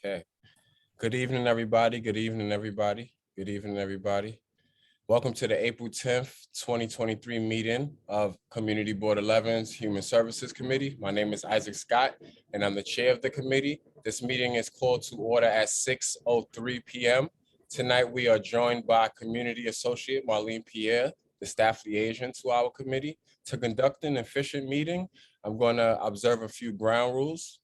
Okay. Good evening, everybody. Good evening, everybody. Good evening, everybody. Welcome to the April 10th, 2023 meeting of Community Board 11's Human Services Committee. My name is Isaac Scott, and I'm the chair of the committee. This meeting is called to order at 6:03 p.m. Tonight, we are joined by Community Associate Marlene Pierre, the staff liaison to our committee. To conduct an efficient meeting, I'm going to observe a few ground rules.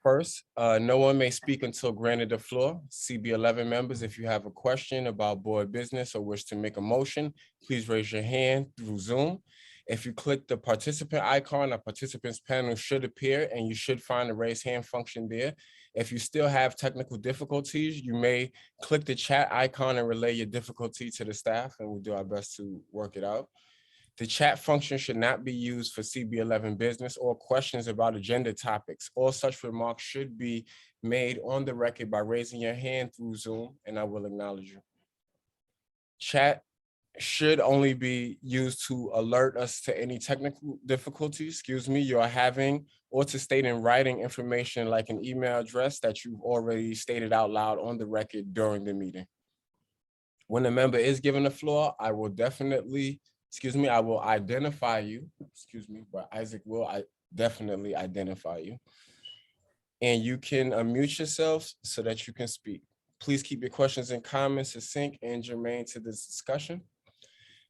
First, no one may speak until granted the floor. CB11 members, if you have a question about board business or wish to make a motion, please raise your hand through Zoom. If you click the participant icon, a participants panel should appear and you should find the raise hand function there. If you still have technical difficulties, you may click the chat icon and relay your difficulty to the staff, and we'll do our best to work it out. The chat function should not be used for CB11 business or questions about agenda topics. All such remarks should be made on the record by raising your hand through Zoom, and I will acknowledge you. Chat should only be used to alert us to any technical difficulties, you are having, or to state in writing information like an email address that you've already stated out loud on the record during the meeting. When a member is given the floor, I will I will identify you, but Isaac will definitely identify you. And you can unmute yourselves so that you can speak. Please keep your questions and comments succinct and germane to this discussion.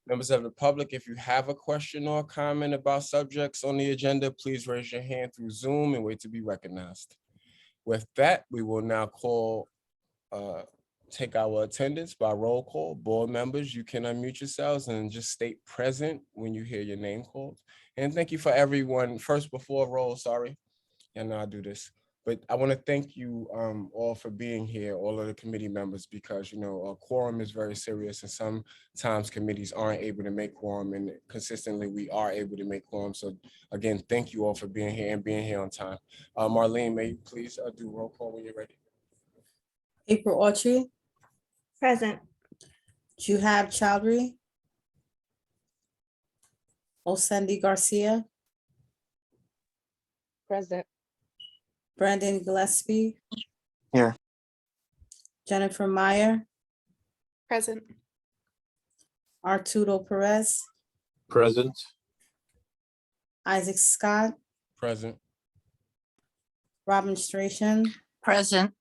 Members of the public, if you have a question or a comment about subjects on the agenda, please raise your hand through Zoom and wait to be recognized. With that, we will now take our attendance by roll call. Board members, you can unmute yourselves and just state present when you hear your name called. And thank you for everyone. First, before roll, sorry, I know I do this, but I want to thank you all for being here, all of the committee members, because a quorum is very serious, and sometimes committees aren't able to make quorum, and consistently we are able to make quorum. So again, thank you all for being here and being here on time. Marlene, may you please do roll call when you're ready? April Autry. Present. Juhab Chowdhury. Osendi Garcia. Present. Brandon Gillespie. Here. Jennifer Meyer. Present. Arturo Perez. Present. Isaac Scott. Present. Robin Strachan. Present.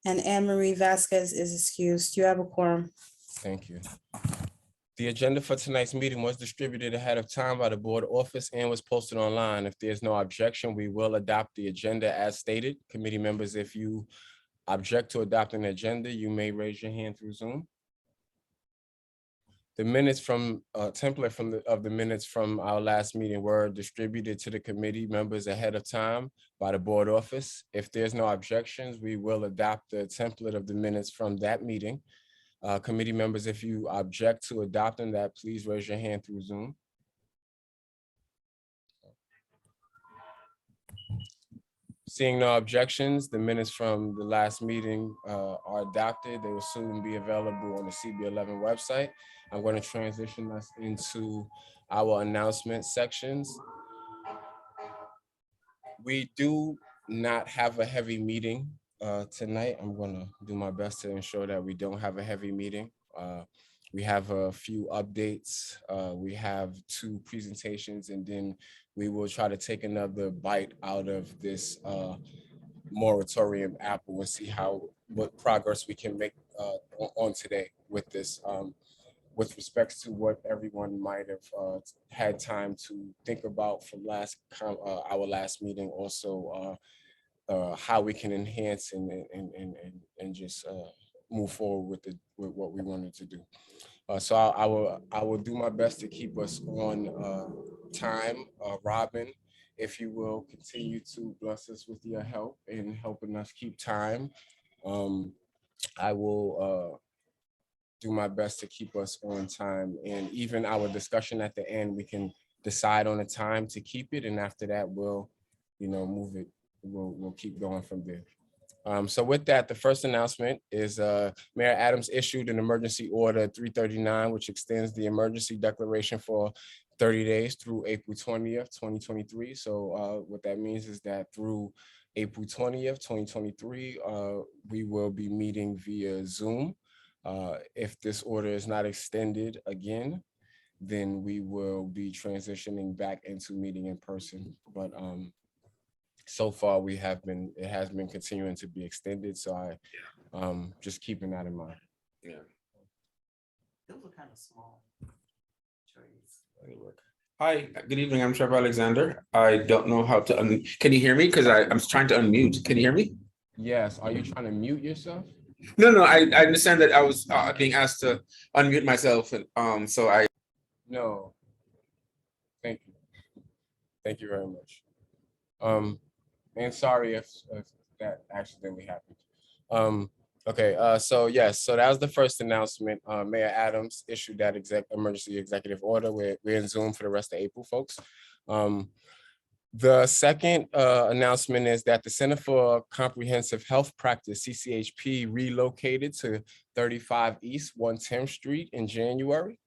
And Anne Marie Vasquez is excused. You have a quorum. Thank you. The agenda for tonight's meeting was distributed ahead of time by the board office and was posted online. If there's no objection, we will adopt the agenda as stated. Committee members, if you object to adopting an agenda, you may raise your hand through Zoom. The minutes from template of the minutes from our last meeting were distributed to the committee members ahead of time by the board office. If there's no objections, we will adopt the template of the minutes from that meeting. Committee members, if you object to adopting that, please raise your hand through Zoom. Seeing no objections, the minutes from the last meeting are adopted. They will soon be available on the CB11 website. I'm going to transition us into our announcement sections. We do not have a heavy meeting tonight. I'm going to do my best to ensure that we don't have a heavy meeting. We have a few updates. We have 2 presentations, and then we will try to take another bite out of this moratorium apple and see what progress we can make on today with this, with respects to what everyone might have had time to think about from our last meeting. Also, how we can enhance and just move forward with what we wanted to do. So I will do my best to keep us on time. Robin, if you will continue to bless us with your help in helping us keep time. I will do my best to keep us on time, and even our discussion at the end, we can decide on a time to keep it, and after that we'll move it. We'll keep going from there. So with that, the first announcement is Mayor Adams issued an emergency order 339, which extends the emergency declaration for 30 days through April 20th, 2023. So what that means is that through April 20th, 2023. We will be meeting via Zoom. If this order is not extended again, then we will be transitioning back into meeting in person. But so far it has been continuing to be extended. So just keeping that in mind. Yeah. Those are kind of small trees. Hi, good evening. I'm Trevor Alexander. I don't know how to can you hear me? Because I'm trying to unmute. Can you hear me? Yes. Are you trying to mute yourself? No, I understand that I was being asked to unmute myself, and so I. No. Thank you. Thank you very much. And sorry if that accidentally happened. Okay, so yes, so that was the first announcement. Mayor Adams issued that emergency executive order. We're in Zoom for the rest of April, folks. The second announcement is that the Center for Comprehensive Health Practice, CCHP, relocated to 35 East 110th Street in January.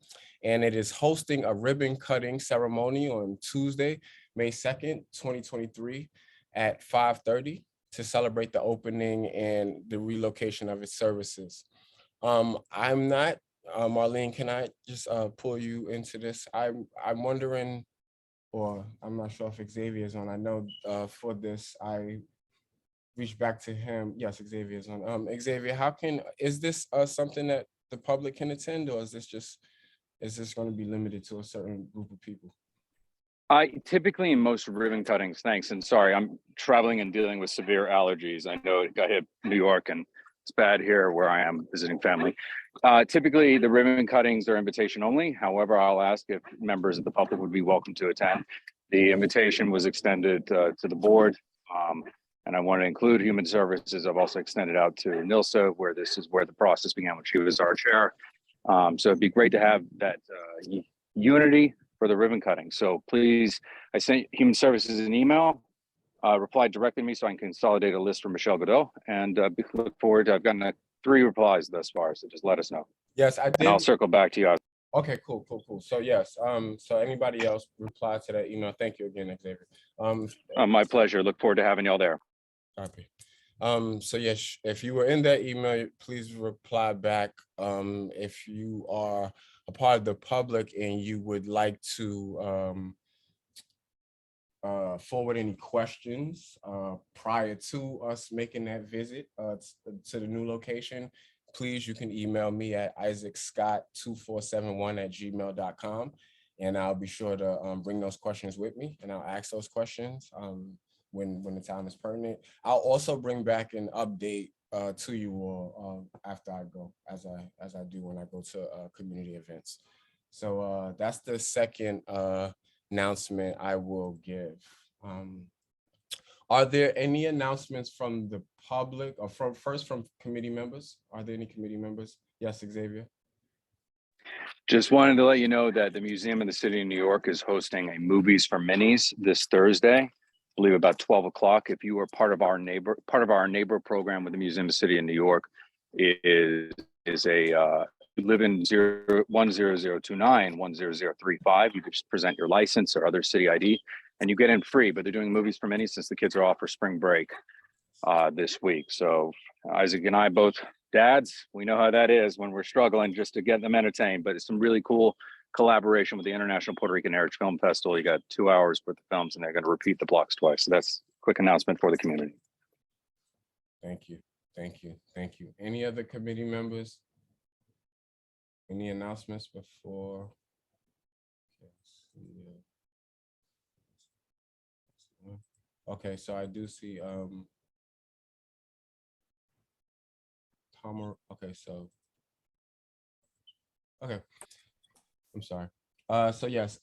And it is hosting a ribbon cutting ceremony on Tuesday, May 2nd, 2023 at 5:30 to celebrate the opening and the relocation of its services. I'm not, Marlene, can I just pull you into this? I'm wondering, or I'm not sure if Xavier is on. I know for this, I reached back to him. Yes, Xavier is on. Xavier, is this something that the public can attend, or is this going to be limited to a certain group of people? I typically in most ribbon cuttings, thanks. And sorry, I'm traveling and dealing with severe allergies. I know I hit New York and it's bad here where I am visiting family. Typically the ribbon cuttings are invitation only. However, I'll ask if members of the public would be welcome to attend. The invitation was extended to the board. And I want to include Human Services. I've also extended out to Nilsa, where this is where the process began when she was our chair. So it'd be great to have that unity for the ribbon cutting. So please, I sent Human Services an email, reply directly to me so I can consolidate a list for Michelle Godot, and look forward to, I've gotten 3 replies thus far, so just let us know. Yes, I did. And I'll circle back to you. Okay, cool. So yes, so anybody else reply to that email. Thank you again, Xavier. My pleasure. Look forward to having y'all there. Copy. So yes, if you were in that email, please reply back. If you are a part of the public and you would like to forward any questions prior to us making that visit to the new location, please, you can email me at isaacscott2471@gmail.com, and I'll be sure to bring those questions with me, and I'll ask those questions when the time is pertinent. I'll also bring back an update to you all after I go, as I do when I go to community events. So that's the second announcement I will give. Are there any announcements from the public or from committee members? Are there any committee members? Yes, Xavier. Just wanted to let you know that the Museum of the City of New York is hosting a Movies for Minis this Thursday, I believe about 12 o'clock. If you are part of our neighbor program with the Museum of the City of New York, it is a you live in 10029 10035. You could just present your license or other city ID and you get in free, but they're doing Movies for Minis since the kids are off for spring break this week. So Isaac and I, both dads, we know how that is when we're struggling just to get them entertained, but it's some really cool collaboration with the International Puerto Rican Heritage Film Festival. You got 2 hours worth of films and they're going to repeat the blocks twice. So that's a quick announcement for the community. Thank you. Any other committee members? Any announcements before? Okay, so I do see Palmer. Okay, so okay. I'm sorry. So yes,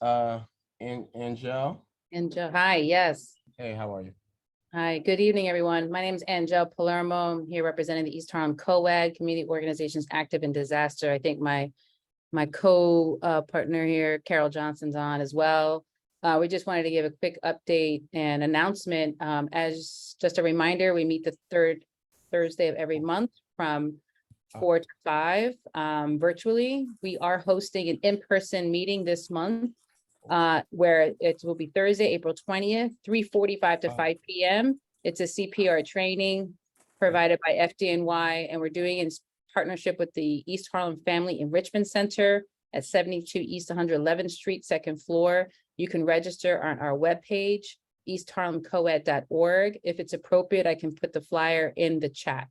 Angel. Angel, hi, yes. Hey, how are you? Hi, good evening, everyone. My name is Angel Palermo. I'm here representing the East Harlem COAG, Community Organizations Active in Disaster. I think my co-partner here, Carol Johnson's on as well. We just wanted to give a quick update and announcement. As just a reminder, we meet the third Thursday of every month from 4 to 5 virtually. We are hosting an in-person meeting this month where it will be Thursday, April 20th, 3:45 to 5 p.m. It's a CPR training provided by FDNY, and we're doing it in partnership with the East Harlem Family Enrichment Center at 72 East 111th Street, second floor. You can register on our webpage, eastharlemcoed.org. If it's appropriate, I can put the flyer in the chat.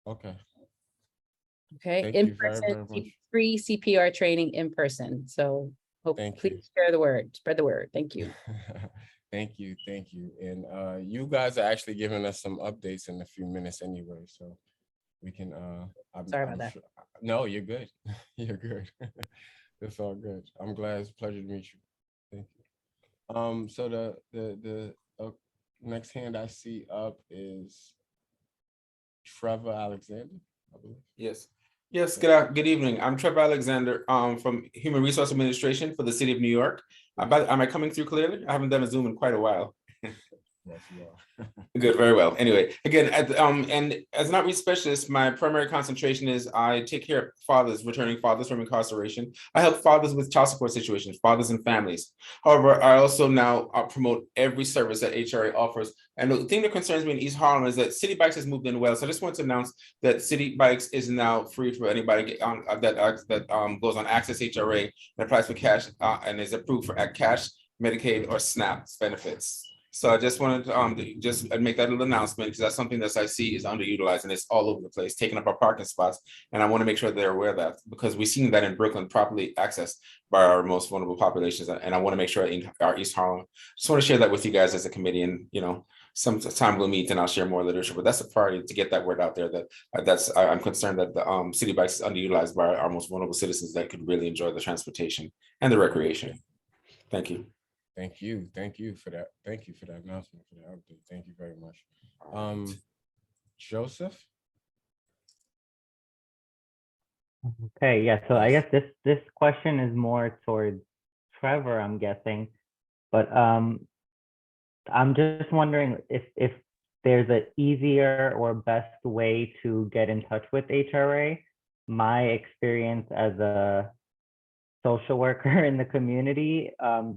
Okay, Okay, Thank in you very, very person, much. free CPR training in person. So hope, Thank you. please share the word, spread the word. Thank you. Thank you, thank you. And you guys are actually giving us some updates in a few minutes anyway, so we can Sorry about that. sure- No, you're good. You're good. It's all good. I'm glad. It's a pleasure to meet you. Thank you. So the next hand I see up is Trevor Alexander, I believe. Yes. Yes, good evening. I'm Trevor Alexander from Human Resource Administration for the City of New York. Am I coming through clearly? I haven't done a Zoom in quite a while. Yes, you are. Good, very well. Anyway, again, and as an outreach specialist, my primary concentration is I take care of fathers, returning fathers from incarceration. I help fathers with child support situations, fathers and families. However, I also now promote every service that HRA offers. And the thing that concerns me in East Harlem is that City Bikes has moved in well. So I just want to announce that City Bikes is now free for anybody on that goes on Access HRA and applies for cash and is approved for cash, Medicaid, or SNAP benefits. So I just wanted to just make that little announcement because that's something that I see is underutilized and it's all over the place, taking up our parking spots. And I want to make sure they're aware of that because we've seen that in Brooklyn properly accessed by our most vulnerable populations. And I want to make sure in our East Harlem, just want to share that with you guys as a committee. And, you know, sometime we'll meet and I'll share more literature, but that's a priority to get that word out there that I'm concerned that the City Bikes is underutilized by our most vulnerable citizens that could really enjoy the transportation and the recreation. Thank you. Thank you. Thank you for that. Thank you for that announcement, for the update. Thank you very much. Joseph? Okay, yeah, so I Yes. guess this question is more towards Trevor, I'm guessing. But I'm just wondering if there's an easier or best way to get in touch with HRA. My experience as a social worker in the community,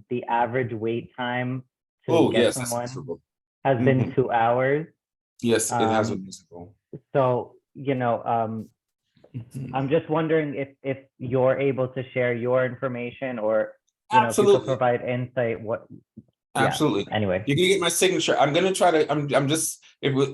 the average wait time to get Yes, that's someone miserable. has been 2 hours. Yes, it has been Um, miserable. So, you know, I'm just wondering if you're able to share your information or, you know, if you could Absolutely. provide insight, yeah, Absolutely. anyway. You can get my signature. I'm gonna try to. I'm just.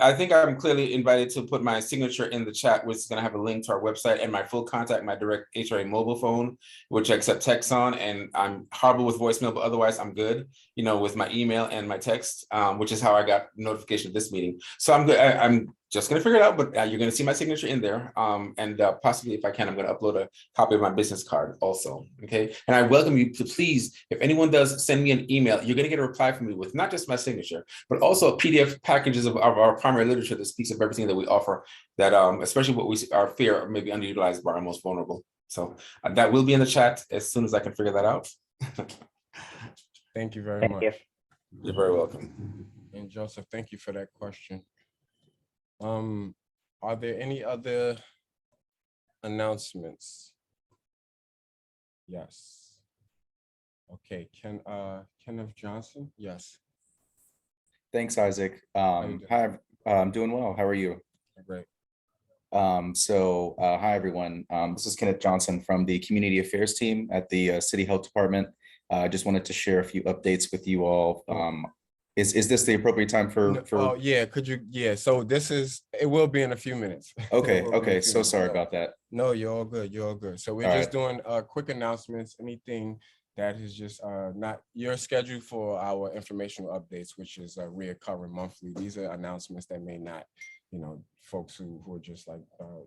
I think I'm clearly invited to put my signature in the chat, which is gonna have a link to our website and my full contact, my direct HRA mobile phone, which I accept texts on. And I'm horrible with voicemail, but otherwise I'm good. You know, with my email and my text, which is how I got notification of this meeting. So I'm good. I'm just gonna figure it out, but you're gonna see my signature in there. And possibly, if I can, I'm gonna upload a copy of my business card also. Okay. And I welcome you to please, if anyone does send me an email, you're gonna get a reply from me with not just my signature, but also PDF packages of our primary literature that speaks of everything that we offer. That especially what we are fear may be underutilized by our most vulnerable. So that will be in the chat as soon as I can figure that out. Thank you very Thank much. you. You're very welcome. And Joseph, thank you for that question. Are there any other announcements? Yes. Okay, Kenneth Johnson? Yes. Thanks, Isaac. you doing? Hi, I'm doing well. How are you? Great. Hi, everyone. This is Kenneth Johnson from the Community Affairs team at the City Health Department. I just wanted to share a few updates with you all. Is this the appropriate time for? Oh, yeah, could you, yeah, so it will be in a few minutes. Okay, It will be in a okay, few so minutes. sorry No. about that. No, you're all good, you're all good. So we're All just right. doing quick announcements, anything that is just not your schedule for our informational updates, which is reoccurring monthly. These are announcements that may not, you know, folks who are just like,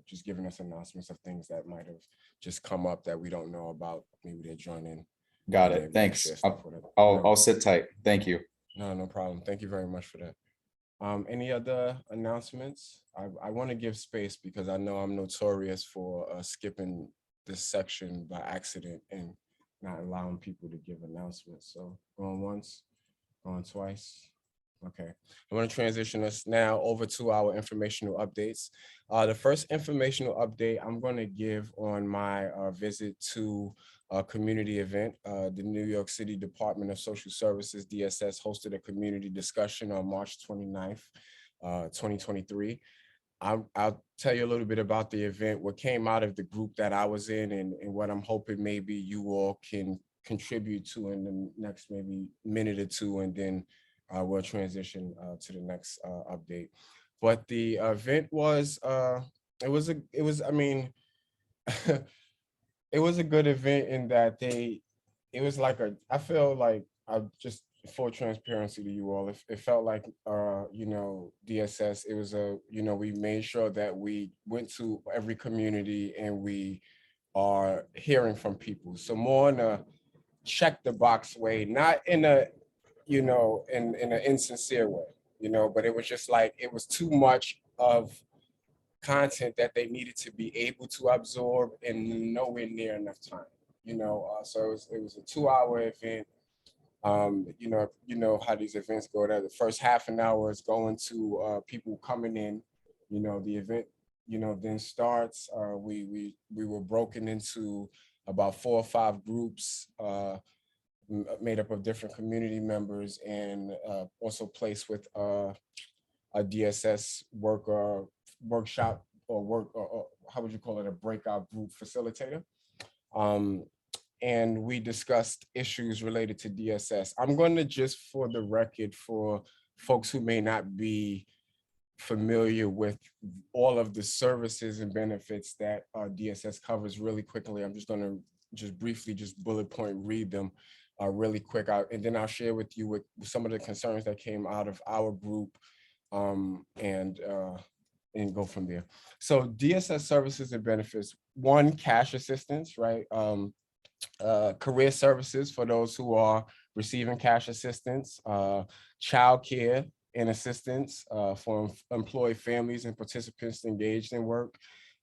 just giving us announcements of things that might have just come up that we don't know about. Maybe they're joining. Got maybe it. they Thanks. share stuff with it. I'll sit tight. Thank you. No problem. Thank you very much for that. Any other announcements? I want to give space because I know I'm notorious for skipping this section by accident and not allowing people to give announcements. So going once, going twice, Okay, I want to transition us now over to our informational updates. The first informational update I'm going to give on my visit to a community event. The New York City Department of Social Services, DSS, hosted a community discussion on March 29th, 2023. I'll tell you a little bit about the event, what came out of the group that I was in, and what I'm hoping maybe you all can contribute to in the next maybe minute or two, and then we'll transition to the next update. But the event was, it was, I mean, it was a good event in that it was like I feel like I just, full transparency to you all, it felt like, you know, DSS, it was you know, we made sure that we went to every community and we are hearing from people. So more in a check the box way, not in a, you know, in an insincere way, you know, but it was just like, it was too much of content that they needed to be able to absorb in nowhere near enough time, you know. So it was a 2-hour event. You know how these events go. That the first half an hour is going to people coming in. You know, the event, you know, then starts. We were broken into about 4 or 5 groups made up of different community members, and also placed with a DSS workshop or how would you call it, a breakout group facilitator. And we discussed issues related to DSS. I'm going to, just for the record, for folks who may not be familiar with all of the services and benefits that DSS covers, really quickly, I'm just going to just briefly, just bullet point read them really quick out, and then I'll share with you with some of the concerns that came out of our group, and go from there. So DSS services and benefits: 1, cash assistance, right? Career services for those who are receiving cash assistance, childcare and assistance for employed families and participants engaged in work,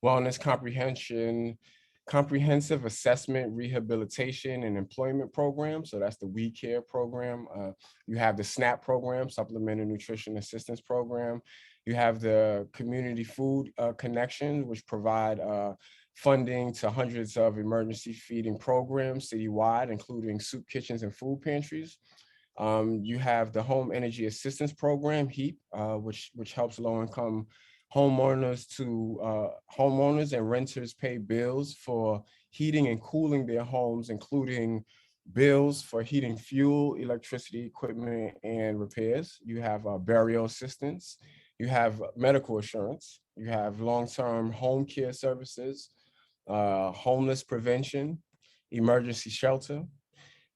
wellness comprehensive assessment, rehabilitation, and employment program. So that's the We Care program. You have the SNAP program, Supplemental Nutrition Assistance Program. You have the Community Food Connection, which provide funding to hundreds of emergency feeding programs citywide, including soup kitchens and food pantries. You have the Home Energy Assistance Program, HEAP, which helps low-income homeowners and renters pay bills for heating and cooling their homes, including bills for heating fuel, electricity, equipment, and repairs. You have burial assistance. You have medical insurance. You have long-term home care services, homeless prevention, emergency shelter,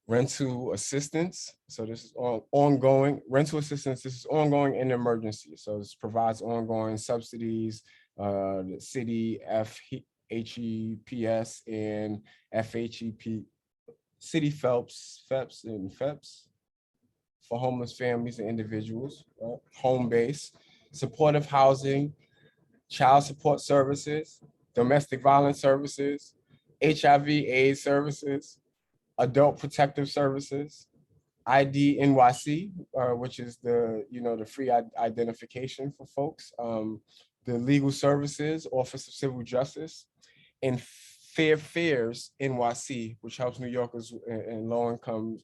rental assistance. So this is ongoing rental assistance. This is ongoing in emergency. So this provides ongoing subsidies. The city FHEPS and FHEP, city FEPS and FEPS for homeless families and individuals. Home base, supportive housing, child support services, domestic violence services, HIV/AIDS services, adult protective services, ID NYC, which is the, you know, the free identification for folks, the legal services, Office of Civil Justice, and Fair Fares NYC, which helps New Yorkers and low incomes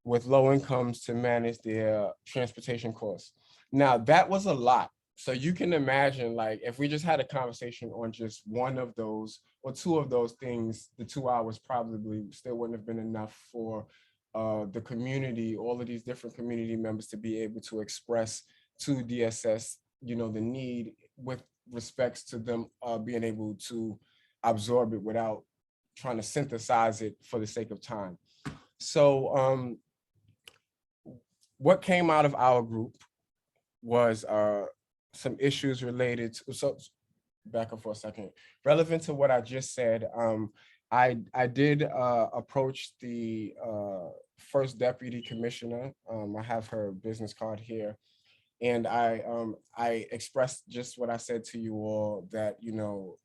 with low incomes to manage their transportation costs. Now, that was a lot. So you can imagine, like, if we just had a conversation on just one of those or 2 of those things, the 2 hours probably still wouldn't have been enough for the community, all of these different community members, to be able to express to DSS, you know, the need with respects to them being able to absorb it without trying to synthesize it for the sake of time. So what came out of our group was some issues related to, so back up for a second, relevant to what I just said. I did approach the first deputy commissioner. I have her business card here, and I expressed just what I said to you all, that, you know,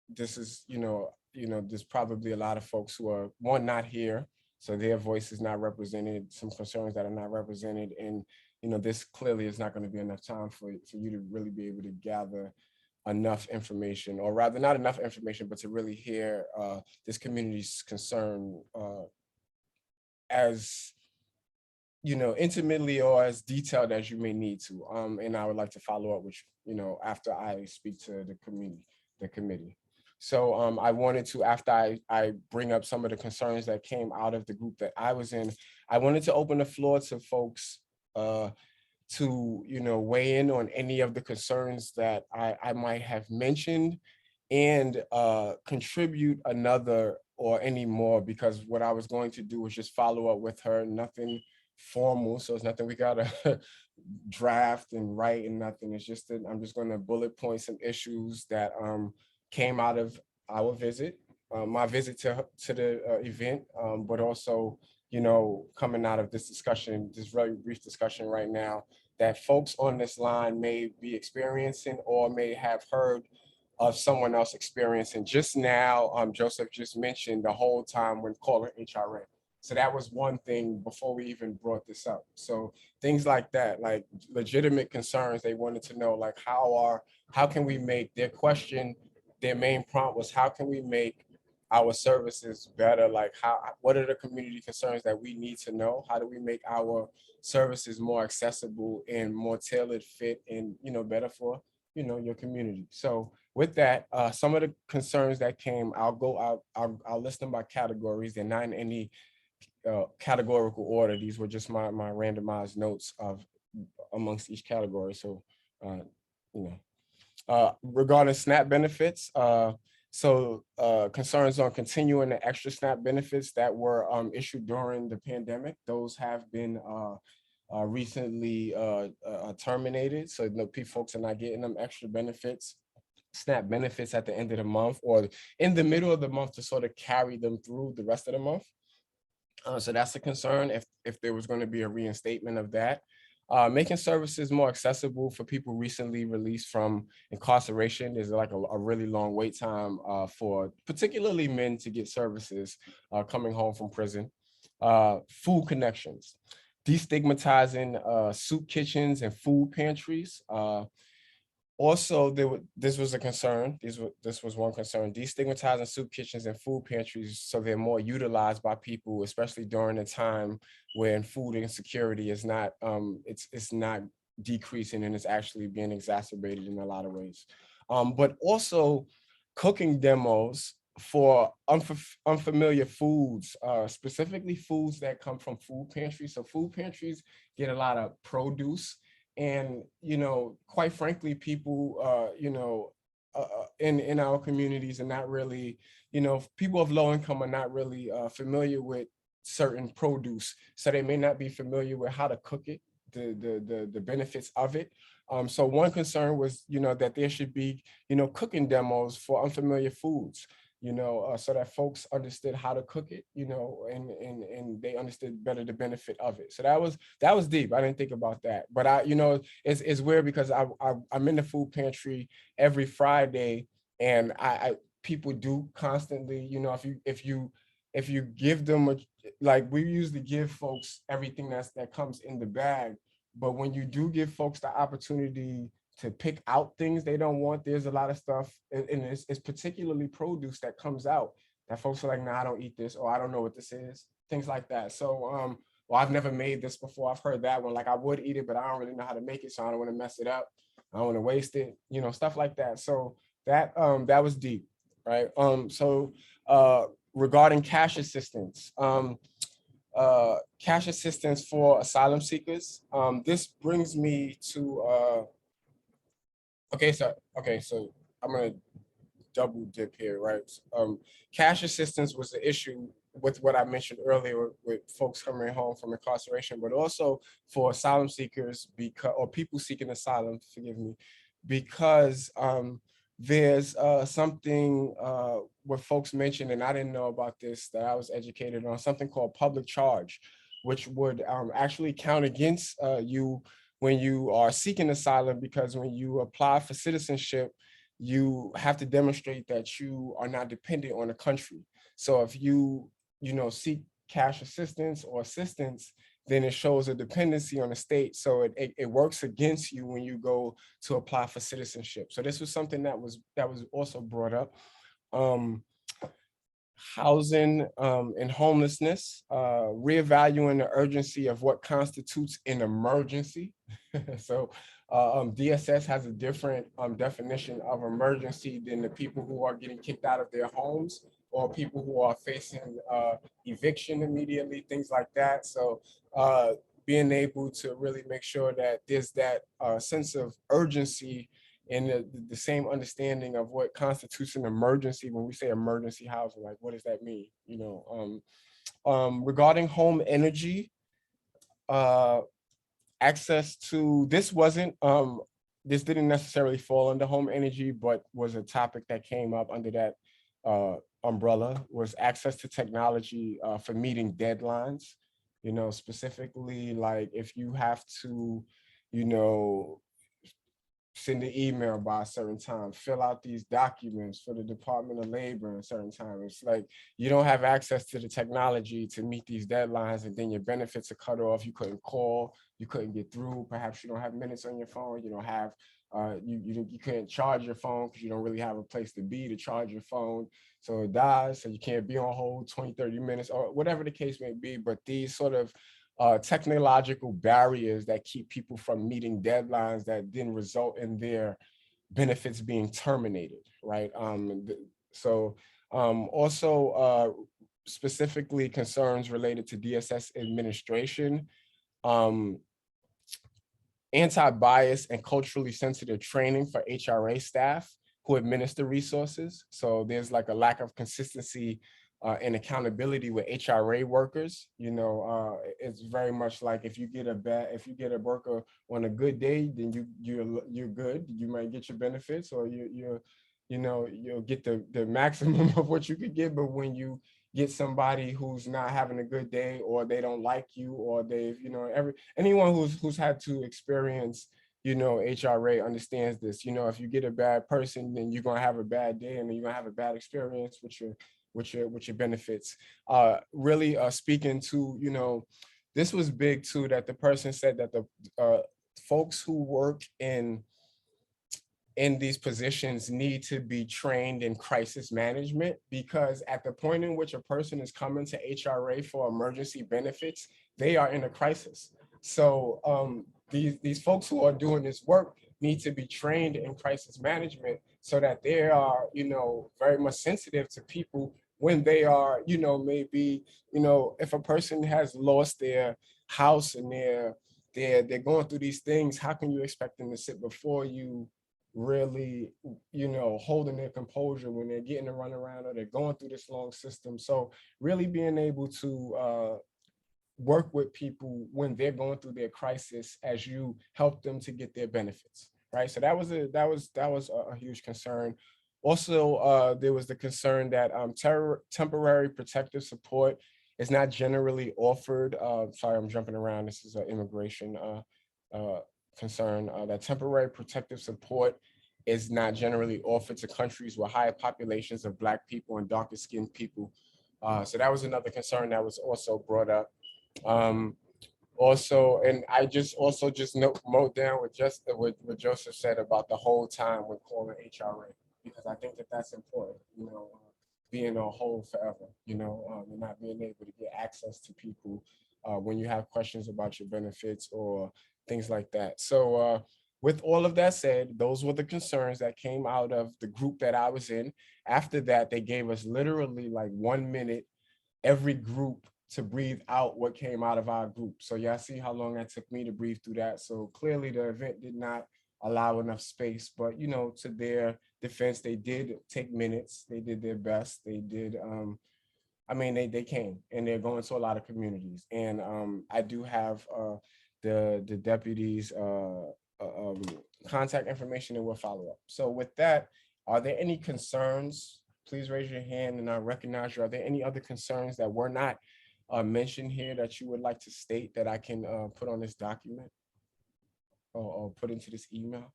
this is, there's probably a lot of folks who are, one, not here, so their voice is not represented, some concerns that are not represented, and this clearly is not going to be enough time for you to really be able to gather enough information, or rather not enough information, but to really hear this community's concern as intimately or as detailed as you may need to. And I would like to follow up with after I speak to the committee. So I wanted to, after I bring up some of the concerns that came out of the group that I was in, I wanted to open the floor to folks to weigh in on any of the concerns that I might have mentioned, and contribute another or any more, because what I was going to do was just follow up with her. Nothing formal, so it's nothing we gotta draft and write and nothing. It's just that I'm just going to bullet point some issues that came out of our visit, my visit to the event, but also coming out of this discussion, this very brief discussion right now, that folks on this line may be experiencing or may have heard of someone else experiencing. Just now, Joseph just mentioned the whole time when calling HRA. So that was one thing before we even brought this up. So things like that, like legitimate concerns, they wanted to know, like, how can we make their question, their main prompt was, how can we make our services better? Like, what are the community concerns that we need to know? How do we make our services more accessible and more tailored fit and, better for, your community? So with that, some of the concerns that came, I'll list them by categories. They're not in any categorical order. These were just my randomized notes of amongst each category. So, regarding SNAP benefits, concerns on continuing the extra SNAP benefits that were issued during the pandemic. Those have been recently terminated. So folks are not getting them extra benefits, SNAP benefits at the end of the month or in the middle of the month to sort of carry them through the rest of the month. So that's a concern if there was going to be a reinstatement of that. Making services more accessible for people recently released from incarceration. There's like a really long wait time for particularly men to get services coming home from prison. Food connections, destigmatizing soup kitchens and food pantries. Also, this was a concern. This was one concern. Destigmatizing soup kitchens and food pantries so they're more utilized by people, especially during a time when food insecurity is not it's not decreasing and it's actually being exacerbated in a lot of ways. But also cooking demos for unfamiliar foods, specifically foods that come from food pantries. So food pantries get a lot of produce. And, quite frankly, people, in our communities are not really, people of low income are not really familiar with certain produce. So they may not be familiar with how to cook it, the benefits of it. So one concern was, that there should be, cooking demos for unfamiliar foods, so that folks understood how to cook it, and they understood better the benefit of it. So that was deep. I didn't think about that, but it's weird because I'm in the food pantry every Friday, and people do constantly, if you give them like we usually give folks everything that comes in the bag, but when you do give folks the opportunity to pick out things they don't want, there's a lot of stuff, and it's particularly produce that comes out that folks are like, nah, I don't eat this, or I don't know what this is, things like that. So, well, I've never made this before. I've heard that one, like I would eat it, but I don't really know how to make it, so I don't want to mess it up. I don't want to waste it, stuff like that. So that was deep, right? Regarding cash assistance, cash assistance for asylum seekers. This brings me to okay, so I'm gonna double dip here, right? Cash assistance was the issue with what I mentioned earlier with folks coming home from incarceration, but also for asylum seekers or people seeking asylum, forgive me, because there's something what folks mentioned, and I didn't know about this, that I was educated on, something called public charge, which would actually count against you when you are seeking asylum, because when you apply for citizenship, you have to demonstrate that you are not dependent on a country. So if you seek cash assistance or assistance then it shows a dependency on the state. So it works against you when you go to apply for citizenship. So this was something that was also brought up. Housing and homelessness, reevaluating the urgency of what constitutes an emergency. So DSS has a different definition of emergency than the people who are getting kicked out of their homes or people who are facing eviction immediately, things like that. So being able to really make sure that there's that sense of urgency and the same understanding of what constitutes an emergency. When we say emergency housing, like what does that mean? You know, regarding home energy, access to this wasn't this didn't necessarily fall under home energy, but was a topic that came up under that umbrella, was access to technology for meeting deadlines. You know, specifically like if you have to, you know, send an email by a certain time, fill out these documents for the Department of Labor at a certain time. It's like you don't have access to the technology to meet these deadlines, and then your benefits are cut off. You couldn't call, you couldn't get through. Perhaps you don't have minutes on your phone. You don't have, you couldn't charge your phone because you don't really have a place to be to charge your phone. So it dies, so you can't be on hold 20, 30 minutes or whatever the case may be. But these sort of technological barriers that keep people from meeting deadlines that then result in their benefits being terminated, right? Also specifically concerns related to DSS administration, anti-bias and culturally sensitive training for HRA staff who administer resources. So there's like a lack of consistency and accountability with HRA workers. You know, it's very much like if you get a worker on a good day, then you're good. You might get your benefits, or you'll get the maximum of what you could get. But when you get somebody who's not having a good day, or they don't like you, or they've, you know, anyone who's had to experience, you know, HRA understands this. You know, if you get a bad person, then you're gonna have a bad day, and then you're gonna have a bad experience with your benefits. Really speaking to, you know, this was big too, that the person said that the folks who work in these positions need to be trained in crisis management, because at the point in which a person is coming to HRA for emergency benefits, they are in a crisis. So these folks who are doing this work need to be trained in crisis management so that they are, you know, very much sensitive to people when they are, you know, maybe, you know, if a person has lost their house and they're going through these things, how can you expect them to sit before you really, you know, holding their composure when they're getting to run around or they're going through this long system? So really being able to work with people when they're going through their crisis as you help them to get their benefits, right? So that was a huge concern. Also, there was the concern that temporary protective support is not generally offered. Sorry, I'm jumping around. This is an immigration concern, that temporary protective support is not generally offered to countries with higher populations of Black people and darker skinned people. So that was another concern that was also brought up. Also, and I just note down what Joseph said about the whole time when calling HRA, because I think that that's important, you know, being on hold forever, you know, and not being able to get access to people when you have questions about your benefits or things like that. So with all of that said, those were the concerns that came out of the group that I was in. After that, they gave us literally like 1 minute, every group, to breathe out what came out of our group. So y'all see how long that took me to breathe through that. So clearly the event did not allow enough space, but you know, to their defense, they did take minutes. They did their best. They did, I mean, they came and they're going to a lot of communities. And I do have the deputies' contact information, and we'll follow up. So with that, are there any concerns? Please raise your hand and I'll recognize you. Are there any other concerns that were not mentioned here that you would like to state that I can put on this document or put into this email?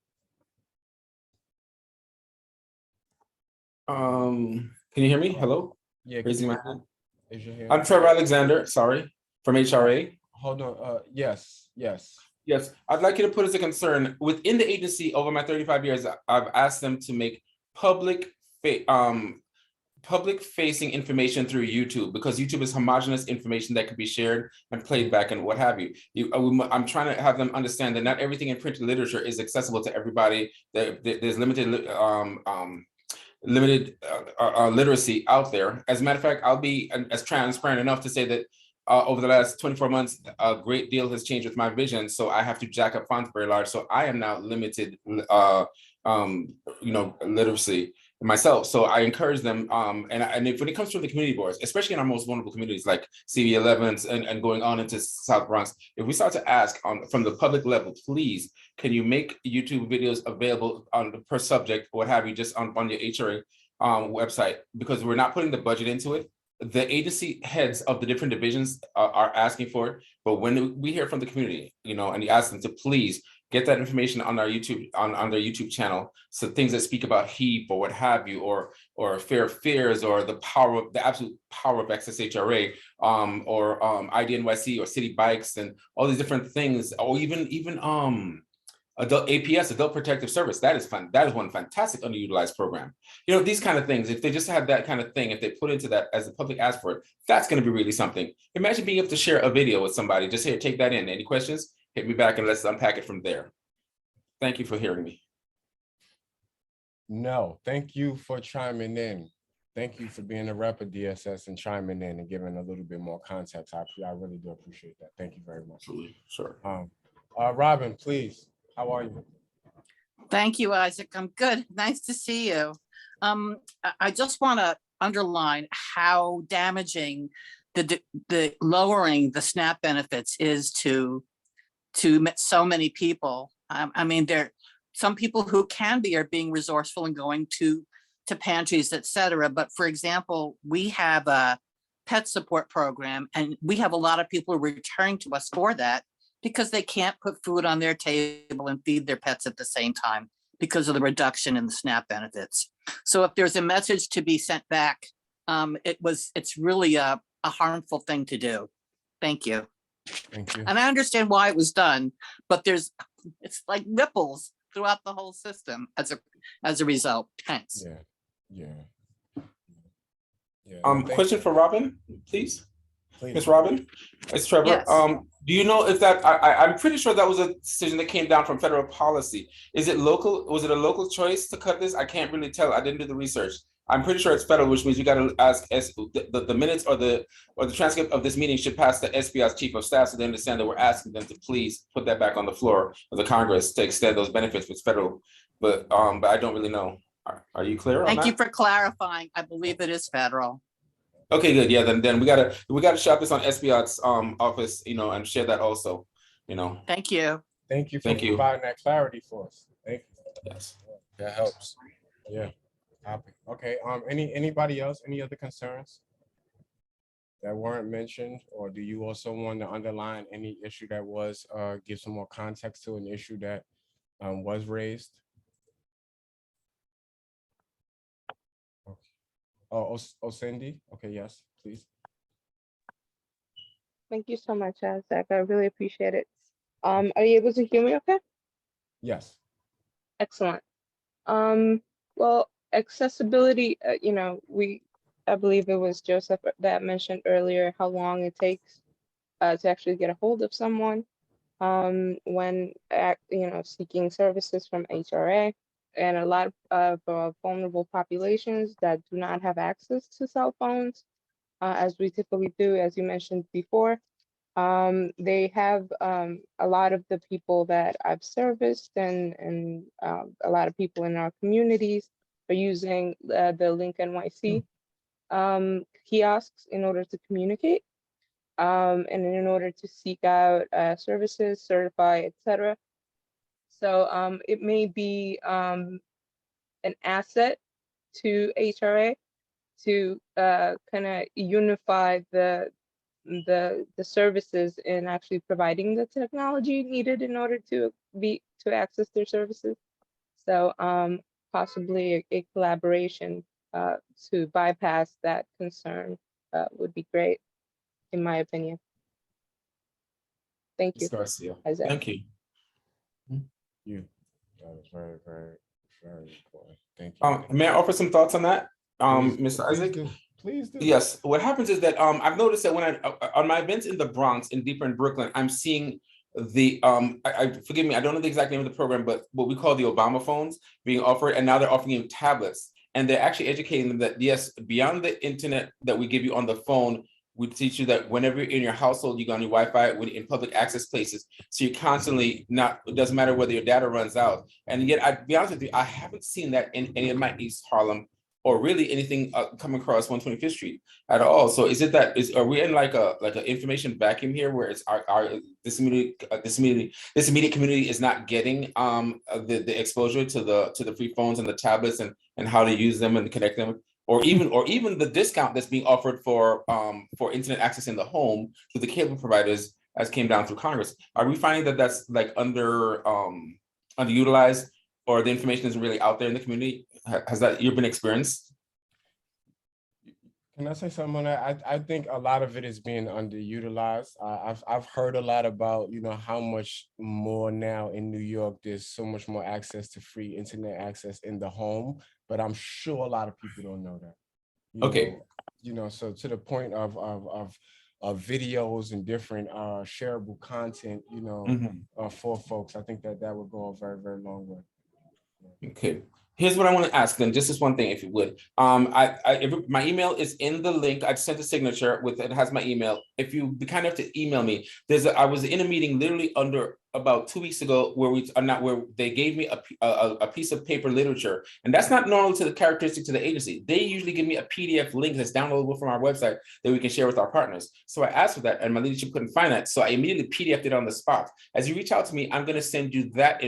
Can you hear me? Hello? Yeah. Raising my hand. Raise your hand. I'm Trevor Alexander, sorry, from HRA. hold on, yes, yes. Yes, I'd like you to put as a concern within the agency over my 35 years, I've asked them to make public public facing information through YouTube, because YouTube is homogeneous information that can be shared and played back and what have you. I'm trying to have them understand that not everything in printed literature is accessible to everybody. There's limited literacy out there. As a matter of fact, I'll be as transparent enough to say that over the last 24 months, a great deal has changed with my vision. So I have to jack up fonts very large. So I am now limited, literacy myself. So I encourage them. And if when it comes to the community boards, especially in our most vulnerable communities like CB11s and going on into South Bronx, if we start to ask from the public level, please, can you make YouTube videos available on per subject, what have you, just on your HRA website, because we're not putting the budget into it. The agency heads of the different divisions are asking for it, but when we hear from the community, and you ask them to please get that information on our YouTube on their YouTube channel, so things that speak about HEAP or what have you, or fair fears, or the absolute power of XSHRA, or IDNYC or city bikes and all these different things, or even adult APS, Adult Protective Service. That is fun. That is one fantastic underutilized program. These kind of things, if they just have that kind of thing, if they put into that as the public asks for it, that's going to be really something. Imagine being able to share a video with somebody. Just here, take that in. Any questions? Hit me back and let's unpack it from there. Thank you for hearing me. No, thank you for chiming in. Thank you for being a rep of DSS and chiming in and giving a little bit more context. I really do appreciate that. Thank you very much. Absolutely. Sure. Robin, please. How are you? Thank you, Isaac. I'm good. Nice to see you. I just want to underline how damaging the lowering the SNAP benefits is to so many people. I mean, some people who are being resourceful and going to pantries, etc. But for example, we have a pet support program, and we have a lot of people returning to us for that, because they can't put food on their table and feed their pets at the same time because of the reduction in the SNAP benefits. So if there's a message to be sent back, it's really a harmful thing to do. Thank you. Thank you. And I understand why it was done, but it's like ripples throughout the whole system as a result. Thanks. Yeah. Question for Robin, please. Please. Miss Robin, it's Trevor. Yes. Do you know if that, I'm pretty sure that was a decision that came down from federal policy. Is it local? Was it a local choice to cut this? I can't really tell. I didn't do the research. I'm pretty sure it's federal, which means you got to ask the minutes or the transcript of this meeting should pass the SBI's chief of staff, so they understand that we're asking them to please put that back on the floor of the Congress to extend those benefits with federal. But I don't really know. Are you clear on that? Thank you for clarifying. I believe it is federal. Okay, good. Yeah, then we gotta shop this on SBI's office, and share that also, Thank you. Thank you for Thank you. providing that clarity for us. Thank you. Yes. That helps. Yeah. Copy. Okay. Anybody else? Any other concerns that weren't mentioned, or do you also want to underline any issue that was give some more context to an issue that was raised? Okay. Oh, Cindy. Okay. Yes, please. Thank you so much, Zach. I really appreciate it. Are you able to hear me okay? Yes. Excellent. Well, accessibility, I believe it was Joseph that mentioned earlier how long it takes to actually get a hold of someone when seeking services from HRA, and a lot of vulnerable populations that do not have access to cell phones, as we typically do, as you mentioned before. They have a lot of the people that I've serviced and a lot of people in our communities are using the Link NYC kiosks in order to communicate and in order to seek out services, certify, etc. So it may be an asset to HRA to kind of unify the services in actually providing the technology needed in order to access their services. So possibly a collaboration to bypass that concern would be great, in my opinion. Thank Ms. you. Garcia, Isaac. thank you. You. That was very, very, very important. Thank you. May I offer some thoughts on that? Please- Mr. please Isaac? do. Please do. Yes, what happens is that I've noticed that when on my events in the Bronx and deeper in Brooklyn, I'm seeing the forgive me, I don't know the exact name of the program, but what we call the Obama phones being offered, and now they're offering you tablets. And they're actually educating them that yes, beyond the internet that we give you on the phone, we teach you that whenever you're in your household, you go on your Wi-Fi when in public access places. So you're constantly not, it doesn't matter whether your data runs out. And yet, I'd be honest with you, I haven't seen that in any of my East Harlem or really anything coming across 125th Street at all. So is it that are we in like an information vacuum here where it's this immediate community is not getting the exposure to the free phones and the tablets and how to use them and connect them, or even the discount that's being offered for internet access in the home to the cable providers as came down through Congress? Are we finding that that's like underutilized, or the information isn't really out there in the community? Has that you've been experienced? Can I say something on that? I think a lot of it is being underutilized. I've heard a lot about, how much more now in New York, there's so much more access to free internet access in the home, but I'm sure a lot of people don't know that. Okay. So to the point of videos and different shareable content, for folks, I think that would go a very, very long way. Okay. Here's what I want to ask then, just this one thing, if you would. My email is in the link. I sent a signature with it has my email. If you be kind enough to email me, I was in a meeting literally about 2 weeks ago where they gave me a piece of paper literature, and that's not normal to the characteristic to the agency. They usually give me a PDF link that's downloadable from our website that we can share with our partners. So I asked for that, and my leadership couldn't find that, so I immediately PDF'd it on the spot. As you reach out to me, I'm going to send you that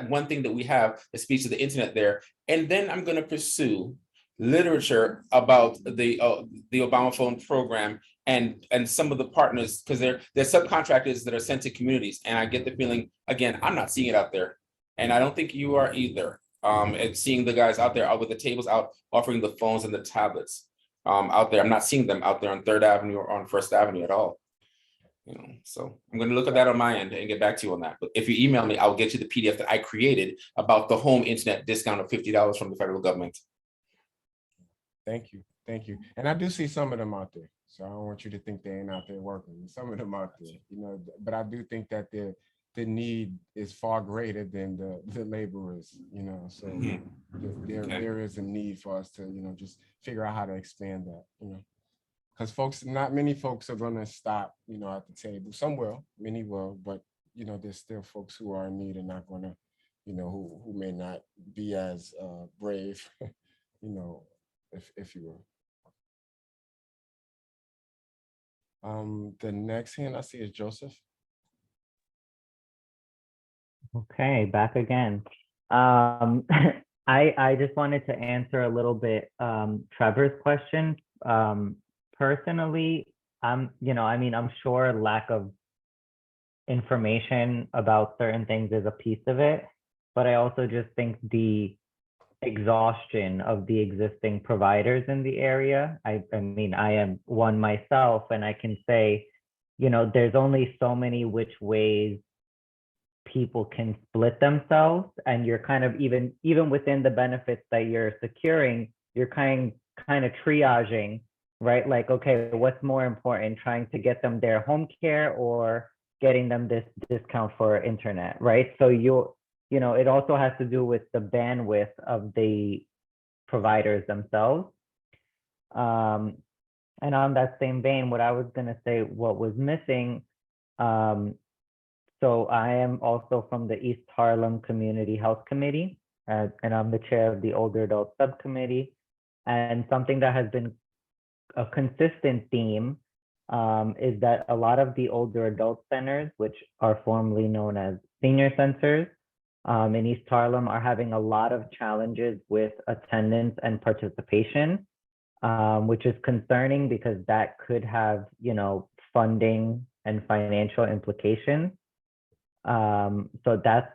one thing that we have that speaks to the internet there, and then I'm going to pursue literature about the Obama phone program and some of the partners, because they're subcontractors that are sent to communities. And I get the feeling, again, I'm not seeing it out there. And I don't think you are either. And seeing the guys out there out with the tables out offering the phones and the tablets out there. I'm not seeing them out there on 3rd Avenue or on 1st Avenue at all. So I'm going to look at that on my end and get back to you on that. But if you email me, I'll get you the PDF that I created about the home internet discount of $50 from the federal government. Thank you. Thank you. And I do see some of them out there. So I don't want you to think they ain't out there working. Some of them out there, but I do think that the need is far greater than the laborers, so there is a need for us to, just figure out how to expand that, because not many folks are going to stop, at the table. Some will, many will, but, there's still folks who are in need and not going to, who may not be as brave, if you will. The next hand I see is Joseph. Okay, back again. I just wanted to answer a little bit Trevor's question. Personally, I'm sure lack of information about certain things is a piece of it, but I also just think the exhaustion of the existing providers in the area. I mean, I am one myself, and I can say, there's only so many which ways people can split themselves, and you're kind of even within the benefits that you're securing, you're kind of triaging, right? Like, okay, what's more important, trying to get them their home care or getting them this discount for internet, right? So it also has to do with the bandwidth of the providers themselves. And on that same vein, what I was going to say, what was missing, so I am also from the East Harlem Community Health Committee, and I'm the chair of the Older Adult Subcommittee. And something that has been a consistent theme is that a lot of the older adult centers, which are formerly known as senior centers, in East Harlem are having a lot of challenges with attendance and participation, which is concerning because that could have, funding and financial implications. So that's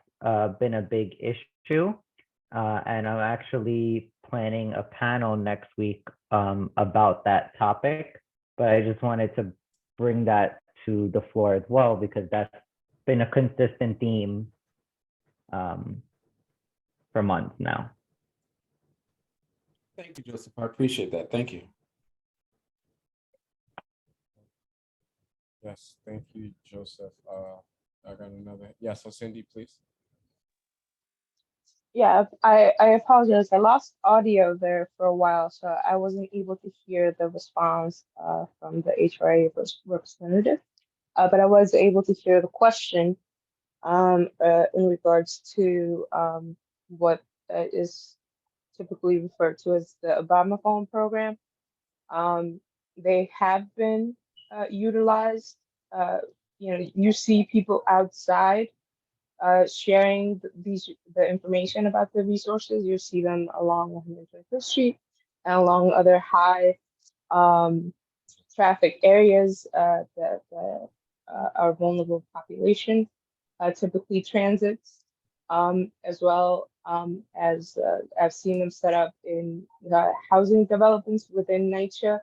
been a big issue. And I'm actually planning a panel next week about that topic, but I just wanted to bring that to the floor as well, because that's been a consistent theme for months now. Thank you, Joseph. I appreciate that. Thank you. Yes, thank you, Joseph. I got another. Yeah, so Cindy, please. Yeah, I apologize. I lost audio there for a while, so I wasn't able to hear the response from the HRA representative. But I was able to hear the question in regards to what is typically referred to as the Obama phone program. They have been utilized. You see people outside sharing the information about the resources. You see them along 125th Street and along other high traffic areas that are vulnerable population, typically transits, as well as I've seen them set up in housing developments within NYCHA,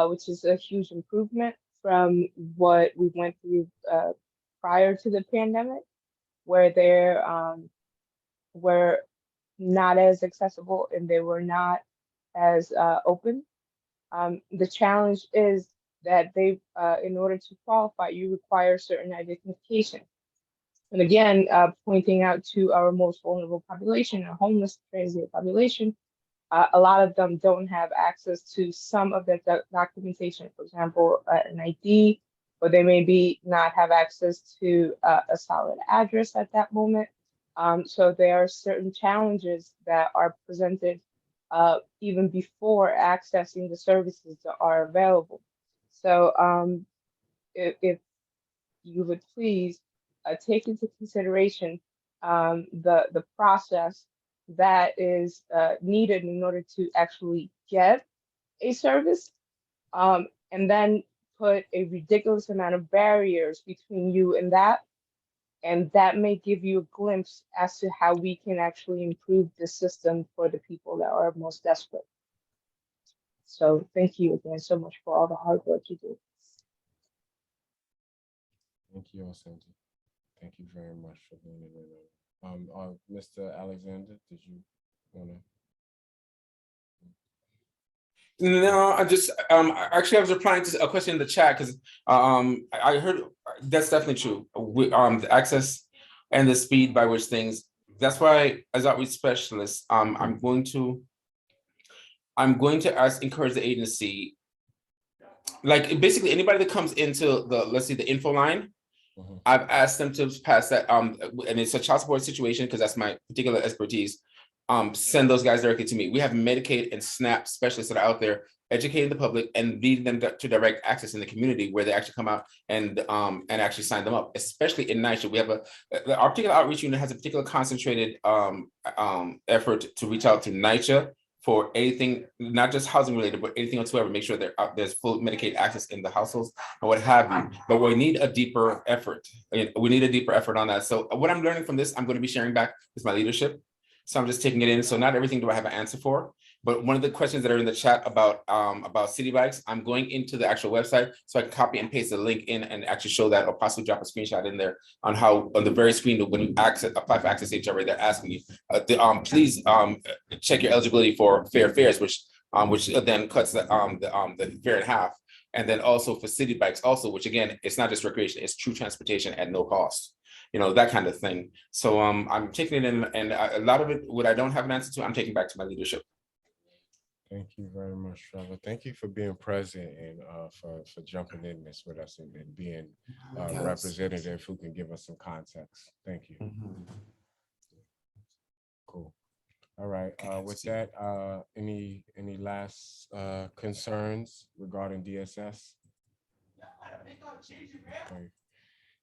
which is a huge improvement from what we went through prior to the pandemic, where they were not as accessible and they were not as open. The challenge is that they, in order to qualify, you require certain identification. And again, pointing out to our most vulnerable population, our homeless transient population, a lot of them don't have access to some of the documentation, for example, an ID, or they maybe not have access to a solid address at that moment. So there are certain challenges that are presented even before accessing the services that are available. So if you would please take into consideration the process that is needed in order to actually get a service, and then put a ridiculous amount of barriers between you and that may give you a glimpse as to how we can actually improve the system for the people that are most desperate. So thank you again so much for all the hard work you do. Thank you, Cindy. Thank you very much for being in. Mr. Alexander, did you want to? No, I just actually I was replying to a question in the chat because I heard that's definitely true. The access and the speed by which things. That's why, as outreach specialist, I'm going to encourage the agency, like basically anybody that comes into the, let's say, the info line. I've asked them to pass that, and it's a child support situation because that's my particular expertise. Send those guys directly to me. We have Medicaid and SNAP specialists that are out there educating the public and leading them to direct access in the community where they actually come out and actually sign them up, especially in NYCHA. We have our particular outreach unit has a particular concentrated effort to reach out to NYCHA for anything, not just housing related, but anything whatsoever, make sure there's full Medicaid access in the households and what have you. But we need a deeper effort. We need a deeper effort on that. So what I'm learning from this, I'm going to be sharing back with my leadership. So I'm just taking it in. So not everything do I have an answer for, but one of the questions that are in the chat about city bikes, I'm going into the actual website so I can copy and paste the link in and actually show that, or possibly drop a screenshot in there on how on the very screen when you apply for access HRA, they're asking you, please check your eligibility for fair fares, which then cuts the fare in half. And then also for city bikes also, which again, it's not just recreation, it's true transportation at no cost. You know, that kind of thing. So I'm taking it in, and a lot of it, what I don't have an answer to, I'm taking back to my leadership. Thank you very much, Trevor. Thank you for being present and for jumping in this with us and being a representative who can give us some context. Thank you. Cool. All right. With that, any last concerns regarding DSS? Okay.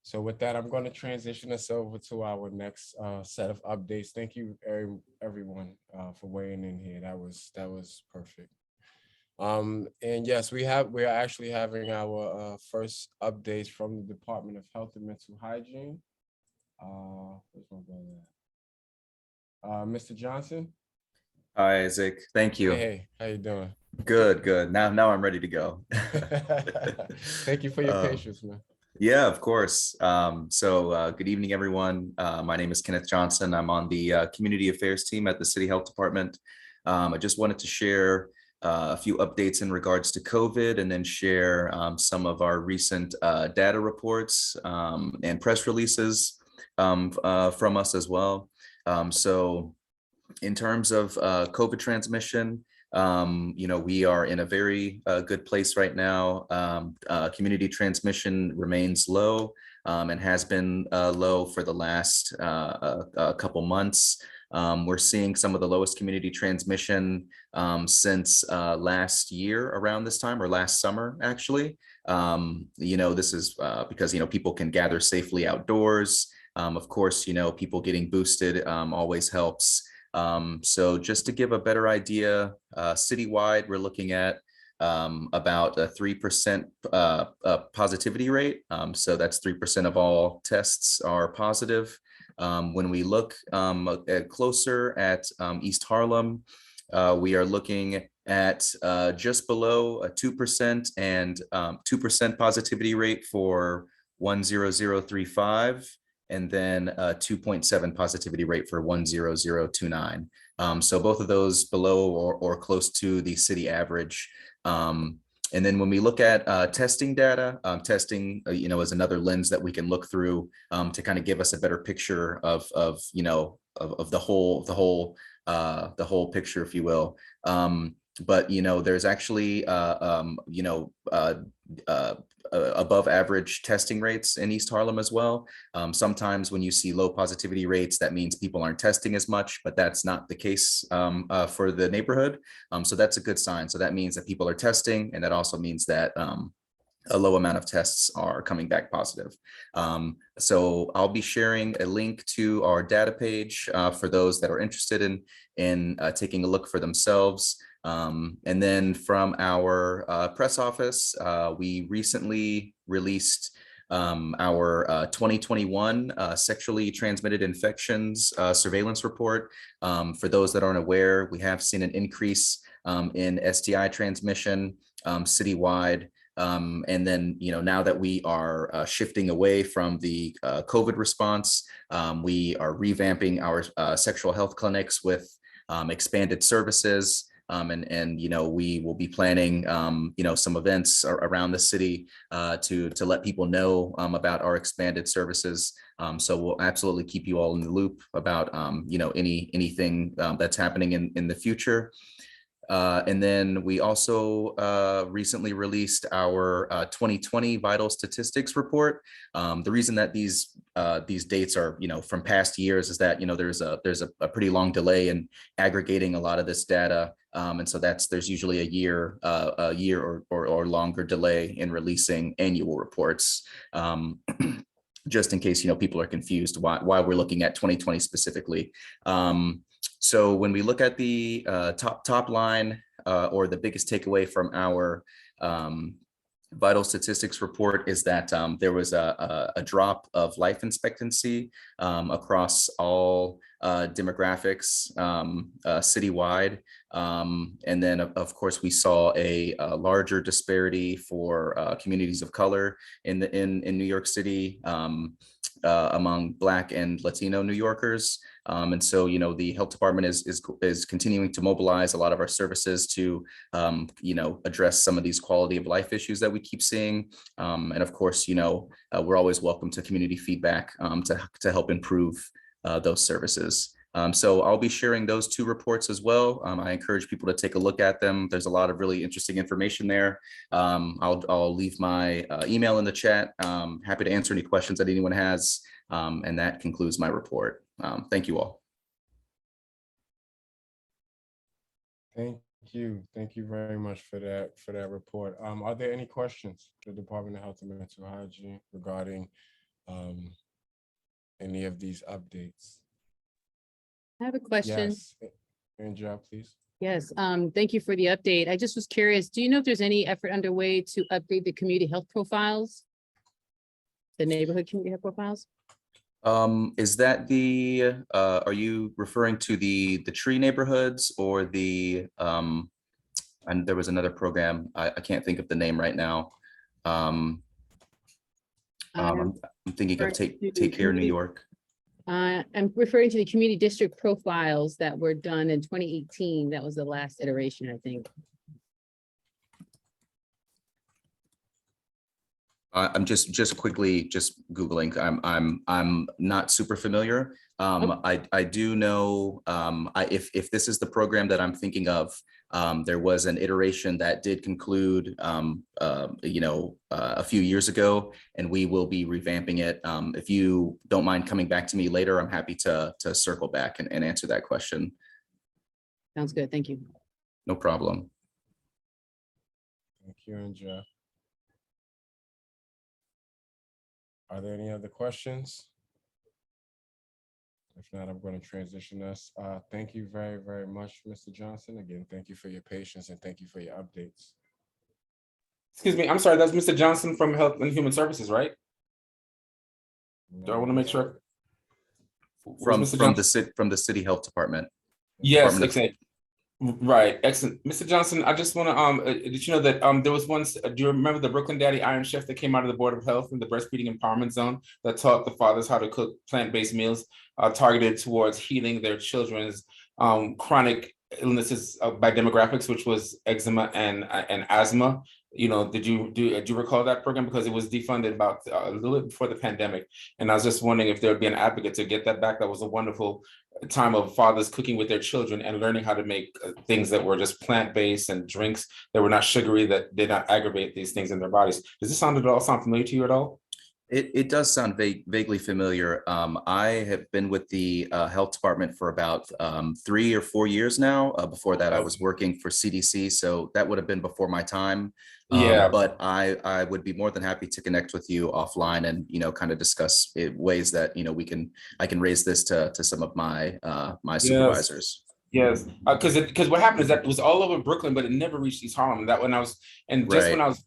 So with that, I'm going to transition us over to our next set of updates. Thank you, everyone, for weighing in here. That was perfect. And yes, we are actually having our first updates from the Department of Health and Mental Hygiene. Where's my brother? Mr. Johnson. Hi, Isaac. Thank you. Hey, how you doing? Good. Now I'm ready to go. Thank you for your patience, man. Yeah, of course. Good evening, everyone. My name is Kenneth Johnson. I'm on the Community Affairs team at the City Health Department. I just wanted to share a few updates in regards to COVID and then share some of our recent data reports and press releases from us as well. So in terms of COVID transmission, we are in a very good place right now. Community transmission remains low and has been low for the last couple months. We're seeing some of the lowest community transmission since last year around this time, or last summer, actually. This is because, people can gather safely outdoors. Of course, people getting boosted always helps. So just to give a better idea, citywide, we're looking at about a 3% positivity rate. So that's 3% of all tests are positive. When we look closer at East Harlem, we are looking at just below a 2% and 2% positivity rate for 10035. And then a 2.7 positivity rate for 10029. So both of those below or close to the city average. And then when we look at testing data, testing, is another lens that we can look through to kind of give us a better picture of the whole picture, if you will. But there's actually above average testing rates in East Harlem as well. Sometimes when you see low positivity rates, that means people aren't testing as much, but that's not the case for the neighborhood. So that's a good sign. So that means that people are testing, and that also means that a low amount of tests are coming back positive. So I'll be sharing a link to our data page for those that are interested in taking a look for themselves. And then from our press office, we recently released our 2021 sexually transmitted infections surveillance report. For those that aren't aware, we have seen an increase in STI transmission citywide. And then, now that we are shifting away from the COVID response, we are revamping our sexual health clinics with expanded services. And we will be planning some events around the city to let people know about our expanded services. So we'll absolutely keep you all in the loop about anything that's happening in the future. And then we also recently released our 2020 vital statistics report. The reason that these dates are from past years is that there's a pretty long delay in aggregating a lot of this data, and so there's usually a year or longer delay in releasing annual reports. Just in case people are confused why we're looking at 2020 specifically. So when we look at the top line or the biggest takeaway from our vital statistics report is that there was a drop of life expectancy across all demographics citywide. And then of course we saw a larger disparity for communities of color in New York City among Black and Latino New Yorkers. And so, the health department is continuing to mobilize a lot of our services to, address some of these quality of life issues that we keep seeing. And of course, we're always welcome to community feedback to help improve those services. So I'll be sharing those two reports as well. I encourage people to take a look at them. There's a lot of really interesting information there. I'll leave my email in the chat. Happy to answer any questions that anyone has. And that concludes my report. Thank you all. Thank you very much for that report. Are there any questions to the Department of Health and Mental Hygiene regarding any of these updates? I have a question. Yes, Andrea, please. Yes, thank you for the update. I just was curious, do you know if there's any effort underway to update the community health profiles? The neighborhood community health profiles? Is that are you referring to the tree neighborhoods or and there was another program, I can't think of the name right now. I'm thinking of referring to Take Care New community- York. I'm referring to the community district profiles that were done in 2018. That was the last iteration, I think. I'm just quickly Googling. I'm not super familiar. I do know, if this is the program that I'm thinking of, there was an iteration that did conclude, a few years ago, and we will be revamping it. If you don't mind coming back to me later, I'm happy to circle back and answer that question. Sounds good. Thank you. No problem. Thank you, and Jeff. Are there any other questions? If not, I'm going to transition us. Thank you very, very much, Mr. Johnson. Again, thank you for your patience and thank you for your updates. Excuse me, I'm sorry, that's Mr. Johnson from Health and Human Services, right? Do I want to make sure? From Mr. the city health department. Yes, Department of- exactly. Right, excellent. Mr. Johnson, I just want to, did you know that there was once, do you remember the Brooklyn Daddy Iron Chef that came out of the Board of Health in the breastfeeding empowerment zone that taught the fathers how to cook plant-based meals targeted towards healing their children's chronic illnesses by demographics, which was eczema and asthma? You know, do you recall that program? Because it was defunded about a little bit before the pandemic. And I was just wondering if there would be an advocate to get that back. That was a wonderful time of fathers cooking with their children and learning how to make things that were just plant-based and drinks that were not sugary, that did not aggravate these things in their bodies. Does this sound familiar to you at all? It does sound vaguely familiar. I have been with the health department for about 3 or 4 years now. Before that, I was working for CDC, so that would have been before my time. Yeah. But I would be more than happy to connect with you offline and kind of discuss ways that I can raise this to some of my my supervisors. Yes, because what happened is that it was all over Brooklyn, but it never reached East Harlem. And that when I was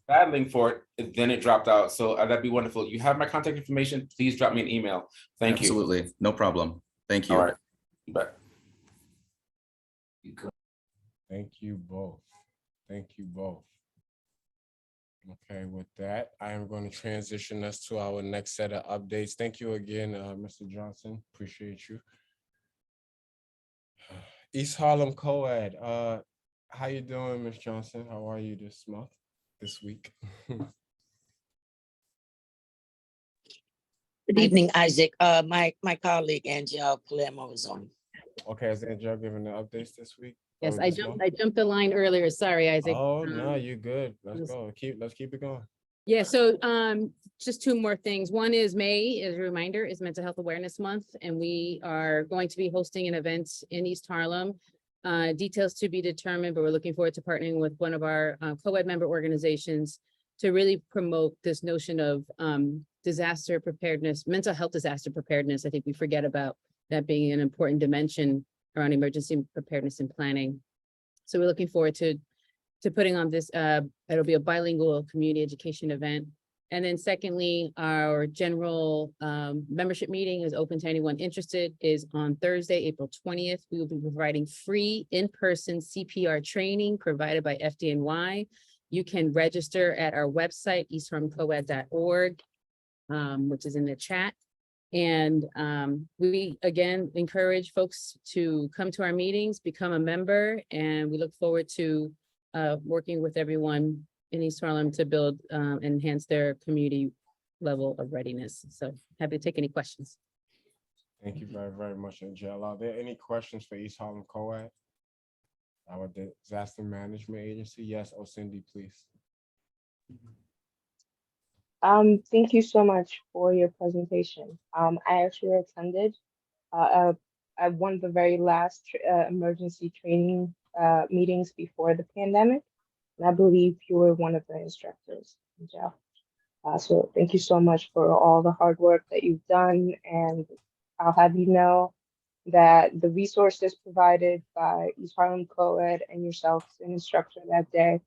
battling for it, then it dropped out. So that'd be wonderful. You have my contact information. Please drop me an email. Thank you. Absolutely, no problem. Thank you. All right. Bye. Thank you both. Thank you both. Okay, with that, I am going to transition us to our next set of updates. Thank you again, Mr. Johnson. Appreciate you. East Harlem Co-ed. How you doing, Ms. Johnson? How are you this week? Good evening, Isaac. My colleague Angel Palermo is on. Okay, is Angel giving the updates this week? Yes, or I this month? jumped the line earlier. Sorry, Isaac. Oh, no, you're good. Let's go. Let's keep it going. Yeah, so just two more things. One is May, as a reminder, is Mental Health Awareness Month, and we are going to be hosting an event in East Harlem. Details to be determined, but we're looking forward to partnering with one of our co-ed member organizations to really promote this notion of disaster preparedness, mental health disaster preparedness. I think we forget about that being an important dimension around emergency preparedness and planning. So we're looking forward to putting on this, it'll be a bilingual community education event. And then secondly, our general membership meeting is open to anyone interested, is on Thursday, April 20th. We will be providing free in-person CPR training provided by FDNY. You can register at our website, eastharlemcoed.org, which is in the chat. And we, again, encourage folks to come to our meetings, become a member, and we look forward to working with everyone in East Harlem to build and enhance their community level of readiness. So happy to take any questions. Thank you very, very much, Angela. Are there any questions for East Harlem Co-ed? Our disaster management agency? Yes, Cindy, please. Thank you so much for your presentation. I actually attended at one of the very last emergency training meetings before the pandemic. And I believe you were one of the instructors, Joe. So thank you so much for all the hard work that you've done. And I'll have you know that the resources provided by East Harlem Co-ed and yourself as an instructor that day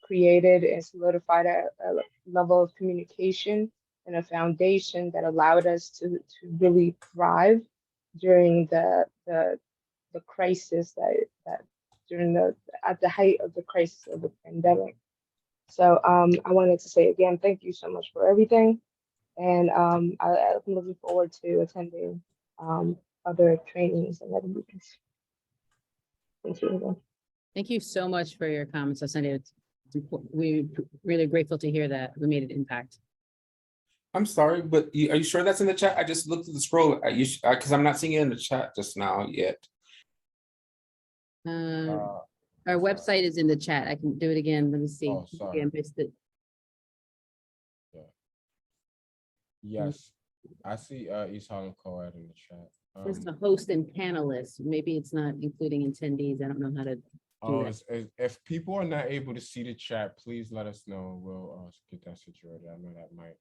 created and solidified a level of communication and a foundation that allowed us to really thrive during the crisis that during at the height of the crisis of the pandemic. So I wanted to say again, thank you so much for everything. And I'm looking forward to attending other trainings and other meetings. Thank you again. Thank you so much for your comments, Sunday. We really grateful to hear that we made an impact. I'm sorry, but are you sure that's in the chat? I just looked at the scroll, because I'm not seeing it in the chat just now yet. Our website is in the chat. I can do it again. Let me see. Oh, sorry. I missed it. Yes, I see East Harlem Co-ed in the chat. It's the host and panelists. Maybe it's not including attendees. I don't know how to do that. If people are not able to see the chat, please let us know. We'll get that situated. I know that might.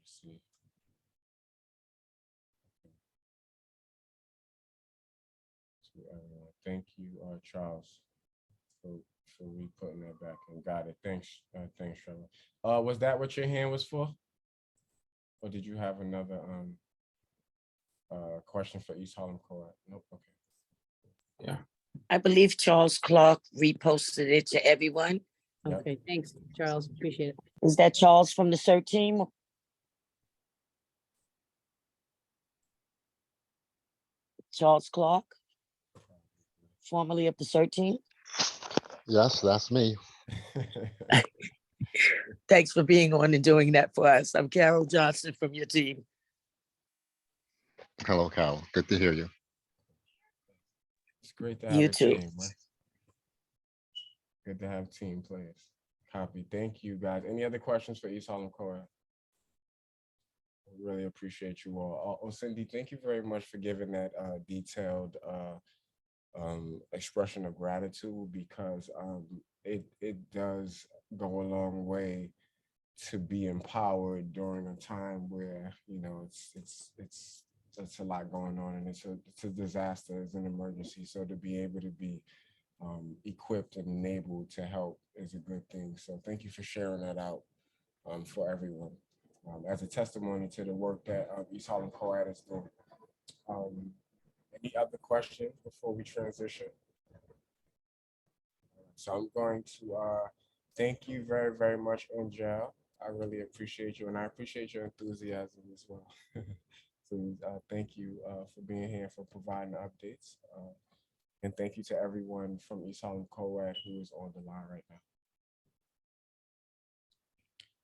See. Thank you, Charles, for re-putting that back and got it. Thanks, thanks, Trevor. Was that what your hand was for? Or did you have another question for East Harlem Co-ed? Nope. Okay. Yeah. I believe Charles Clark reposted it to everyone. Yep. Okay, thanks, Charles. Appreciate it. Is that Charles from the CERT team? Charles Clark, formerly of the CERT team? Yes, that's me. Thanks for being on and doing that for us. I'm Carol Johnson from your team. Hello, Carol. Good to hear you. It's great to have You a too. team, right? Good to have team players. Copy. Thank you, guys. Any other questions for East Harlem Co-ed? Really appreciate you all. Oh, Cindy, thank you very much for giving that detailed expression of gratitude, because it does go a long way to be empowered during a time where, you know, it's a lot going on, and it's a disaster, it's an emergency. So to be able to be equipped and enabled to help is a good thing. So thank you for sharing that out for everyone. As a testimony to the work that East Harlem Co-ed is doing. Any other questions before we transition? So I'm going to thank you very, very much, Angel. I really appreciate you, and I appreciate your enthusiasm as well. So thank you for being here, for providing the updates. And thank you to everyone from East Harlem Co-ed who is on the line right now.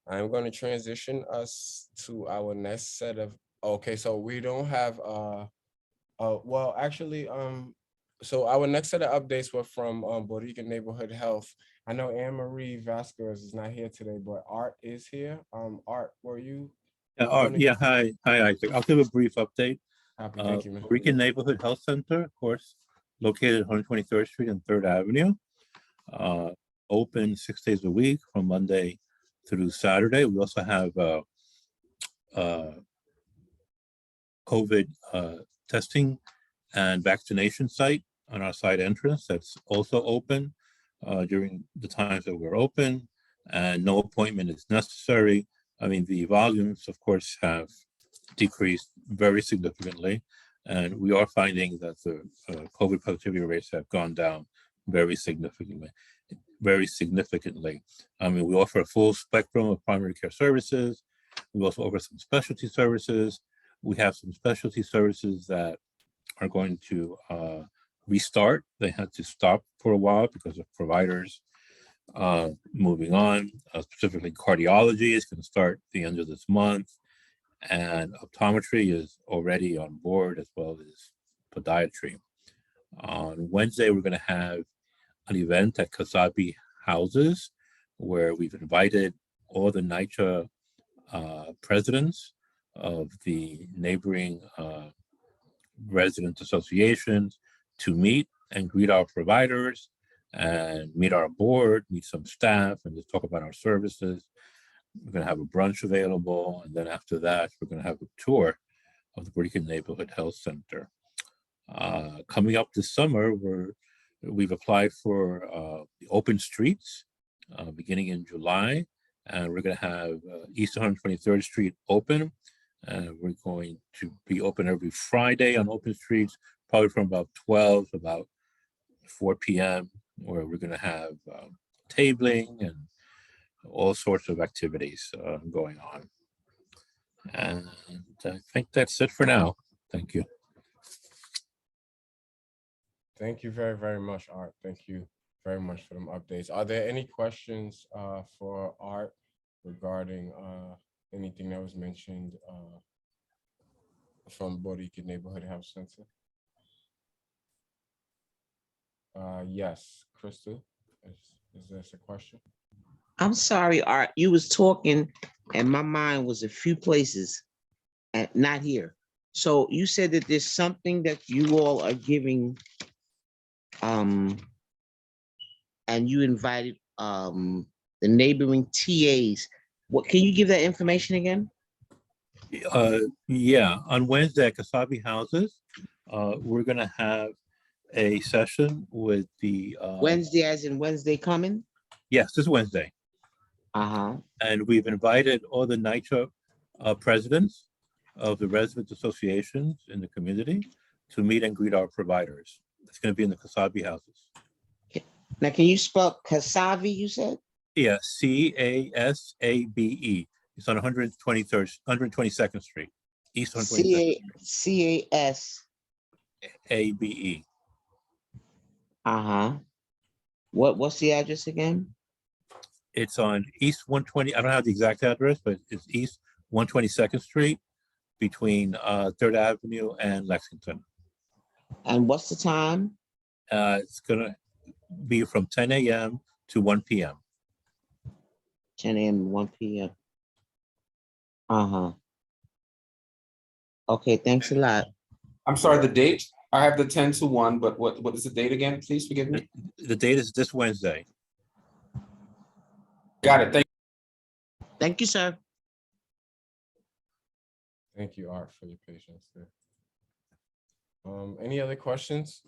I'm going to transition us to our next set of, okay, so we don't have, well, actually, so our next set of updates were from Puerto Rican Neighborhood Health. I know Anne-Marie Vasquez is not here today, but Art is here. Art, were you? Art, yeah, hi, Isaac. I'll give a brief update. Thank you, man. Puerto Rican Neighborhood Health Center, of course, located at 123rd Street and 3rd Avenue. Open 6 days a week from Monday through Saturday. We also have COVID testing and vaccination site on our side entrance that's also open during the times that we're open, and no appointment is necessary. I mean, the volumes, of course, have decreased very significantly, and we are finding that the COVID positivity rates have gone down very significantly. I mean, we offer a full spectrum of primary care services. We also offer some specialty services. We have some specialty services that are going to restart. They had to stop for a while because of providers moving on. Specifically, cardiology is going to start at the end of this month, and optometry is already on board, as well as podiatry. On Wednesday, we're going to have an event at Kasabi Houses, where we've invited all the NYCHA presidents of the neighboring resident associations to meet and greet our providers and meet our board, meet some staff, and just talk about our services. We're going to have a brunch available, and then after that, we're going to have a tour of the Puerto Rican Neighborhood Health Center. Coming up this summer, we've applied for the open streets beginning in July, and we're going to have East 123rd Street open. We're going to be open every Friday on open streets, probably from about 12 to about 4 p.m., where we're going to have tabling, and all sorts of activities going on. And I think that's it for now. Thank you. Thank you very, very much, Art. Thank you very much for them updates. Are there any questions for Art regarding anything that was mentioned from Boricua Neighborhood Health Center? Yes, Crystal, is this a question? I'm sorry, Art, you was talking and my mind was a few places and not here. So you said that there's something that you all are giving, and you invited the neighboring TAs. What, can you give that information again? Yeah, on Wednesday at Kasabi Houses, we're gonna have a session with the Wednesday as in Wednesday coming? yes, this Wednesday. Uh-huh. And we've invited all the NYCHA presidents of the residents associations in the community to meet and greet our providers. It's going to be in the Kasabi Houses. Now, can you spell Kasabi, you said? Yeah, Casabe. It's on 122nd Street, East 122nd Street. CASABE. ABE. Uh-huh. What's the address again? It's on East 120. I don't have the exact address, but it's East 122nd Street between 3rd Avenue and Lexington. And what's the time? It's going to be from 10 a.m. to 1 p.m. 10 a.m. 1 p.m. Uh-huh. Okay, thanks a lot. I'm sorry, the date, I have the 10 to 1, but what is the date again? Please forgive me. The date is this Wednesday. Got it. Thank you, sir. Thank you, Art, for your patience there. Any other questions?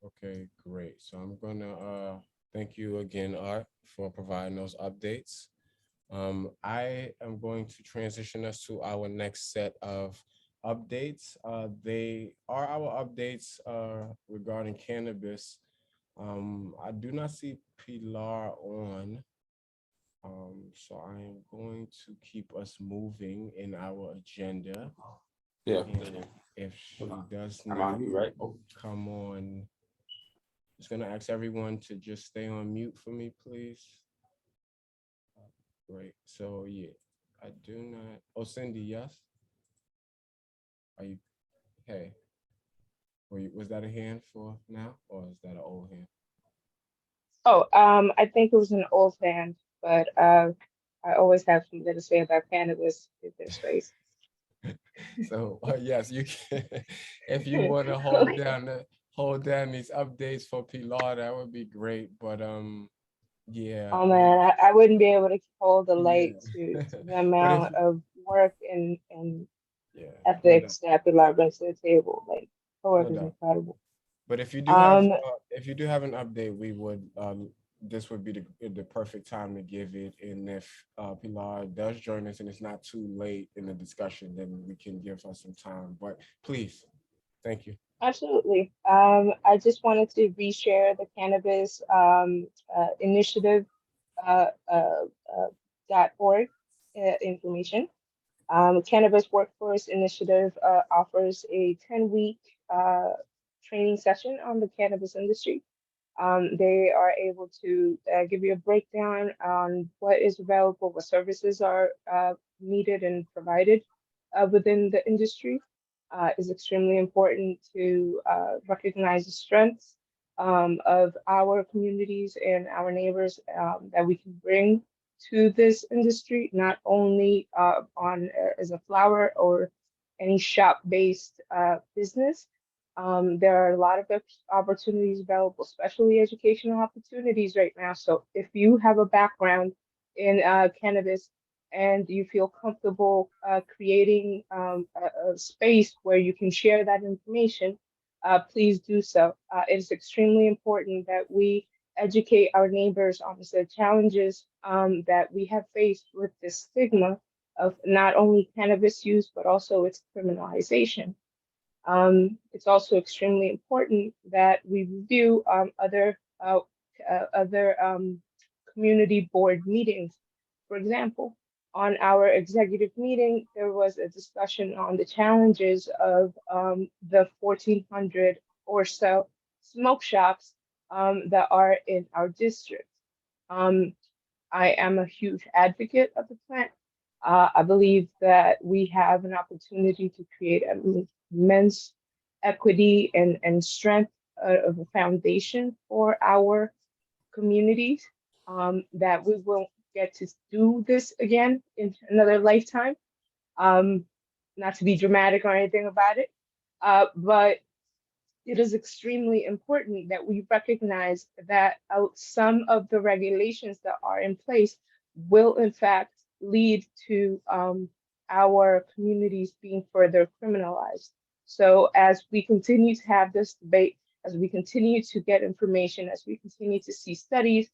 Okay, great. So I'm gonna thank you again, Art, for providing those updates. I am going to transition us to our next set of updates. They are our updates regarding cannabis. I do not see Pilar on. So I am going to keep us moving in our agenda. Yeah. And if she does I'm not on you, right? Oh. come on, just gonna ask everyone to just stay on mute for me, please. Great. So yeah, I do not. Oh, Cindy, yes. Are you? Hey. Was that a hand for now, or is that an old hand? Oh, I think it was an old hand, but I always have something to say about cannabis if there's space. So yes, you can. If you want to hold down these updates for Pilar, that would be great. But yeah. Oh man, I wouldn't be able to hold the light Yeah. to the amount of work and yeah, ethics that Pilar brings to the table. Like, her work no is doubt. incredible. But if you do have an update, we would this would be the perfect time to give it. And if Pilar does join us and it's not too late in the discussion, then we can give her some time. But please, thank you. Absolutely. I just wanted to reshare the cannabis initiative .org information. Cannabis Workforce Initiative offers a 10-week training session on the cannabis industry. They are able to give you a breakdown on what is available, what services are needed and provided within the industry. Is extremely important to recognize the strengths of our communities and our neighbors that we can bring to this industry, not only as a flower or any shop-based business. There are a lot of opportunities available, especially educational opportunities right now. So if you have a background in cannabis and you feel comfortable creating a space where you can share that information, please do so. It is extremely important that we educate our neighbors on the challenges that we have faced with this stigma of not only cannabis use, but also its criminalization. It's also extremely important that we review other community board meetings. For example, on our executive meeting, there was a discussion on the challenges of the 1,400 or so smoke shops that are in our district. I am a huge advocate of the plant. I believe that we have an opportunity to create immense equity and strength of a foundation for our communities, that we won't get to do this again in another lifetime. Not to be dramatic or anything about it, but it is extremely important that we recognize that some of the regulations that are in place will in fact lead to our communities being further criminalized. So as we continue to have this debate, as we continue to get information, as we continue to see studies,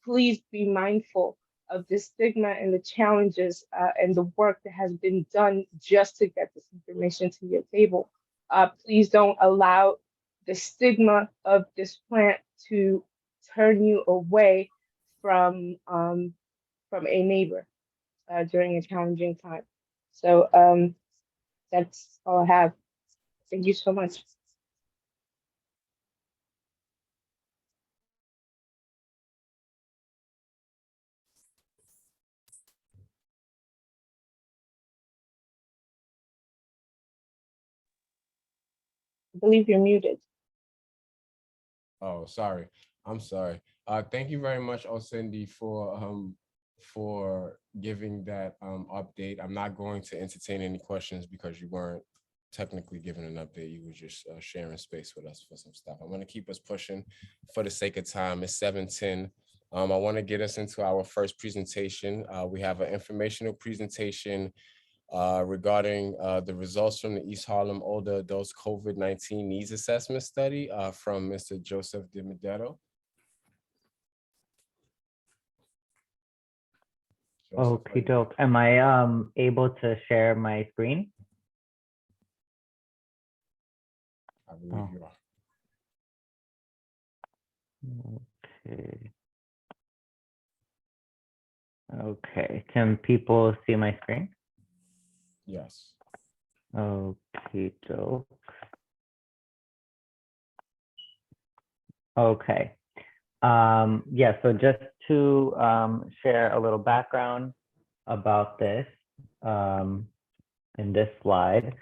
please be mindful of the stigma and the challenges and the work that has been done just to get this information to your table. Please don't allow the stigma of this plant to turn you away from a neighbor during a challenging time. So that's all I have. Thank you so much. I believe you're muted. Oh, sorry. I'm sorry. Thank you very much, Cindy, for giving that update. I'm not going to entertain any questions because you weren't technically giving an update. You were just sharing space with us for some stuff. I want to keep us pushing for the sake of time. It's 7:10. I want to get us into our first presentation. We have an informational presentation regarding the results from the East Harlem Older Adults COVID-19 Needs Assessment Study from Mr. Joseph DiMedero. Okay, doke. Am I able to share my screen? I believe you are. Okay. Okay, can people see my screen? Yes. Okay, doke. Okay. Yeah, so just to share a little background about this in this slide.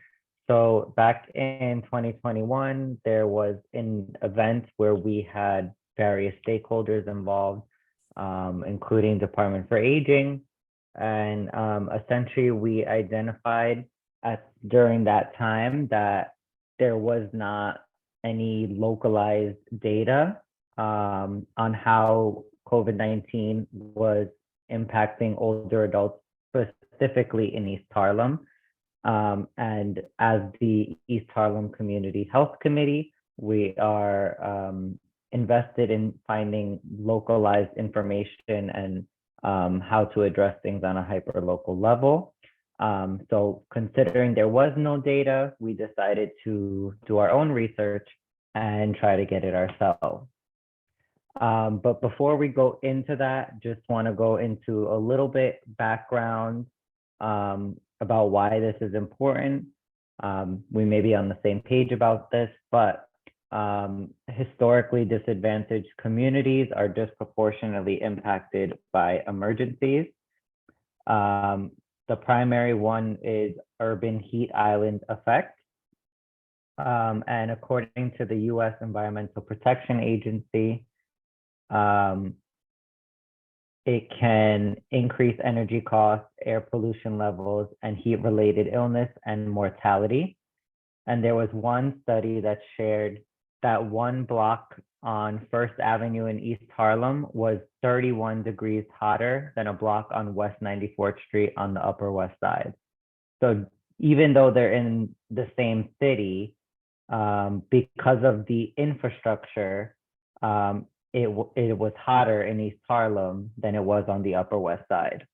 So back in 2021, there was an event where we had various stakeholders involved, including Department for Aging. And essentially we identified during that time that there was not any localized data on how COVID-19 was impacting older adults, specifically in East Harlem. And as the East Harlem Community Health Committee, we are invested in finding localized information and how to address things on a hyper-local level. So considering there was no data, we decided to do our own research and try to get it ourselves. But before we go into that, just want to go into a little bit background about why this is important. We may be on the same page about this, but historically disadvantaged communities are disproportionately impacted by emergencies. The primary one is urban heat island effect. And according to the US Environmental Protection Agency, it can increase energy costs, air pollution levels, and heat-related illness and mortality. And there was one study that shared that one block on First Avenue in East Harlem was 31 degrees hotter than a block on West 94th Street on the Upper West Side. So even though they're in the same city, because of the infrastructure, it was hotter in East Harlem than it was on the Upper West Side.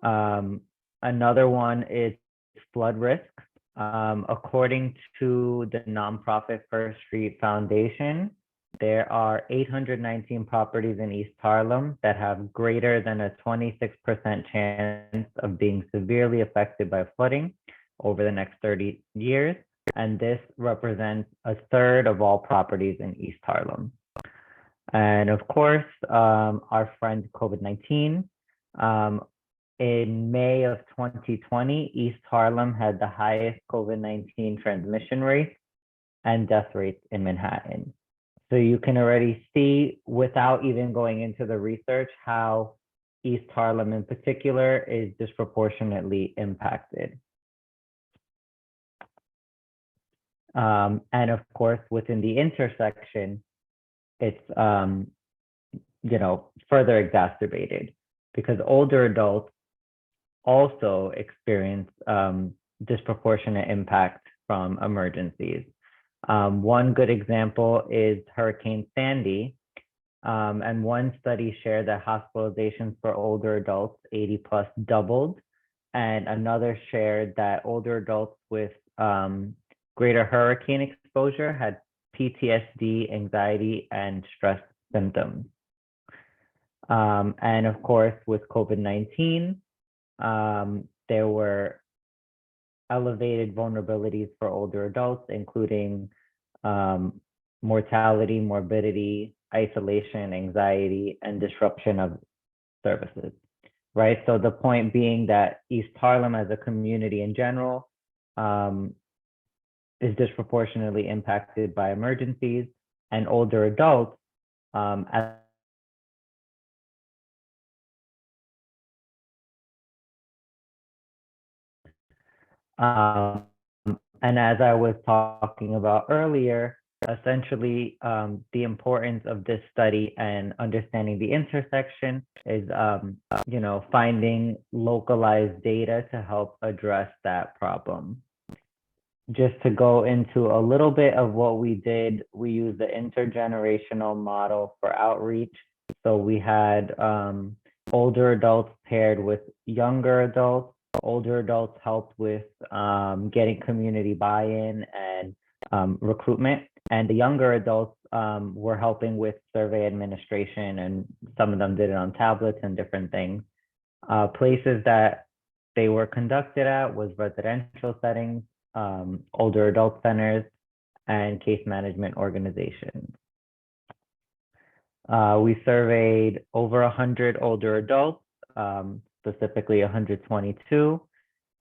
Another one is flood risk. According to the nonprofit First Street Foundation, there are 819 properties in East Harlem that have greater than a 26% chance of being severely affected by flooding over the next 30 years. And this represents a third of all properties in East Harlem. And of course, our friend COVID-19. In May of 2020, East Harlem had the highest COVID-19 transmission rate and death rates in Manhattan. So you can already see, without even going into the research, how East Harlem in particular is disproportionately impacted. And of course, within the intersection, it's further exacerbated because older adults also experience disproportionate impact from emergencies. One good example is Hurricane Sandy. And one study shared that hospitalizations for older adults 80 plus doubled. And another shared that older adults with greater hurricane exposure had PTSD, anxiety, and stress symptoms. And of course, with COVID-19, there were elevated vulnerabilities for older adults, including mortality, morbidity, isolation, anxiety, and disruption of services, right? So the point being that East Harlem as a community in general is disproportionately impacted by emergencies, and older adults as and as I was talking about earlier, essentially the importance of this study and understanding the intersection is, finding localized data to help address that problem. Just to go into a little bit of what we did, we used the intergenerational model for outreach. So we had older adults paired with younger adults. Older adults helped with getting community buy-in and recruitment, and the younger adults were helping with survey administration, and some of them did it on tablets and different things. Places that they were conducted at was residential settings, older adult centers, and case management organizations. We surveyed over 100 older adults, specifically 122.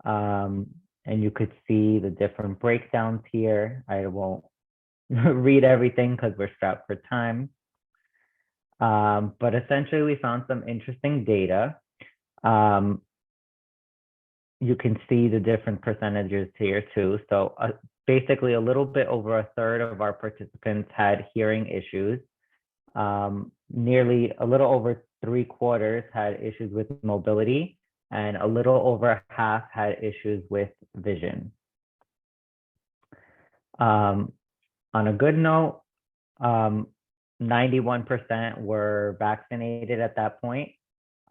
And you could see the different breakdowns here. I won't read everything because we're strapped for time. But essentially we found some interesting data. You can see the different percentages here too. So basically a little bit over a third of our participants had hearing issues. Nearly a little over 3/4 had issues with mobility, and a little over half had issues with vision. On a good note, 91% were vaccinated at that point.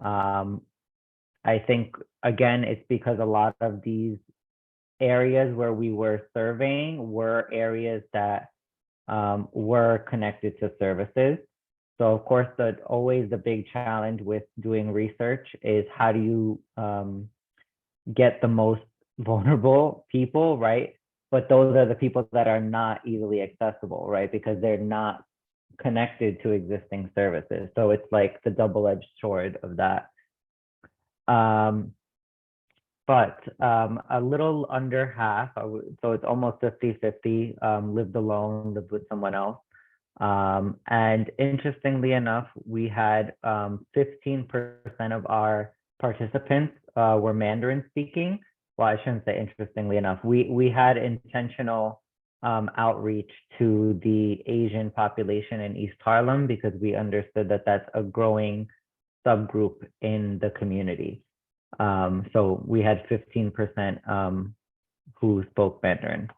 I think, again, it's because a lot of these areas where we were surveying were areas that were connected to services. So of course, always the big challenge with doing research is how do you get the most vulnerable people, right? But those are the people that are not easily accessible, right? Because they're not connected to existing services. So it's like the double-edged sword of that. But a little under half, so it's almost 50-50, lived alone, lived with someone else. And interestingly enough, we had 15% of our participants were Mandarin speaking. Well, I shouldn't say interestingly enough. We had intentional outreach to the Asian population in East Harlem because we understood that that's a growing subgroup in the community. So we had 15% who spoke Mandarin.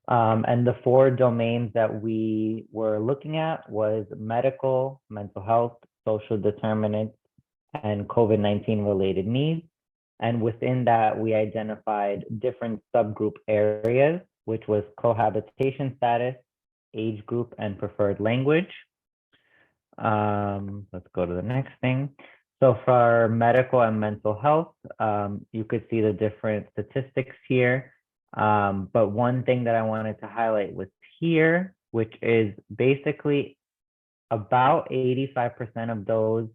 And the 4 domains that we were looking at was medical, mental health, social determinants, and COVID-19 related needs. And within that, we identified different subgroup areas, which was cohabitation status, age group, and preferred language. Let's go to the next thing. So for medical and mental health, you could see the different statistics here. But one thing that I wanted to highlight was here, which is basically about 85% of those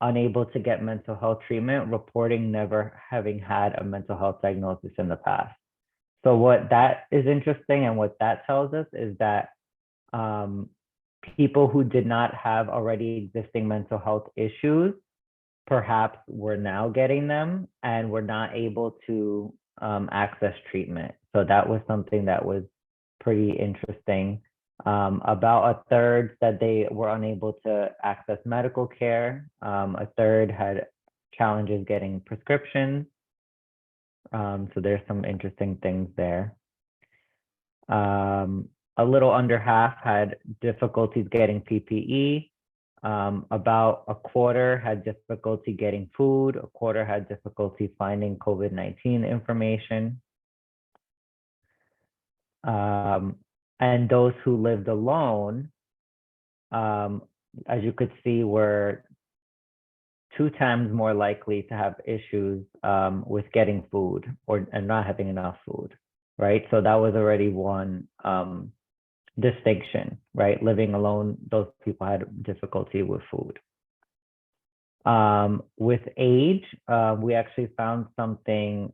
unable to get mental health treatment reporting never having had a mental health diagnosis in the past. So what that is interesting and what that tells us is that people who did not have already existing mental health issues perhaps were now getting them and were not able to access treatment. So that was something that was pretty interesting. About a third said they were unable to access medical care. A third had challenges getting prescriptions. So there's some interesting things there. A little under half had difficulties getting PPE. About a quarter had difficulty getting food. A quarter had difficulty finding COVID-19 information. And those who lived alone, as you could see, were 2 times more likely to have issues with getting food and not having enough food, right? So that was already one distinction, right? Living alone, those people had difficulty with food. With age, we actually found something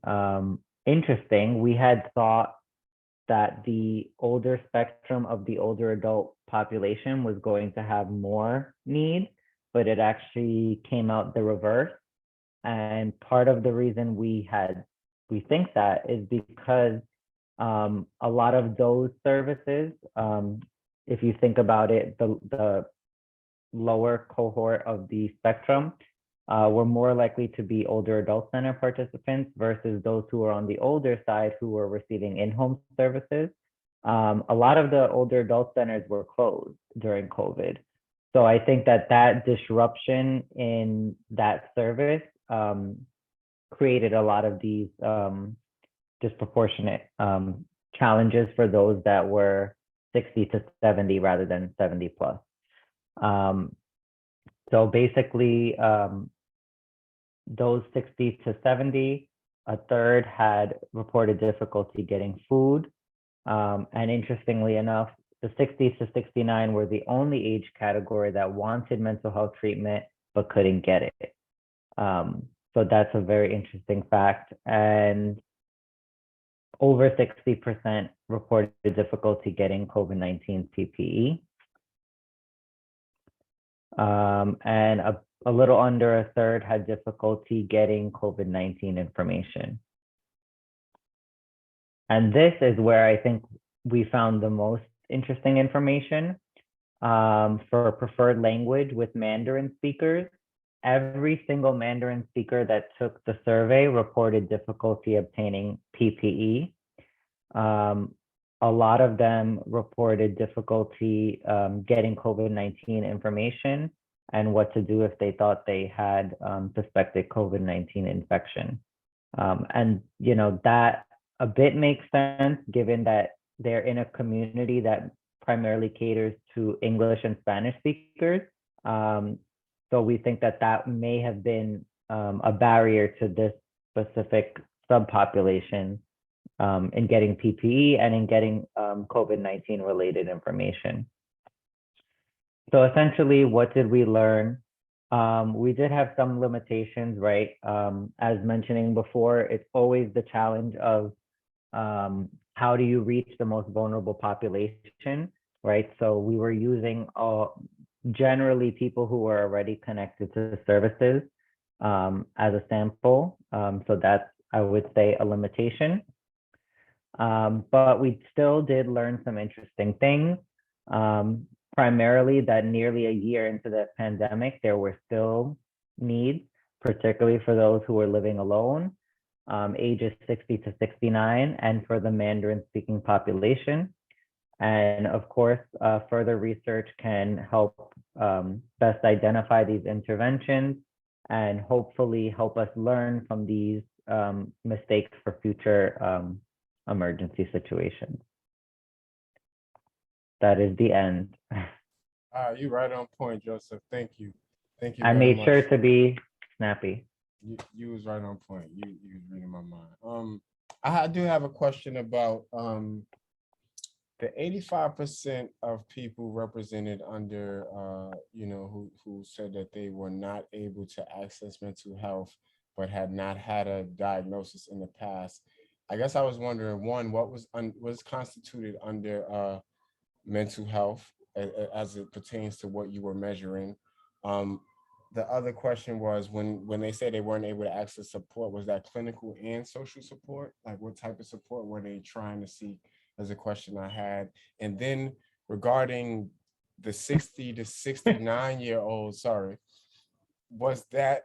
interesting. We had thought that the older spectrum of the older adult population was going to have more needs, but it actually came out the reverse. And part of the reason we think that is because a lot of those services, if you think about it, the lower cohort of the spectrum were more likely to be older adult center participants versus those who are on the older side who were receiving in-home services. A lot of the older adult centers were closed during COVID. So I think that disruption in that service created a lot of these disproportionate challenges for those that were 60 to 70 rather than 70 plus. So basically, those 60 to 70, a third had reported difficulty getting food. And interestingly enough, the 60 to 69 were the only age category that wanted mental health treatment but couldn't get it. So that's a very interesting fact. And over 60% reported difficulty getting COVID-19 PPE. And a little under a third had difficulty getting COVID-19 information. And this is where I think we found the most interesting information. For preferred language with Mandarin speakers, every single Mandarin speaker that took the survey reported difficulty obtaining PPE. A lot of them reported difficulty getting COVID-19 information and what to do if they thought they had suspected COVID-19 infection. And that a bit makes sense given that they're in a community that primarily caters to English and Spanish speakers. So we think that may have been a barrier to this specific subpopulation in getting PPE and in getting COVID-19 related information. So essentially, what did we learn? We did have some limitations, right? As mentioning before, it's always the challenge of how do you reach the most vulnerable population, right? So we were using generally people who were already connected to the services as a sample. So that's, I would say, a limitation. But we still did learn some interesting things. Primarily that nearly a year into the pandemic, there were still needs, particularly for those who were living alone, ages 60 to 69, and for the Mandarin speaking population. And of course, further research can help best identify these interventions and hopefully help us learn from these mistakes for future emergency situations. that is the end. You right on point, Joseph. Thank you. Thank you I very made sure much. to be snappy. You was right on point. You was reading my mind. I do have a question about the 85% of people represented under who said that they were not able to access mental health but had not had a diagnosis in the past. I guess I was wondering, one, what was constituted under mental health as it pertains to what you were measuring. The other question was when they said they weren't able to access support, was that clinical and social support? Like what type of support were they trying to seek? As a question I had. And then regarding the 60 to 69-year-old, sorry, was that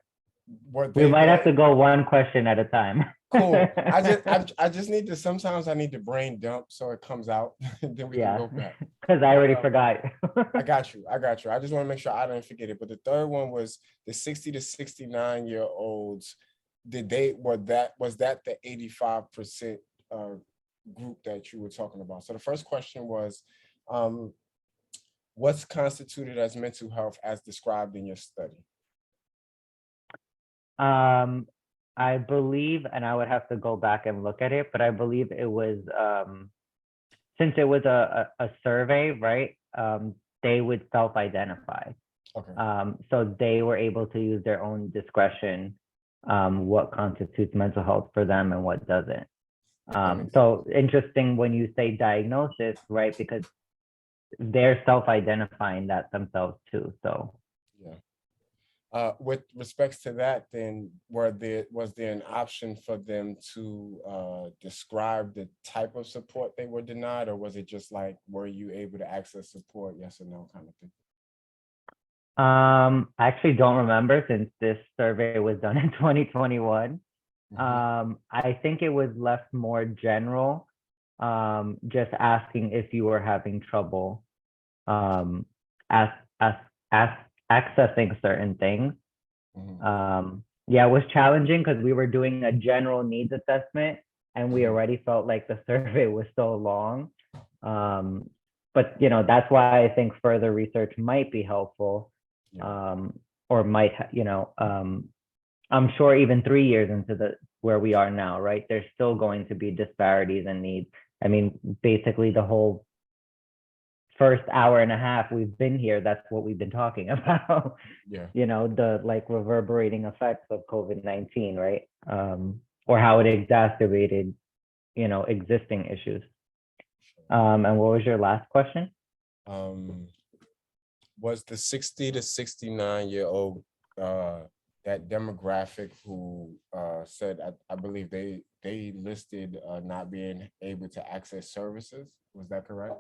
what We they might have were- to go one question at a time. Cool. I just need to, sometimes I need to brain dump so it comes out and then we can Yeah, go back. because I already But, forgot. I got you. I just want to make sure I didn't forget it. But the third one was the 60 to 69-year-olds. Was that the 85% group that you were talking about? So the first question was, what's constituted as mental health as described in your study? I believe, and I would have to go back and look at it, but I believe it was since it was a survey, right? They would self-identify. Okay. So they were able to use their own discretion, what constitutes mental health for them and what doesn't. So interesting when you say diagnosis, right? Because they're self-identifying that themselves too. So yeah. With respects to that, then was there an option for them to describe the type of support they were denied, or was it just like, were you able to access support, yes or no kind of thing? I actually don't remember since this survey was done in 2021. I think it was left more general, just asking if you were having trouble accessing certain things. Yeah, it was challenging because we were doing a general needs assessment and we already felt like the survey was so long. But that's why I think further research might be helpful, or might, I'm sure even 3 years into where we are now, right? There's still going to be disparities in needs. I mean, basically the whole first hour and a half we've been here, that's what we've been talking about. Yeah. The like reverberating effects of COVID-19, right? Or how it exacerbated, existing issues. And what was your last question? Was the 60 to 69-year-old that demographic who said, I believe they listed not being able to access services? Was that correct?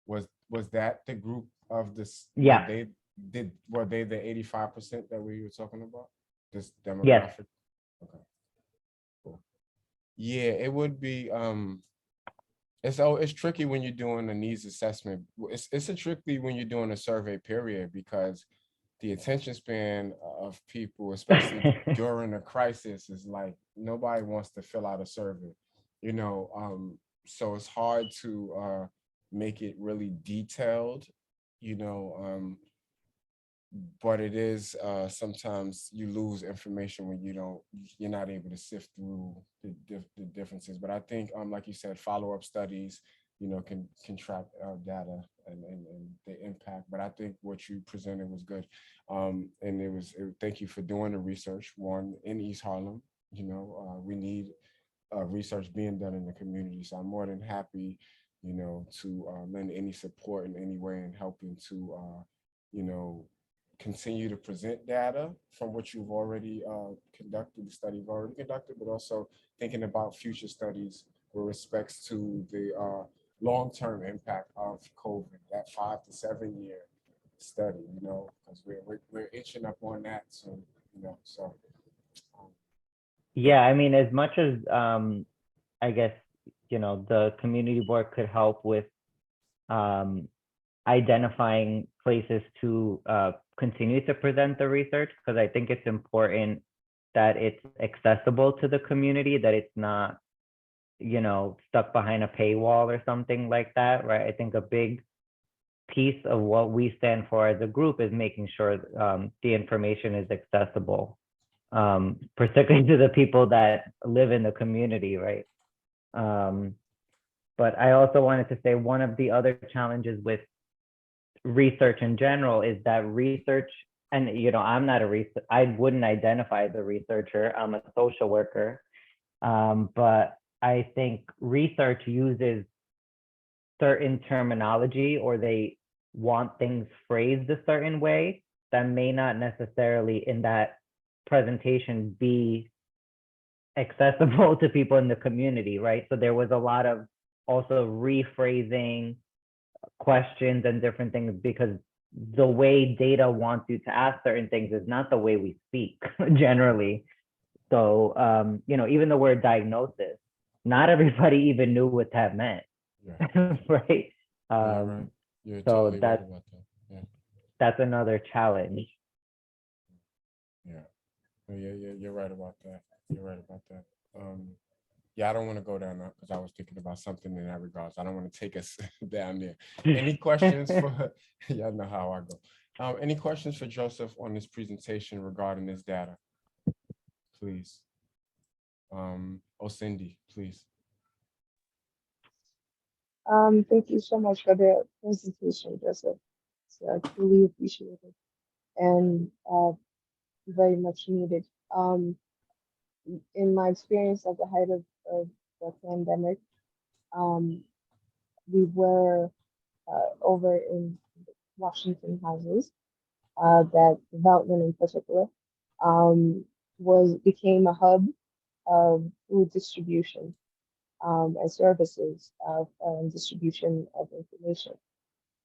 Was that the group of this? Yeah. Were they the 85% that we were talking about? This demographic? Yes. Okay. Cool. Yeah, it would be it's tricky when you're doing a needs assessment. It's a tricky when you're doing a survey period, because the attention span of people, especially during a crisis, is like nobody wants to fill out a survey, so it's hard to make it really detailed, but it is sometimes you lose information when you're not able to sift through the differences. But I think like you said, follow-up studies can track data and the impact. But I think what you presented was good, and thank you for doing the research, one, in East Harlem. We need research being done in the community, so I'm more than happy to lend any support in any way in helping to continue to present data from what you've already conducted, the study you've already conducted, but also thinking about future studies with respects to the long-term impact of COVID, that 5 to 7 year study, because we're itching up on that. So, Yeah, I mean, as much as I guess, the community board could help with identifying places to continue to present the research, because I think it's important that it's accessible to the community, that it's not, stuck behind a paywall or something like that, right? I think a big piece of what we stand for as a group is making sure the information is accessible, particularly to the people that live in the community, right? But I also wanted to say one of the other challenges with research in general is that research, and I'm not I wouldn't identify as a researcher, I'm a social worker, but I think research uses certain terminology, or they want things phrased a certain way that may not necessarily in that presentation be accessible to people in the community, right? So there was a lot of also rephrasing questions and different things, because the way data wants you to ask certain things is not the way we speak generally. So, even the word diagnosis, not everybody even knew what that meant, Yeah. right? Yeah, right. You're So totally right about that. Yeah. that's another challenge. Yeah. You're right about that. You're right about that. Yeah, I don't want to go down that because I was thinking about something in that regard. So I don't want to take us down there. Any questions for, y'all know how I go. Any questions for Joseph on this presentation regarding this data? Please. Cindy, please. Thank you so much for the presentation, Joseph. It's truly appreciated and very much needed. In my experience at the height of the pandemic, we were over in Washington houses, that development in particular became a hub of food distribution and services of distribution of information.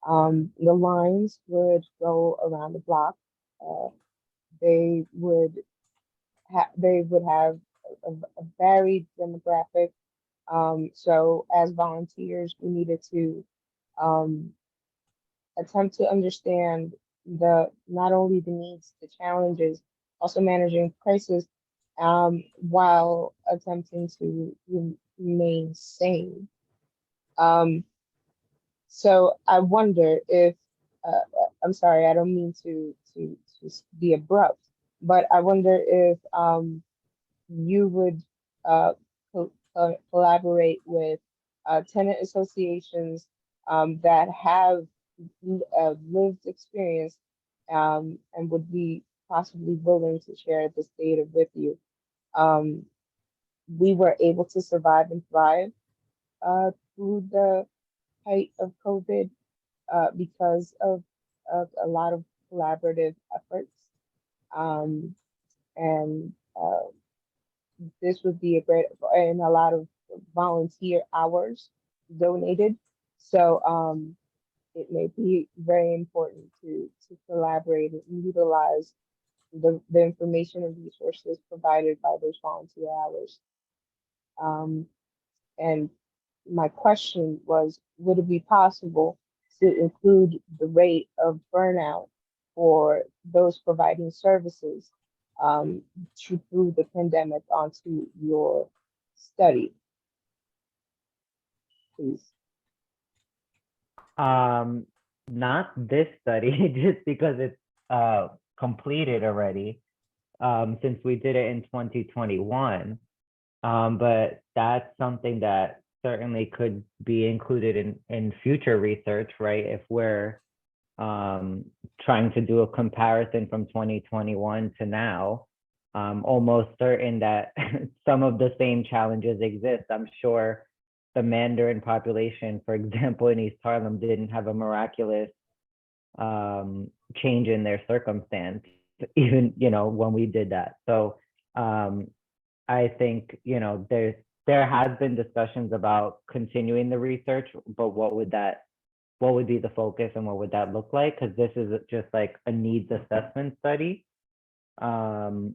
The lines would go around the block. They would have a varied demographic. So as volunteers, we needed to attempt to understand not only the needs, the challenges, also managing crisis, while attempting to remain sane. So I wonder if I'm sorry, I don't mean to be abrupt, but I wonder if you would collaborate with tenant associations that have lived experience, and would be possibly willing to share this data with you. We were able to survive and thrive through the height of COVID because of a lot of collaborative efforts. And this would be and a lot of volunteer hours donated. So it may be very important to collaborate and utilize the information and resources provided by those volunteer hours. And my question was, would it be possible to include the rate of burnout for those providing services through the pandemic onto your study, please? Not this study, just because it's completed already, since we did it in 2021. But that's something that certainly could be included in future research, right? If we're trying to do a comparison from 2021 to now, almost certain that some of the same challenges exist. I'm sure the Mandarin population, for example, in East Harlem, didn't have a miraculous change in their circumstance, even, when we did that. So I think, there has been discussions about continuing the research, but what would be the focus and what would that look like? Because this is just like a needs assessment study. So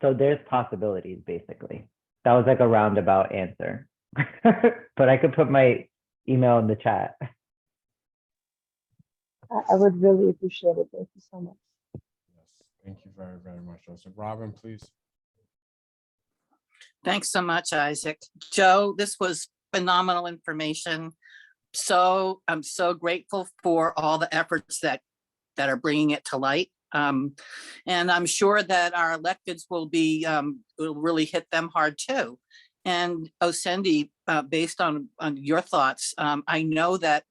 there's possibilities, basically. That was like a roundabout answer, but I could put my email in the chat. I would really appreciate it. Thank you so much. Yes, thank you very, very much, Joseph. Robin, please. Thanks so much, Isaac. Joe, this was phenomenal information. So I'm so grateful for all the efforts that are bringing it to light. And I'm sure that our electeds will really hit them hard too. And Osendi, based on your thoughts, I know that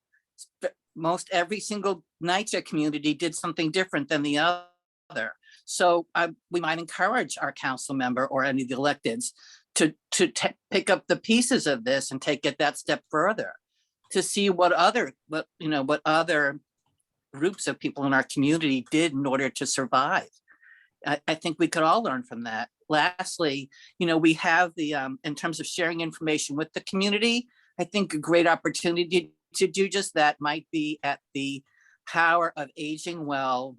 most every single NYCHA community did something different than the other. So we might encourage our council member or any of the electeds to pick up the pieces of this and take it that step further, to see what other groups of people in our community did in order to survive. I think we could all learn from that. Lastly, we have the, in terms of sharing information with the community, I think a great opportunity to do just that might be at the Power of Aging Well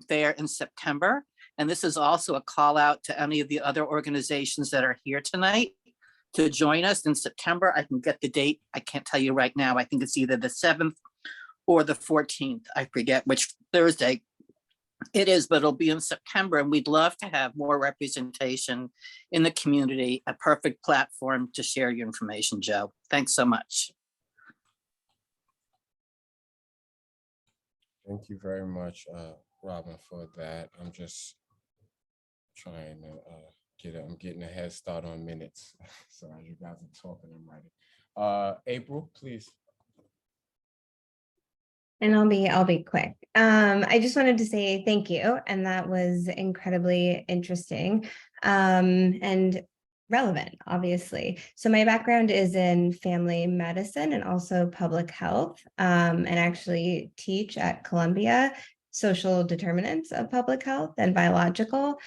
fair in September. And this is also a call out to any of the other organizations that are here tonight to join us in September. I can get the date. I can't tell you right now. I think it's either the 7th or the 14th. I forget which Thursday it is, but it'll be in September. And we'd love to have more representation in the community, a perfect platform to share your information, Joe. Thanks so much. Thank you very much, Robin, for that. I'm just trying to I'm getting a head start on minutes. So as you guys are talking, I'm writing. April, please. And I'll be quick. I just wanted to say thank you. And that was incredibly interesting and relevant, obviously. So my background is in family medicine and also public health, and actually teach at Columbia social determinants of public health and biological.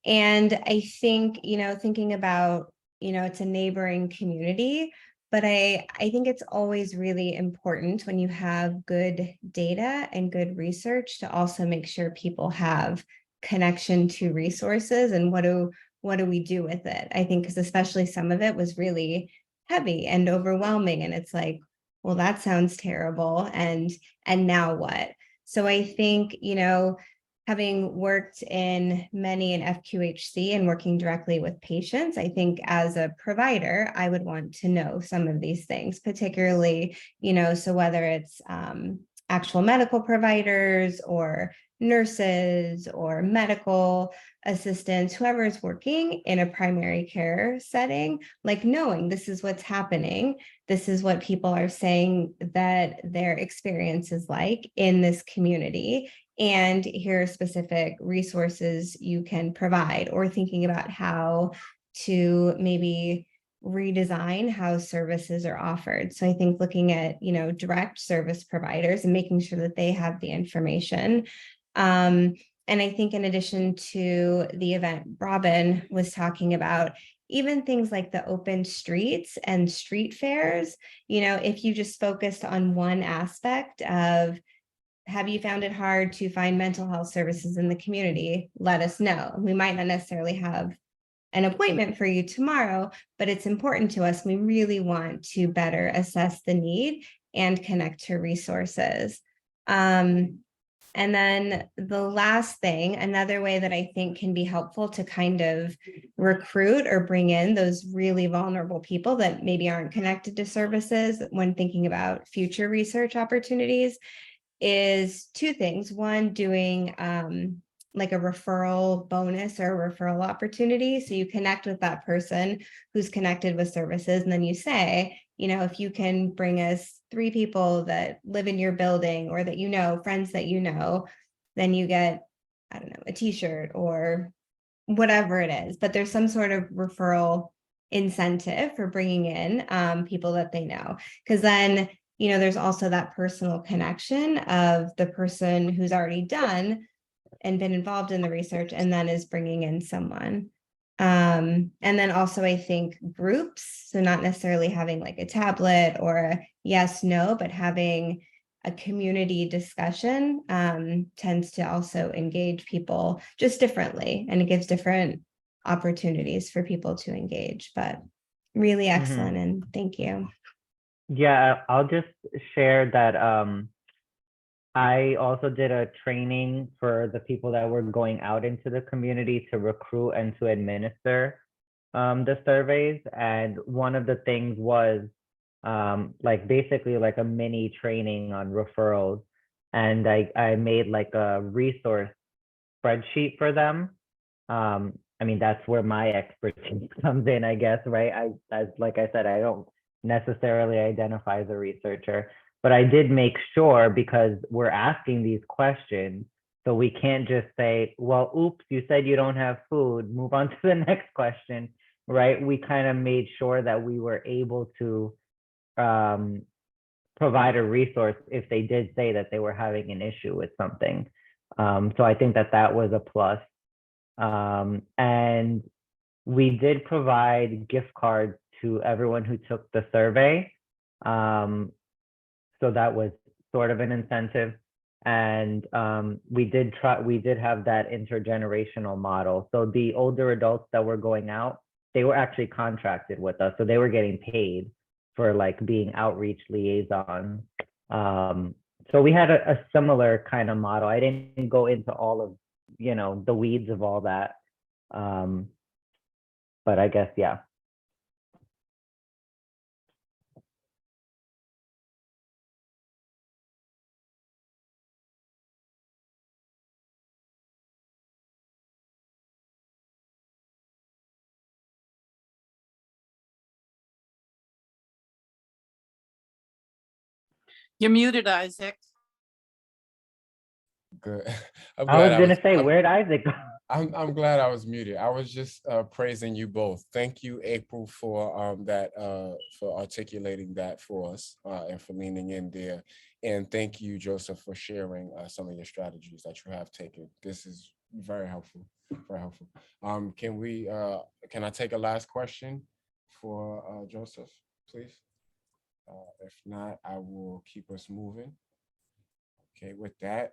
And I think, thinking about, it's a neighboring community, but I think it's always really important when you have good data and good research to also make sure people have connection to resources and what do we do with it? I think because especially some of it was really heavy and overwhelming. And it's like, well, that sounds terrible. And now what? So I think, having worked in many in FQHC and working directly with patients, I think as a provider, I would want to know some of these things, particularly, so whether it's actual medical providers or nurses or medical assistants, whoever is working in a primary care setting, like knowing this is what's happening. This is what people are saying that their experience is like in this community. And here are specific resources you can provide, or thinking about how to maybe redesign how services are offered. So I think looking at, direct service providers and making sure that they have the information. And I think in addition to the event Robin was talking about, even things like the open streets and street fairs, if you just focused on one aspect of, have you found it hard to find mental health services in the community? Let us know. We might not necessarily have an appointment for you tomorrow, but it's important to us. We really want to better assess the need and connect to resources. And then the last thing, another way that I think can be helpful to kind of recruit or bring in those really vulnerable people that maybe aren't connected to services when thinking about future research opportunities is two things. One, doing like a referral bonus or a referral opportunity. So you connect with that person who's connected with services, and then you say, if you can bring us 3 people that live in your building or that friends that then you get, I don't know, a t-shirt or whatever it is. But there's some sort of referral incentive for bringing in people that they know. Because then there's also that personal connection of the person who's already done and been involved in the research and then is bringing in someone. And then also I think groups, so not necessarily having like a tablet or a yes, no, but having a community discussion tends to also engage people just differently, and it gives different opportunities for people to engage, but really excellent. And thank you. Yeah, I'll just share that I also did a training for the people that were going out into the community to recruit and to administer the surveys, and one of the things was like basically like a mini training on referrals. And I made like a resource spreadsheet for them. I mean, that's where my expertise comes in, I guess, right? Like I said, I don't necessarily identify as a researcher, but I did make sure, because we're asking these questions, so we can't just say, well, oops, you said you don't have food, move on to the next question, right? We kind of made sure that we were able to provide a resource if they did say that they were having an issue with something. So I think that that was a plus. And we did provide gift cards to everyone who took the survey. So that was sort of an incentive. And we did have that intergenerational model. So the older adults that were going out, they were actually contracted with us. So they were getting paid for like being outreach liaison. So we had a similar kind of model. I didn't go into all of, you know, the weeds of all that. But I guess, yeah. You're muted, Isaac. Good. I was gonna say, where'd Isaac go? I'm glad I was muted. I was just praising you both. Thank you, April, for for articulating that for us and for leaning in there. And thank you, Joseph, for sharing some of your strategies that you have taken. This is very helpful. Very helpful. Can I take a last question for Joseph, please? If not, I will keep us moving. Okay, with that,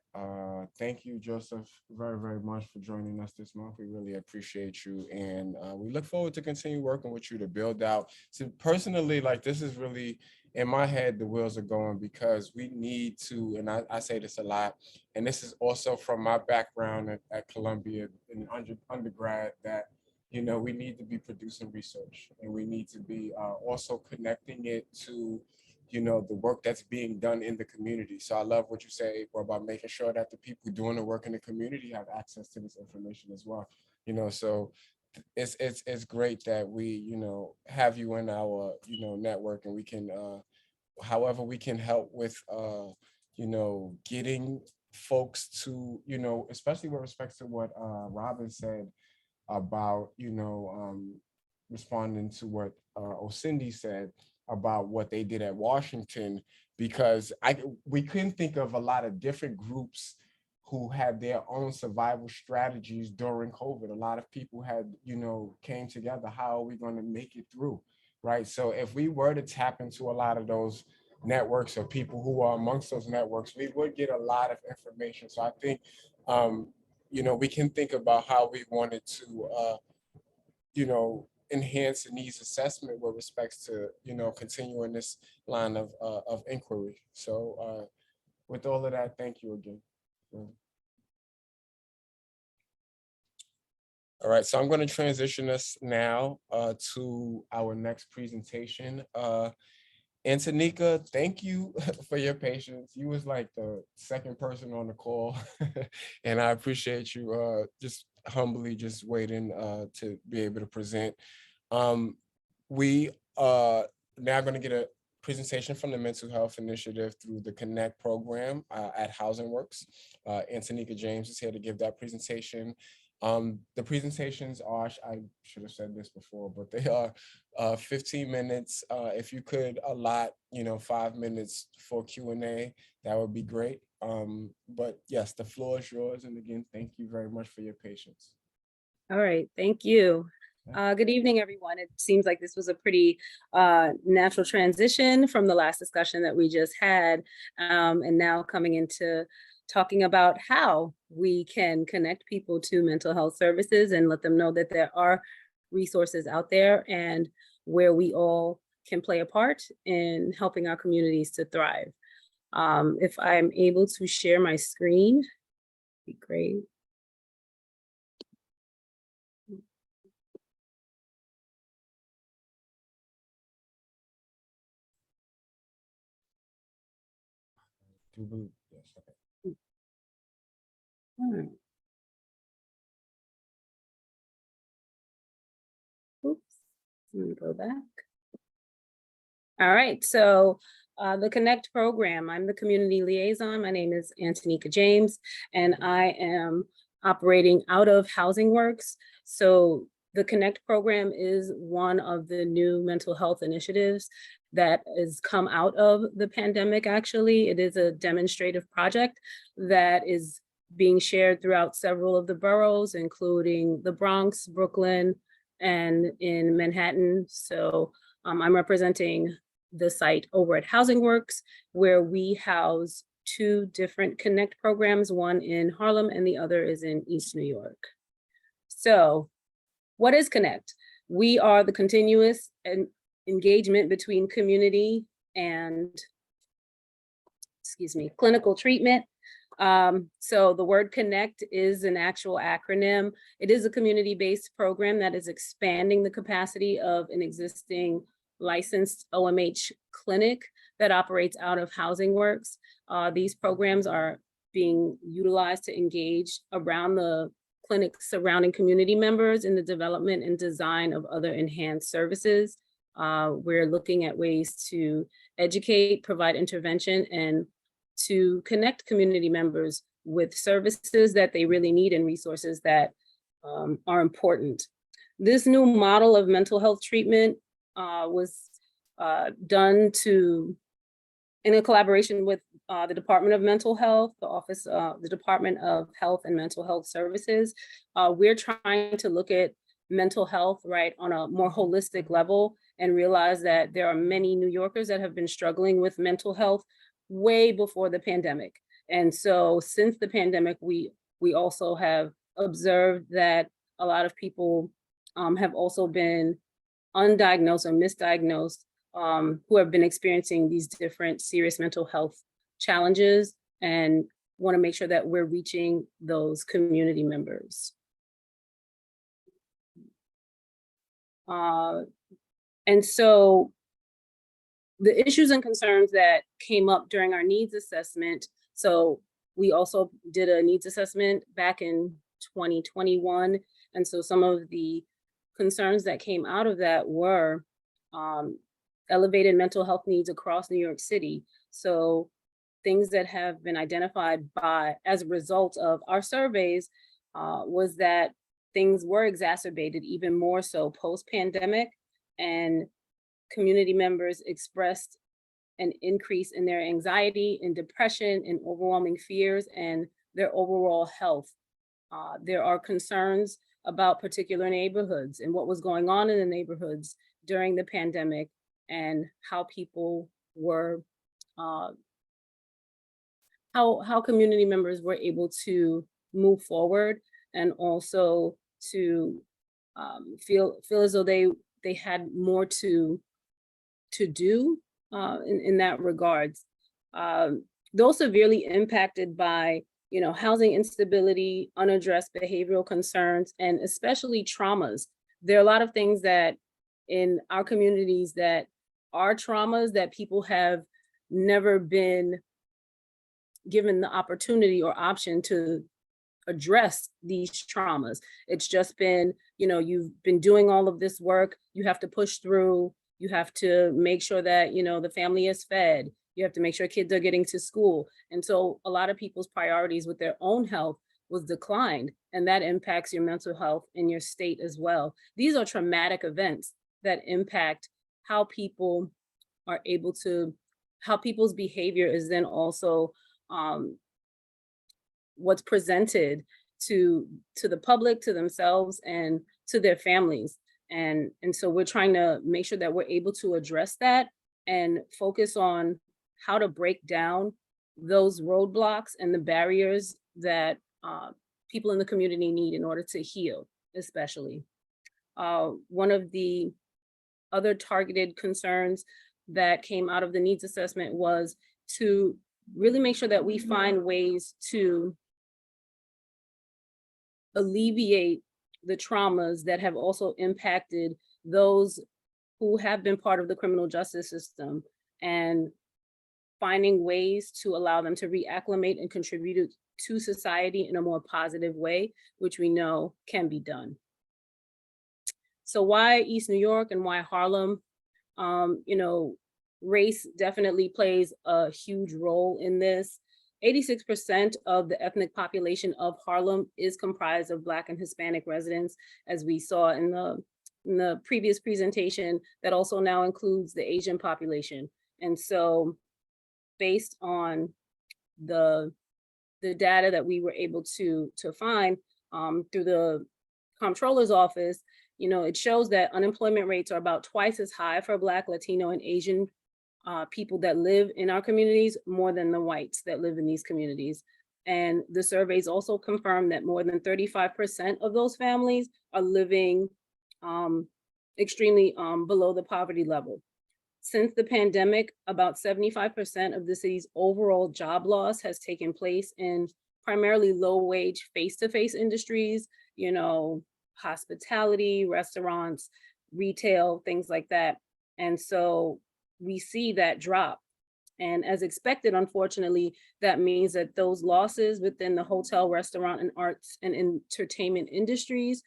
thank you, Joseph, very, very much for joining us this month. We really appreciate you. And we look forward to continue working with you to build out. So personally, like this is really, in my head, the wheels are going, because we need to, and I say this a lot, and this is also from my background at Columbia in undergrad, that, you know, we need to be producing research, and we need to be also connecting it to, you know, the work that's being done in the community. So I love what you say, April, about making sure that the people doing the work in the community have access to this information as well. You know, so it's great that we, you know, have you in our, you know, network, and we can, however we can help with, you know, getting folks to, you know, especially with respect to what Robin said about, you know, responding to what Osindi said about what they did at Washington, because we couldn't think of a lot of different groups who had their own survival strategies during COVID. A lot of people had, you know, came together. How are we going to make it through, right? So if we were to tap into a lot of those networks of people who are amongst those networks, we would get a lot of information. So I think, you know, we can think about how we wanted to, you know, enhance the needs assessment with respects to, you know, continuing this line of inquiry. So with all of that, thank you again. All right, so I'm going to transition us now to our next presentation. Antonika, thank you for your patience. You was like the second person on the call, and I appreciate you just humbly just waiting to be able to present. We are now going to get a presentation from the Mental Health Initiative through the Connect program at Housing Works. Antonika James is here to give that presentation. The presentations are, I should have said this before, but they are 15 minutes. If you could allot, you know, 5 minutes for Q&A, that would be great. But yes, the floor is yours. And again, thank you very much for your patience. All right, thank you. Good evening, everyone. It seems like this was a pretty natural transition from the last discussion that we just had, and now coming into talking about how we can connect people to mental health services and let them know that there are resources out there and where we all can play a part in helping our communities to thrive. If I'm able to share my screen, be great. Do you believe- yes, okay. Alright. Oops, let me go back. All right, so the Connect program, I'm the community liaison. My name is Antonika James, and I am operating out of Housing Works. So the Connect program is one of the new mental health initiatives that has come out of the pandemic, actually. It is a demonstrative project that is being shared throughout several of the boroughs, including the Bronx, Brooklyn, and in Manhattan. So I'm representing the site over at Housing Works, where we house two different Connect programs, one in Harlem and the other is in East New York. So what is Connect? We are the continuous engagement between community and, excuse me, clinical treatment. So the word Connect is an actual acronym. It is a community-based program that is expanding the capacity of an existing licensed OMH clinic that operates out of Housing Works. These programs are being utilized to engage around the clinic surrounding community members in the development and design of other enhanced services. We're looking at ways to educate, provide intervention, and to connect community members with services that they really need and resources that are important. This new model of mental health treatment was done in a collaboration with the Department of Mental Health, the Department of Health and Mental Health Services. We're trying to look at mental health, right, on a more holistic level and realize that there are many New Yorkers that have been struggling with mental health way before the pandemic. And so since the pandemic, we also have observed that a lot of people have also been undiagnosed or misdiagnosed, who have been experiencing these different serious mental health challenges, and want to make sure that we're reaching those community members. And so the issues and concerns that came up during our needs assessment, so we also did a needs assessment back in 2021. And so some of the concerns that came out of that were elevated mental health needs across New York City. So things that have been identified as a result of our surveys was that things were exacerbated even more so post-pandemic, and community members expressed an increase in their anxiety and depression and overwhelming fears and their overall health. There are concerns about particular neighborhoods and what was going on in the neighborhoods during the pandemic, and how people were, how community members were able to move forward, and also to feel as though they had more to do in that regards. Those severely impacted by housing instability, unaddressed behavioral concerns, and especially traumas. There are a lot of things that in our communities that are traumas that people have never been given the opportunity or option to address these traumas. It's just been, you've been doing all of this work, you have to push through, you have to make sure that, the family is fed, you have to make sure kids are getting to school. And so a lot of people's priorities with their own health was declined, and that impacts your mental health in your state as well. These are traumatic events that impact how people are able to, how people's behavior is then also what's presented to the public, to themselves, and to their families. And so we're trying to make sure that we're able to address that and focus on how to break down those roadblocks and the barriers that people in the community need in order to heal, especially. One of the other targeted concerns that came out of the needs assessment was to really make sure that we find ways to alleviate the traumas that have also impacted those who have been part of the criminal justice system, and finding ways to allow them to reacclimate and contribute to society in a more positive way, which we know can be done. So why East New York and why Harlem? You know, race definitely plays a huge role in this. 86% of the ethnic population of Harlem is comprised of Black and Hispanic residents, as we saw in the previous presentation. That also now includes the Asian population. And so based on the data that we were able to find through the comptroller's office, you know, it shows that unemployment rates are about twice as high for Black, Latino, and Asian people that live in our communities more than the whites that live in these communities. And the surveys also confirm that more than 35% of those families are living extremely below the poverty level. Since the pandemic, about 75% of the city's overall job loss has taken place in primarily low-wage face-to-face industries, you know, hospitality, restaurants, retail, things like that. And so we see that drop. And as expected, unfortunately, that means that those losses within the hotel, restaurant, and arts and entertainment industries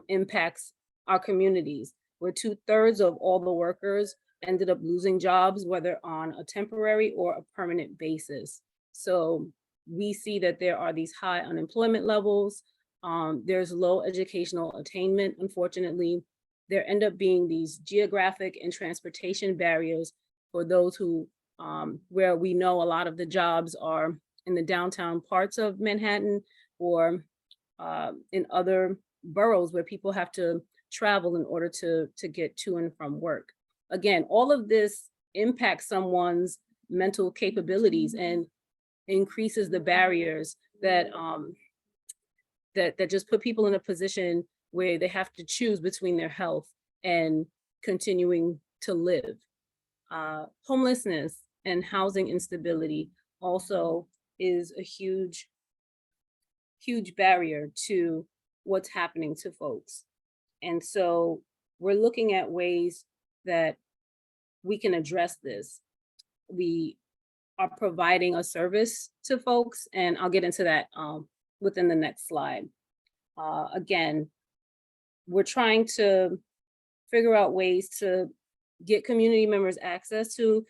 impacts our communities, where 2/3 of all the workers ended up losing jobs, whether on a temporary or a permanent basis. So we see that there are these high unemployment levels. There's low educational attainment, unfortunately. There end up being these geographic and transportation barriers for those who, where we know a lot of the jobs are in the downtown parts of Manhattan or in other boroughs where people have to travel in order to get to and from work. Again, all of this impacts someone's mental capabilities and increases the barriers that that just put people in a position where they have to choose between their health and continuing to live. Homelessness and housing instability also is a huge barrier to what's happening to folks. And so we're looking at ways that we can address this. We are providing a service to folks, and I'll get into that within the next slide. Again, we're trying to figure out ways to get community members access to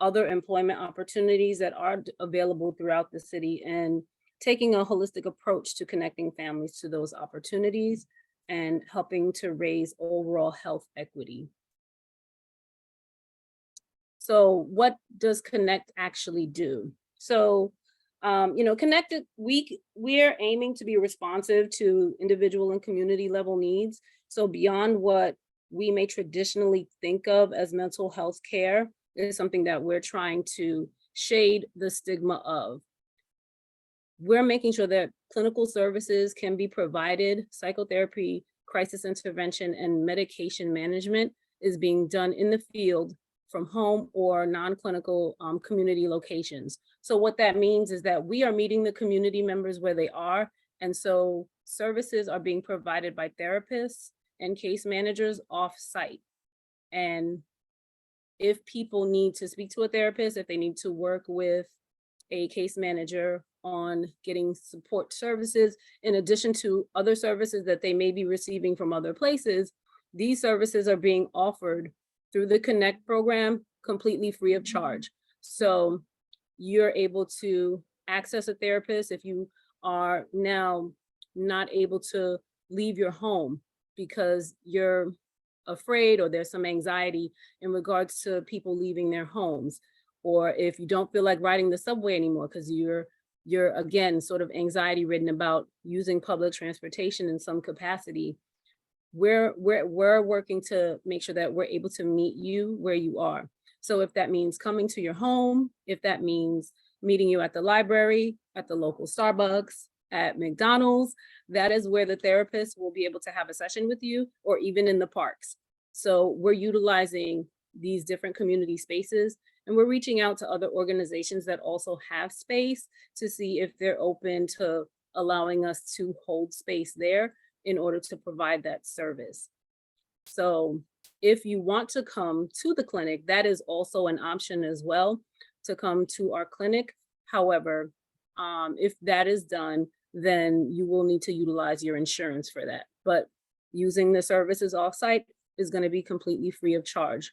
other employment opportunities that are available throughout the city, and taking a holistic approach to connecting families to those opportunities and helping to raise overall health equity. So what does Connect actually do? So, you know, Connected, we're aiming to be responsive to individual and community level needs. So beyond what we may traditionally think of as mental health care, is something that we're trying to shade the stigma of. We're making sure that clinical services can be provided, psychotherapy, crisis intervention, and medication management is being done in the field from home or non-clinical community locations. So what that means is that we are meeting the community members where they are. And so services are being provided by therapists and case managers off-site. And if people need to speak to a therapist, if they need to work with a case manager on getting support services, in addition to other services that they may be receiving from other places, these services are being offered through the Connect program completely free of charge. So you're able to access a therapist if you are now not able to leave your home because you're afraid or there's some anxiety in regards to people leaving their homes, or if you don't feel like riding the subway anymore because you're again sort of anxiety ridden about using public transportation in some capacity. We're working to make sure that we're able to meet you where you are. So if that means coming to your home, if that means meeting you at the library, at the local Starbucks, at McDonald's, that is where the therapist will be able to have a session with you, or even in the parks. So we're utilizing these different community spaces, and we're reaching out to other organizations that also have space to see if they're open to allowing us to hold space there in order to provide that service. So if you want to come to the clinic, that is also an option as well. to come to our clinic. However, if that is done, then you will need to utilize your insurance for that. But using the services offsite is going to be completely free of charge.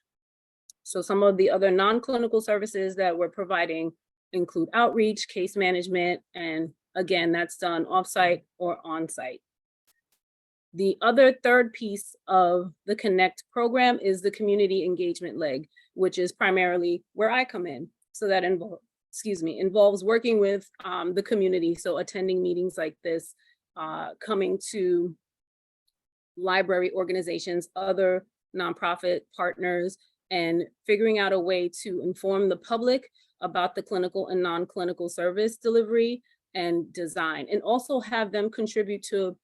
So some of the other non-clinical services that we're providing include outreach, case management, and again, that's done offsite or onsite. The other third piece of the Connect program is the community engagement leg, which is primarily where I come in. So that involves working with the community. So attending meetings like this, coming to library organizations, other nonprofit partners, and figuring out a way to inform the public about the clinical and non-clinical service delivery and design, and also have them contribute to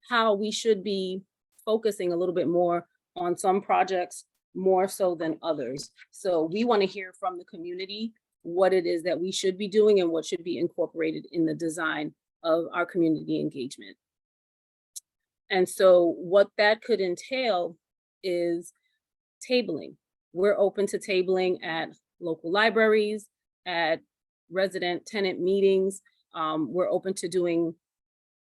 how we should be focusing a little bit more on some projects more so than others. So we want to hear from the community what it is that we should be doing and what should be incorporated in the design of our community engagement. And so what that could entail is tabling. We're open to tabling at local libraries, at resident tenant meetings. We're open to doing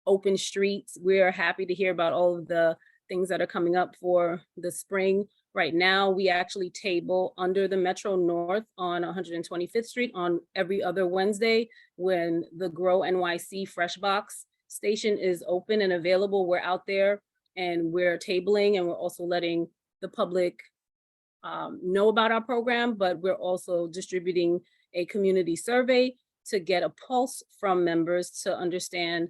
open streets. We're happy to hear about all of the things that are coming up for the spring. Right now, we actually table under the Metro North on 125th Street on every other Wednesday when the Grow NYC Fresh Box station is open and available. We're out there and we're tabling, and we're also letting the public know about our program, but we're also distributing a community survey to get a pulse from members to understand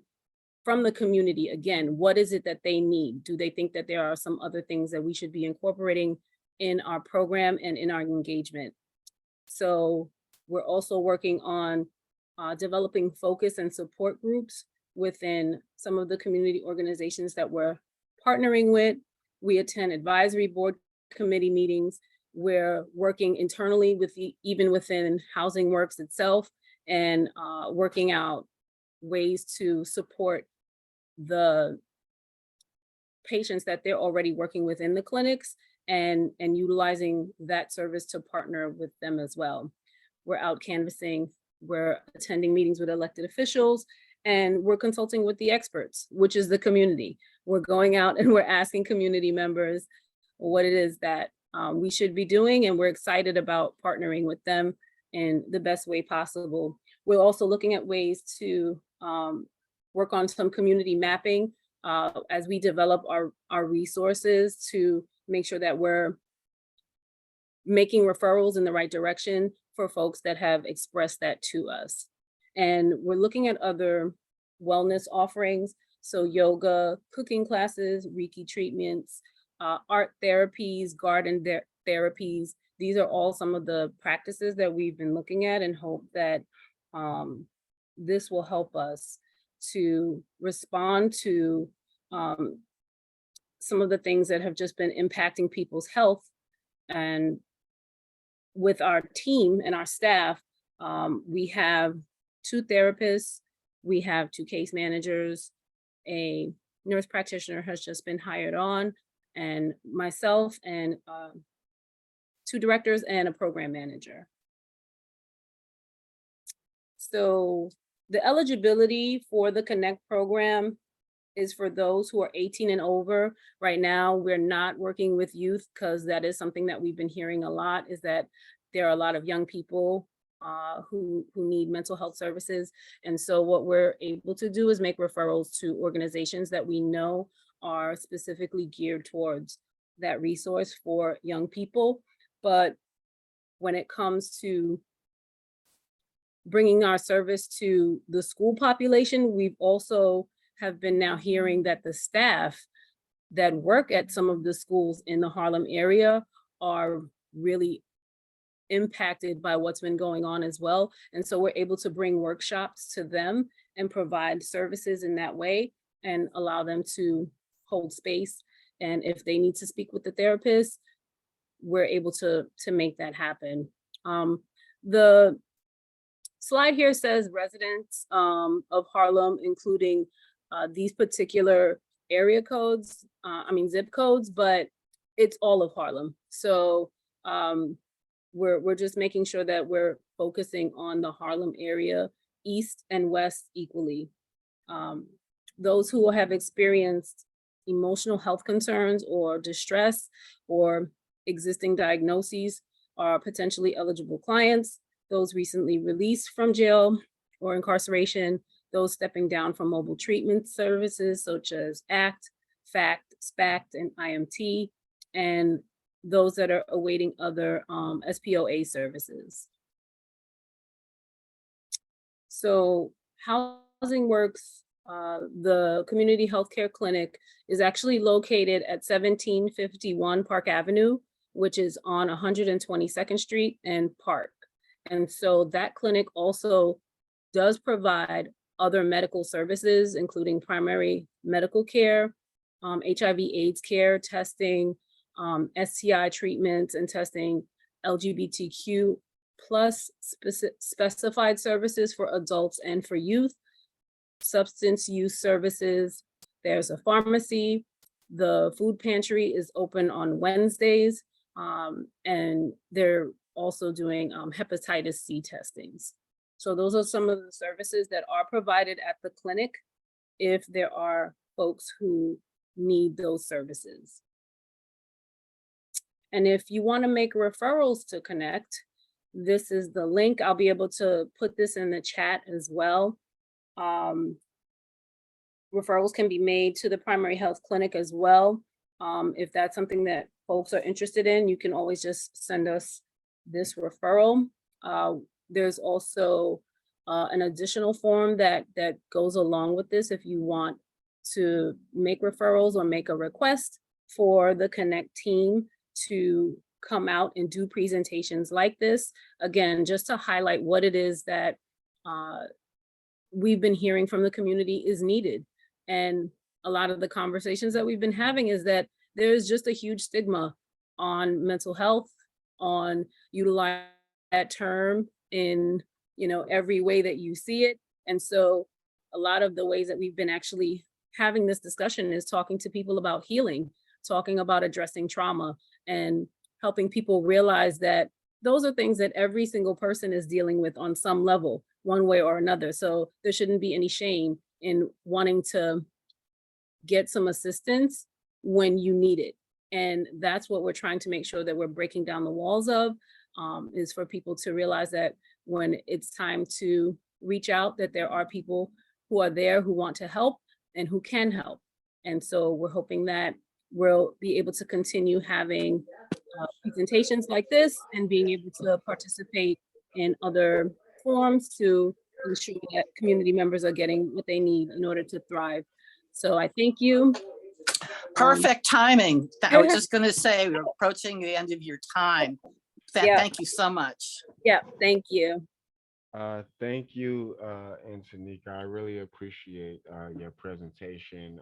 from the community, again, what is it that they need? Do they think that there are some other things that we should be incorporating in our program and in our engagement? So we're also working on developing focus and support groups within some of the community organizations that we're partnering with. We attend advisory board committee meetings. We're working internally with even within Housing Works itself, and working out ways to support the patients that they're already working with in the clinics, and utilizing that service to partner with them as well. We're out canvassing, we're attending meetings with elected officials, and we're consulting with the experts, which is the community. We're going out and we're asking community members what it is that we should be doing, and we're excited about partnering with them in the best way possible. We're also looking at ways to work on some community mapping as we develop our resources to make sure that we're making referrals in the right direction for folks that have expressed that to us. And we're looking at other wellness offerings, so yoga, cooking classes, Reiki treatments, art therapies, garden therapies. These are all some of the practices that we've been looking at, and hope that this will help us to respond to some of the things that have just been impacting people's health. And with our team and our staff, we have 2 therapists, we have 2 case managers, a nurse practitioner has just been hired on, and myself and 2 directors and a program manager. So the eligibility for the Connect program is for those who are 18 and over. Right now, we're not working with youth because that is something that we've been hearing a lot, is that there are a lot of young people who need mental health services. And so what we're able to do is make referrals to organizations that we know are specifically geared towards that resource for young people. But when it comes to bringing our service to the school population, we've also have been now hearing that the staff that work at some of the schools in the Harlem area are really impacted by what's been going on as well. And so we're able to bring workshops to them and provide services in that way, and allow them to hold space. And if they need to speak with the therapist, we're able to make that happen. The slide here says residents of Harlem, including these particular area codes, zip codes, but it's all of Harlem. So we're just making sure that we're focusing on the Harlem area, east and west equally. Those who have experienced emotional health concerns or distress or existing diagnoses are potentially eligible clients. Those recently released from jail or incarceration, those stepping down from mobile treatment services such as ACT, FACT, SPACT, and IMT, and those that are awaiting other SPOA services. So Housing Works, the community healthcare clinic, is actually located at 1751 Park Avenue, which is on 122nd Street and Park. And so that clinic also does provide other medical services, including primary medical care, HIV/AIDS care, testing, STI treatments and testing, LGBTQ plus specified services for adults and for youth, substance use services. There's a pharmacy. The food pantry is open on Wednesdays, and they're also doing hepatitis C testings. So those are some of the services that are provided at the clinic if there are folks who need those services. And if you want to make referrals to Connect, this is the link. I'll be able to put this in the chat as well. Referrals can be made to the primary health clinic as well. If that's something that folks are interested in, you can always just send us this referral. There's also an additional form that goes along with this if you want to make referrals or make a request for the Connect team to come out and do presentations like this. Again, just to highlight what it is that we've been hearing from the community is needed. And a lot of the conversations that we've been having is that there's just a huge stigma on mental health, on utilizing that term in, you know, every way that you see it. And so a lot of the ways that we've been actually having this discussion is talking to people about healing, talking about addressing trauma, and helping people realize that those are things that every single person is dealing with on some level, one way or another. So there shouldn't be any shame in wanting to get some assistance when you need it. And that's what we're trying to make sure that we're breaking down the walls of, is for people to realize that when it's time to reach out, that there are people who are there who want to help and who can help. And so we're hoping that we'll be able to continue having presentations like this and being able to participate in other forums to ensure that community members are getting what they need in order to thrive. So I thank you. Perfect timing. I was just going to say, we're approaching the end of your time. Yeah. Thank you so much. Yeah, thank you. Thank you, Antonika. I really appreciate your presentation.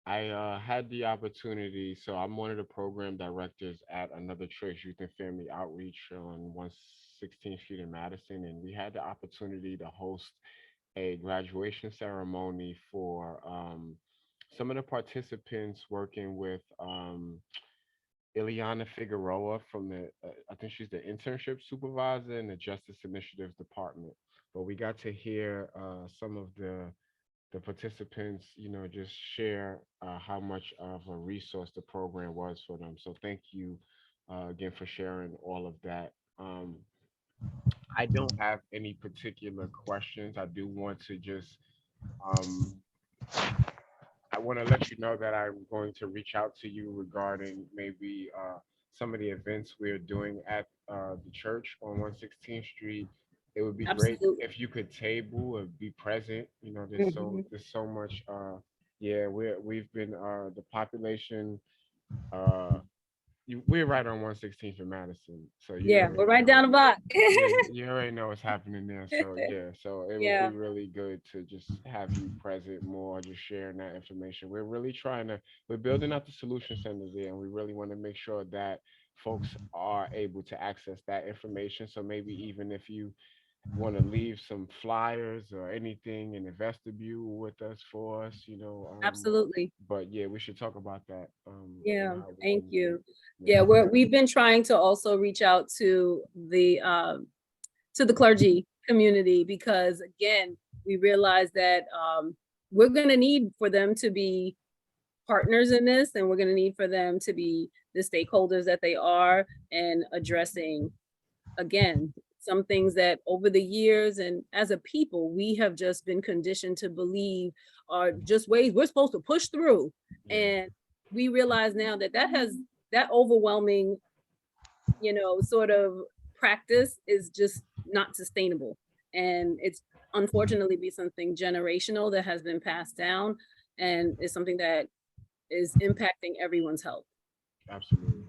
I had the opportunity, so I'm one of the program directors at Another Choice Youth and Family Outreach on 116th Street in Madison, and we had the opportunity to host a graduation ceremony for some of the participants, working with Ileana Figueroa from the, I think she's the internship supervisor in the Justice Initiatives Department. But we got to hear some of the participants, you know, just share how much of a resource the program was for them. So thank you again for sharing all of that. I don't have any particular questions. I do want to just I want to let you know that I'm going to reach out to you regarding maybe some of the events we're doing at the church on 116th Street. It would be great if you could table or be present. You know, there's so much. Yeah, we've been the population. We're right on 116th in Madison, so Yeah, we're right down the block. you already know what's happening there. So yeah, so it would be really good to just have you present more, just sharing that information. We're really we're building out the solution center there, and we really want to make sure that folks are able to access that information. So maybe even if you want to leave some flyers or anything in the vestibule with us Absolutely. But yeah, we should talk about that. Yeah, thank you. Yeah, we've been trying to also reach out to the clergy community, because again, we realize that we're gonna need for them to be partners in this, and we're gonna need for them to be the stakeholders that they are, and addressing, again, some things that over the years and as a people, we have just been conditioned to believe are just ways we're supposed to push through. And we realize now that that overwhelming, sort of practice is just not sustainable. And it's unfortunately be something generational that has been passed down, and is something that is impacting everyone's health. Absolutely.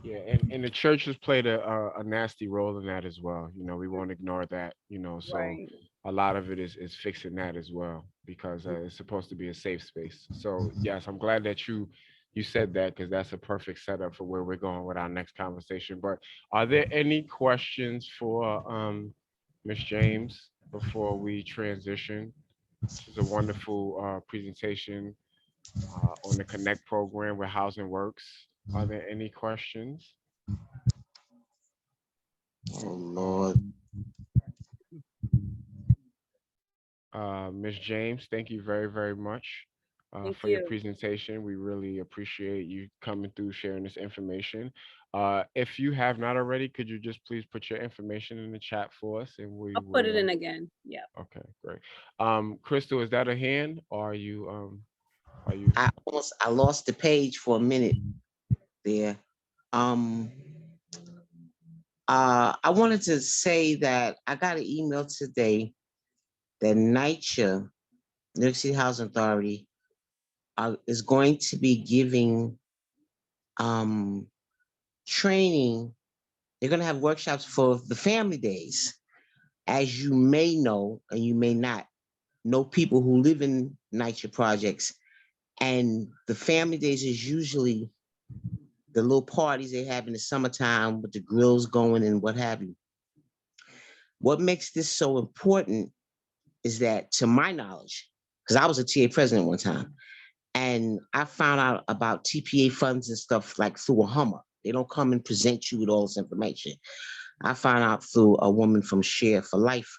Yeah, and the church has played a nasty role in that as well. We won't ignore that, so Right. a lot of it is fixing that as well, because it's supposed to be a safe space. So yes, I'm glad that you said that, because that's a perfect setup for where we're going with our next conversation. But are there any questions for Ms. James before we transition? This is a wonderful presentation on the Connect program where housing works. Are there any questions? Oh, Lord. Ms. James, thank you very, very much Thank for your you. presentation. We really appreciate you coming through, sharing this information. If you have not already, could you just please put your information in the chat for us, and we I'll put it will. in again. Yeah. Okay, great. Crystal, is that a hand, or are you? I lost the page for a minute there. I wanted to say that I got an email today that NYCHA, New York City Housing Authority, is going to be giving training. They're going to have workshops for the family days. As you may know, and you may not know, people who live in NYCHA projects, and the family days is usually the little parties they have in the summertime with the grills going and what have you. What makes this so important is that, to my knowledge, because I was a TA president one time, and I found out about TPA funds and stuff like through a Hummer. They don't come and present you with all this information. I found out through a woman from Share for Life,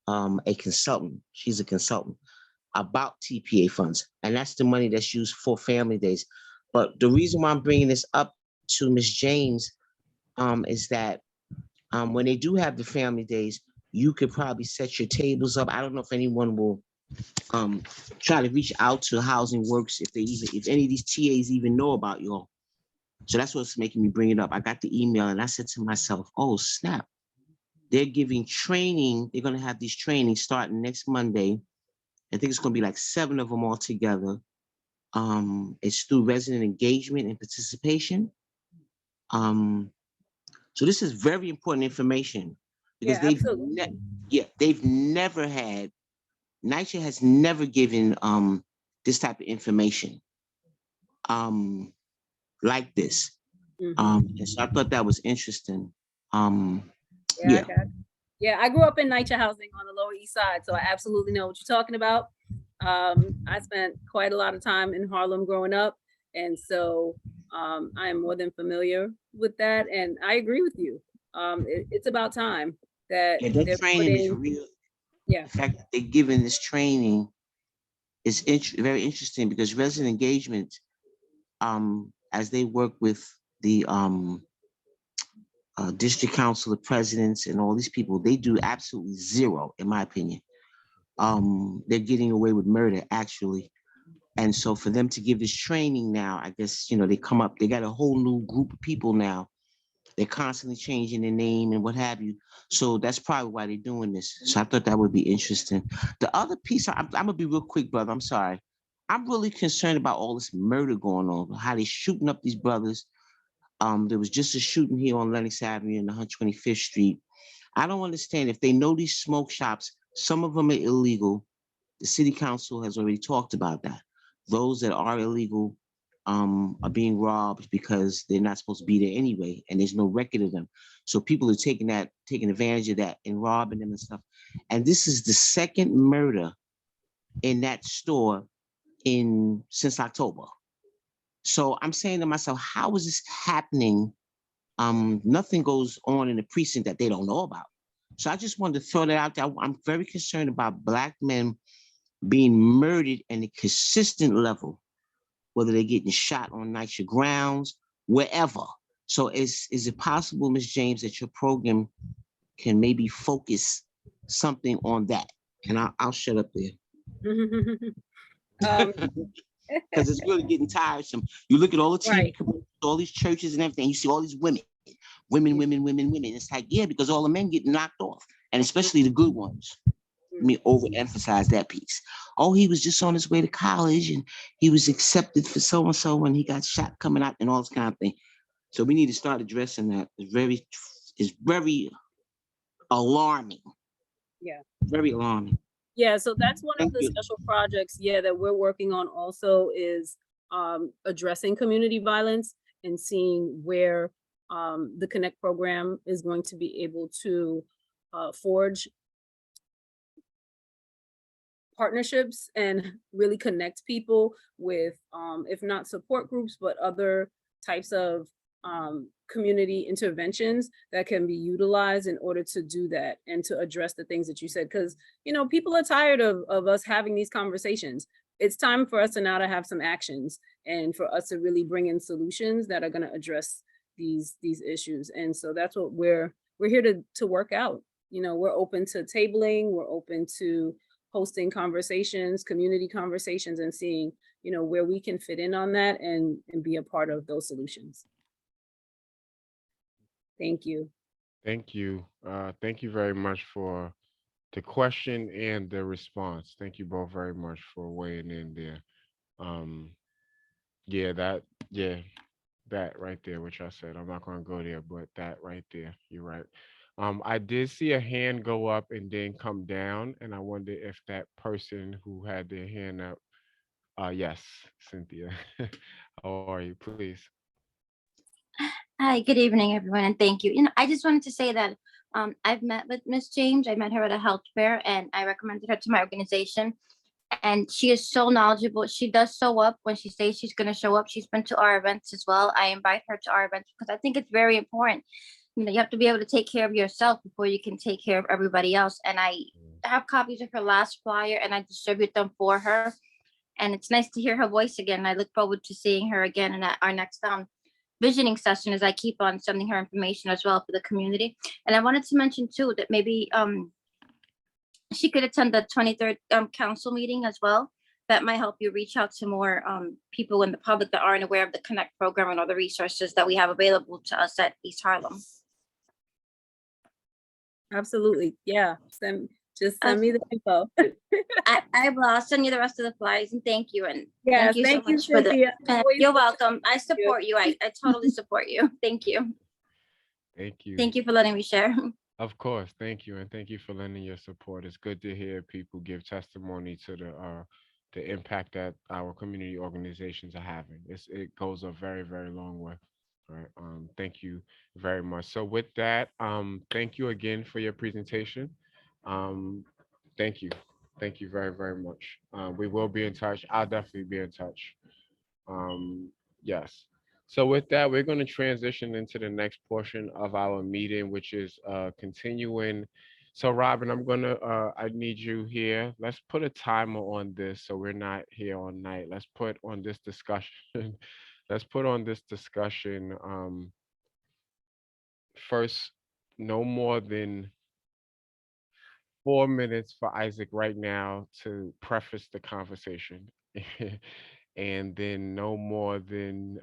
a consultant. She's a consultant about TPA funds, and that's the money that's used for family days. But the reason why I'm bringing this up to Ms. James is that when they do have the family days, you could probably set your tables up. I don't know if anyone will try to reach out to Housing Works, if any of these TAs even know about y'all. So that's what's making me bring it up. I got the email and I said to myself, oh snap, they're giving training. They're going to have these trainings starting next Monday. I think it's going to be like 7 of them all together. It's through resident engagement and participation. So this is very important information, because they've never had, NYCHA has never given this type of information like this. And so I thought that was interesting. Yeah. I grew up in NYCHA housing on the Lower East Side, so I absolutely know what you're talking about. I spent quite a lot of time in Harlem growing up, and so I am more than familiar with that. And I agree with you. It's about time that that training is real. Yeah. The fact that they're giving this training is very interesting, because resident engagement, as they work with the district council, the presidents, and all these people, they do absolutely zero, in my opinion. They're getting away with murder, actually. And so for them to give this training now, I guess, they got a whole new group of people now. They're constantly changing their name and what have you. So that's probably why they're doing this. So I thought that would be interesting. The other piece, I'm gonna be real quick, brother, I'm sorry. I'm really concerned about all this murder going on, how they're shooting up these brothers. There was just a shooting here on Lenox Avenue and 125th Street. I don't understand, if they know these smoke shops, some of them are illegal. The city council has already talked about that. Those that are illegal are being robbed because they're not supposed to be there anyway, and there's no record of them. So people are taking advantage of that and robbing them and stuff. And this is the second murder in that store since October. So I'm saying to myself, how is this happening? Nothing goes on in the precinct that they don't know about. So I just wanted to throw that out there. I'm very concerned about Black men being murdered in a consistent level, whether they're getting shot on NYCHA grounds, wherever. So is it possible, Ms. James, that your program can maybe focus something on that? And I'll shut up there. Um, Because it's really getting tiresome. You look at all the TV Right. commercials, all these churches and everything, you see all these women. It's like, yeah, because all the men getting knocked off, and especially the good ones. Let me overemphasize that piece. Oh, he was just on his way to college and he was accepted for so-and-so when he got shot coming out and all this kind of thing. So we need to start addressing that. It's very alarming, Yeah. very alarming. Yeah, so that's one of Thank the you. special projects, yeah, that we're working on also is addressing community violence and seeing where the Connect program is going to be able to forge partnerships and really connect people with, if not support groups, but other types of community interventions that can be utilized in order to do that and to address the things that you said. Because, you know, people are tired of us having these conversations. It's time for us to now to have some actions and for us to really bring in solutions that are going to address these issues. And so that's what we're here to work out. You know, we're open to tabling, we're open to hosting conversations, community conversations, and seeing, you know, where we can fit in on that and be a part of those solutions. Thank you. Thank you. Thank you very much for the question and the response. Thank you both very much for weighing in there. Um, yeah, that right there, which I said, I'm not gonna go there, but that right there, you're right. I did see a hand go up and then come down, and I wonder if that person who had their hand up, yes, Cynthia. How are you? Please. Hi, good evening, everyone, and thank you. You know, I just wanted to say that I've met with Miss James. I met her at a health fair, and I recommended her to my organization. And she is so knowledgeable. She does show up when she says she's going to show up. She's been to our events as well. I invite her to our events because I think it's very important. You know, you have to be able to take care of yourself before you can take care of everybody else. And I have copies of her last flyer, and I distribute them for her. And it's nice to hear her voice again. I look forward to seeing her again in our next visioning session as I keep on sending her information as well for the community. And I wanted to mention too that maybe she could attend the 23rd council meeting as well. That might help you reach out to more people in the public that aren't aware of the Connect program and other resources that we have available to us at East Harlem. Absolutely. Yeah. Just send me the info. I will. I'll send you the rest of the flyers, and thank you. And Yes, thank you so thank you, much for the. Cynthia. Always You're a welcome. I pleasure. support you. I totally support you. Thank you. Thank you. Thank you for letting me share. Of course, thank you, and thank you for lending your support. It's good to hear people give testimony to the impact that our community organizations are having. It goes a very, very long way. All right. Thank you very much. So with that, thank you again for your presentation. Thank you. Thank you very, very much. We will be in touch. I'll definitely be in touch. Yes. So with that, we're going to transition into the next portion of our meeting, which is continuing. So Robin, I need you here. Let's put a timer on this so we're not here all night. Let's put on this discussion. Let's put on this discussion first, no more than 4 minutes for Isaac right now to preface the conversation. And then no more than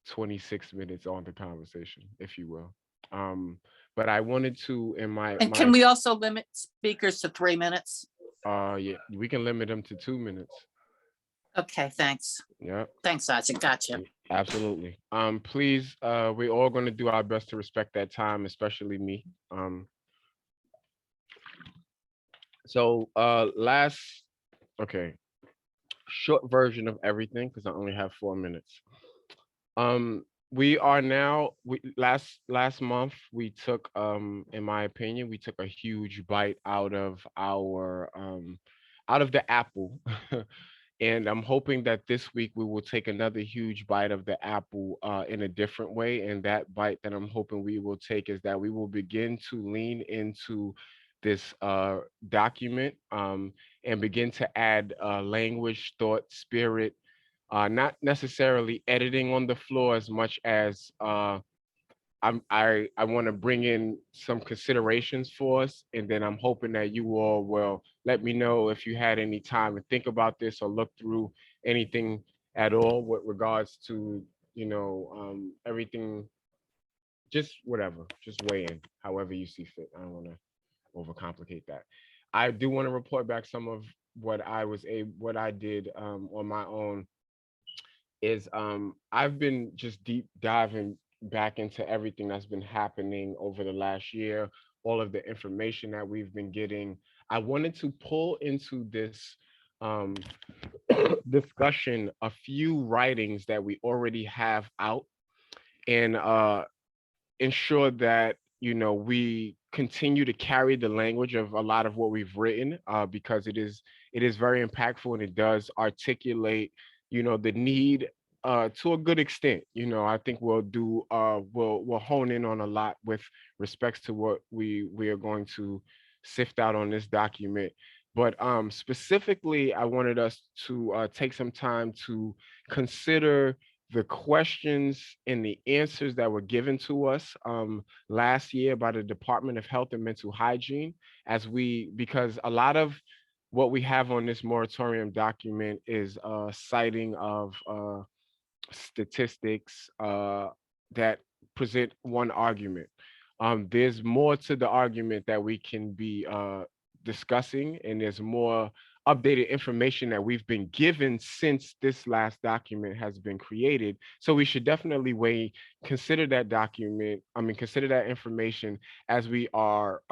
26 minutes on the conversation, if you will. But I wanted to, And can we also limit speakers to 3 minutes? Yeah, we can limit them to 2 minutes. Okay, thanks. Yeah. Thanks, Isaac. Gotcha. Absolutely. Please, we're all going to do our best to respect that time, especially me. Okay, short version of everything because I only have 4 minutes. We are now, last month we took, in my opinion, we took a huge bite out of the apple And I'm hoping that this week we will take another huge bite of the apple in a different way. And that bite that I'm hoping we will take is that we will begin to lean into this document and begin to add language, thought, spirit, not necessarily editing on the floor as much as I want to bring in some considerations for us, and then I'm hoping that you all will let me know if you had any time to think about this or look through anything at all with regards to, everything, just whatever, just weigh in however you see fit. I don't want to overcomplicate that. I do want to report back some of what I did on my own is I've been just deep diving back into everything that's been happening over the last year, all of the information that we've been getting. I wanted to pull into this um, discussion a few writings that we already have out and ensure that we continue to carry the language of a lot of what we've written because it is very impactful and it does articulate the need to a good extent. I think we'll hone in on a lot with respects to what we are going to sift out on this document. But specifically, I wanted us to take some time to consider the questions and the answers that were given to us last year by the Department of Health and Mental Hygiene, because a lot of what we have on this moratorium document is citing of statistics that present one argument. There's more to the argument that we can be discussing, and there's more updated information that we've been given since this last document has been created. So we should definitely consider that consider that information as we are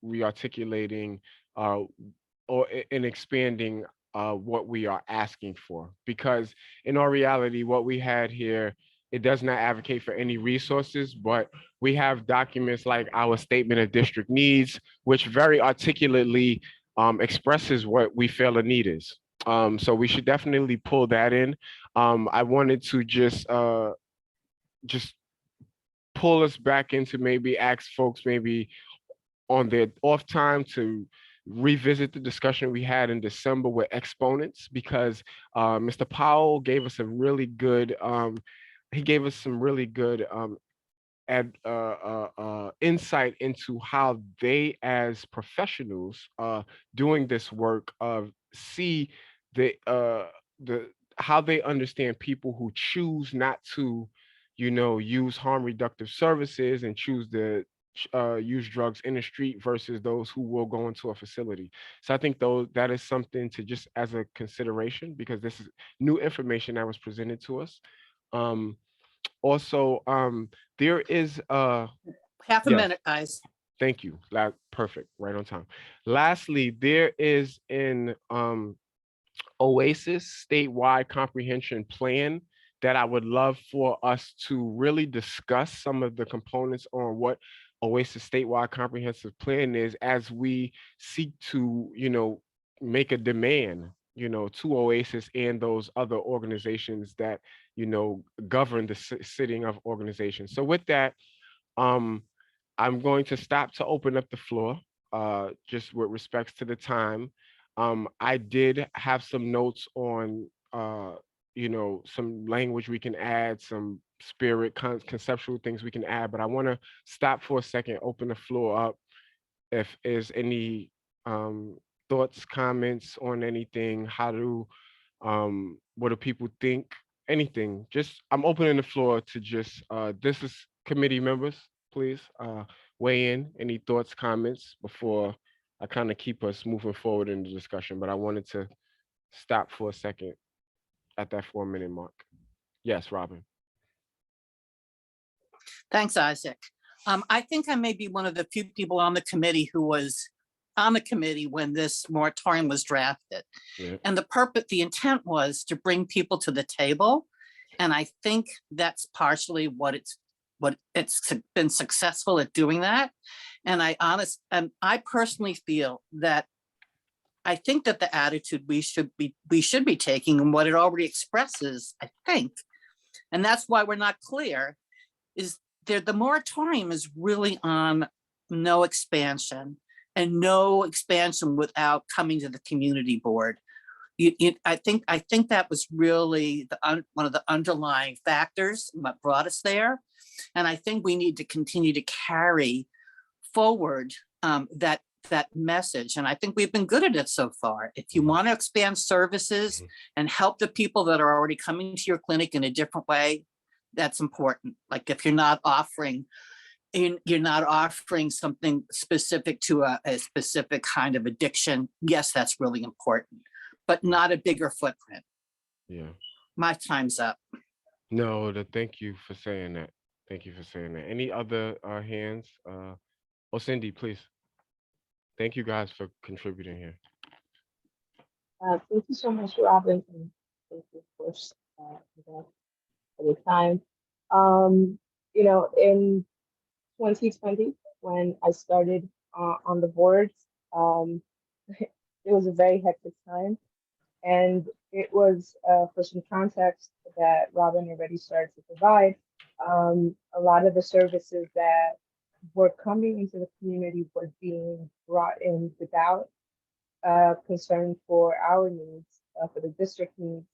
re-articulating and expanding what we are asking for. Because in our reality, what we had here, it does not advocate for any resources, but we have documents like our statement of district needs, which very articulately expresses what we feel a need is. So we should definitely pull that in. I wanted to just pull us back into maybe ask folks maybe on their off time to revisit the discussion we had in December with exponents, because Mr. Powell gave us some really good insight into how they as professionals doing this work see the how they understand people who choose not to use harm reductive services and choose to use drugs in the street versus those who will go into a facility. So I think that is something to just as a consideration, because this is new information that was presented to us. Also, there is Half a yes, minute, guys. thank you. Perfect, right on time. Lastly, there is an OASIS statewide comprehension plan that I would love for us to really discuss some of the components on what OASIS statewide comprehensive plan is, as we seek to, make a demand, to OASIS and those other organizations that, govern the sitting of organizations. So with that, I'm going to stop to open up the floor, just with respects to the time. I did have some notes on, some language we can add, some spirit, conceptual things we can add, but I want to stop for a second, open the floor up. If there's any thoughts, comments on anything, what do people think? Anything, just I'm opening the floor to just this is committee members, please weigh in. Any thoughts, comments before I kind of keep us moving forward in the discussion, but I wanted to stop for a second at that 4-minute mark. Yes, Robin. Thanks, Isaac. I think I may be one of the few people on the committee who was on the committee when this moratorium was drafted. Yeah. And the intent was to bring people to the table. And I think that's partially what it's been successful at doing that. And I personally feel that I think that the attitude we should be taking and what it already expresses, I think, and that's why we're not clear, is there, the moratorium is really on no expansion and no expansion without coming to the community board. I think that was really one of the underlying factors what brought us there. And I think we need to continue to carry forward that message. And I think we've been good at it so far. If you want to expand services and help the people that are already coming to your clinic in a different way, that's important. Like if you're not offering something specific to a specific kind of addiction, yes, that's really important, but not a bigger footprint. Yeah. My time's up. No, thank you for saying that. Thank you for saying that. Any other hands? Oh, Cindy, please. Thank you guys for contributing here. Thank you so much, Robin, and thank you, of course, for the time. In 2020, when I started on the board, it was a very hectic time. And it was, for some context that Robin already started to provide, a lot of the services that were coming into the community were being brought in without concern for our needs, for the district needs.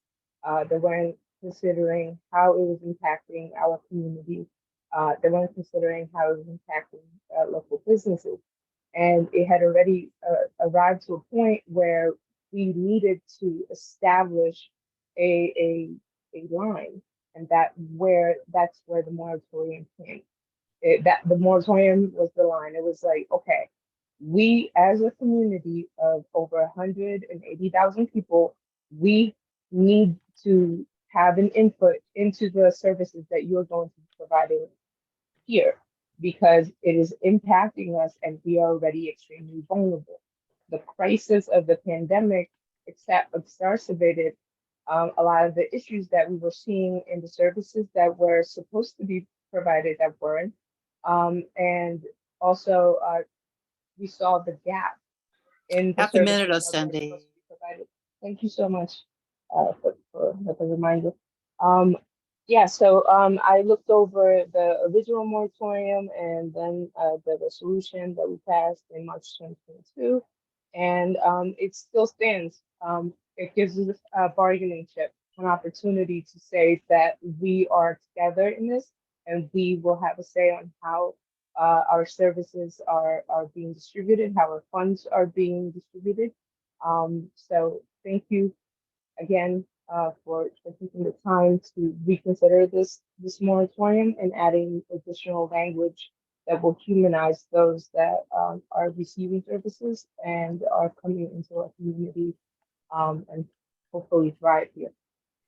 They weren't considering how it was impacting our community. They weren't considering how it was impacting local businesses. And it had already arrived to a point where we needed to establish a line, and that's where the moratorium came. That the moratorium was the line. It was like, okay, we as a community of over 180,000 people, we need to have an input into the services that you're going to be providing here, because it is impacting us and we are already extremely vulnerable. The crisis of the pandemic exacerbated a lot of the issues that we were seeing in the services that were supposed to be provided that weren't. And also, we saw the gap in the Half a minute, services that were Cindy. supposed to be provided. Thank you so much for the reminder. So I looked over the original moratorium and then the resolution that we passed in March 2022, and it still stands. It gives us a bargaining chip, an opportunity to say that we are together in this, and we will have a say on how our services are being distributed, how our funds are being distributed. So thank you again for taking the time to reconsider this moratorium and adding additional language that will humanize those that are receiving services and are coming into our community and hopefully thrive here.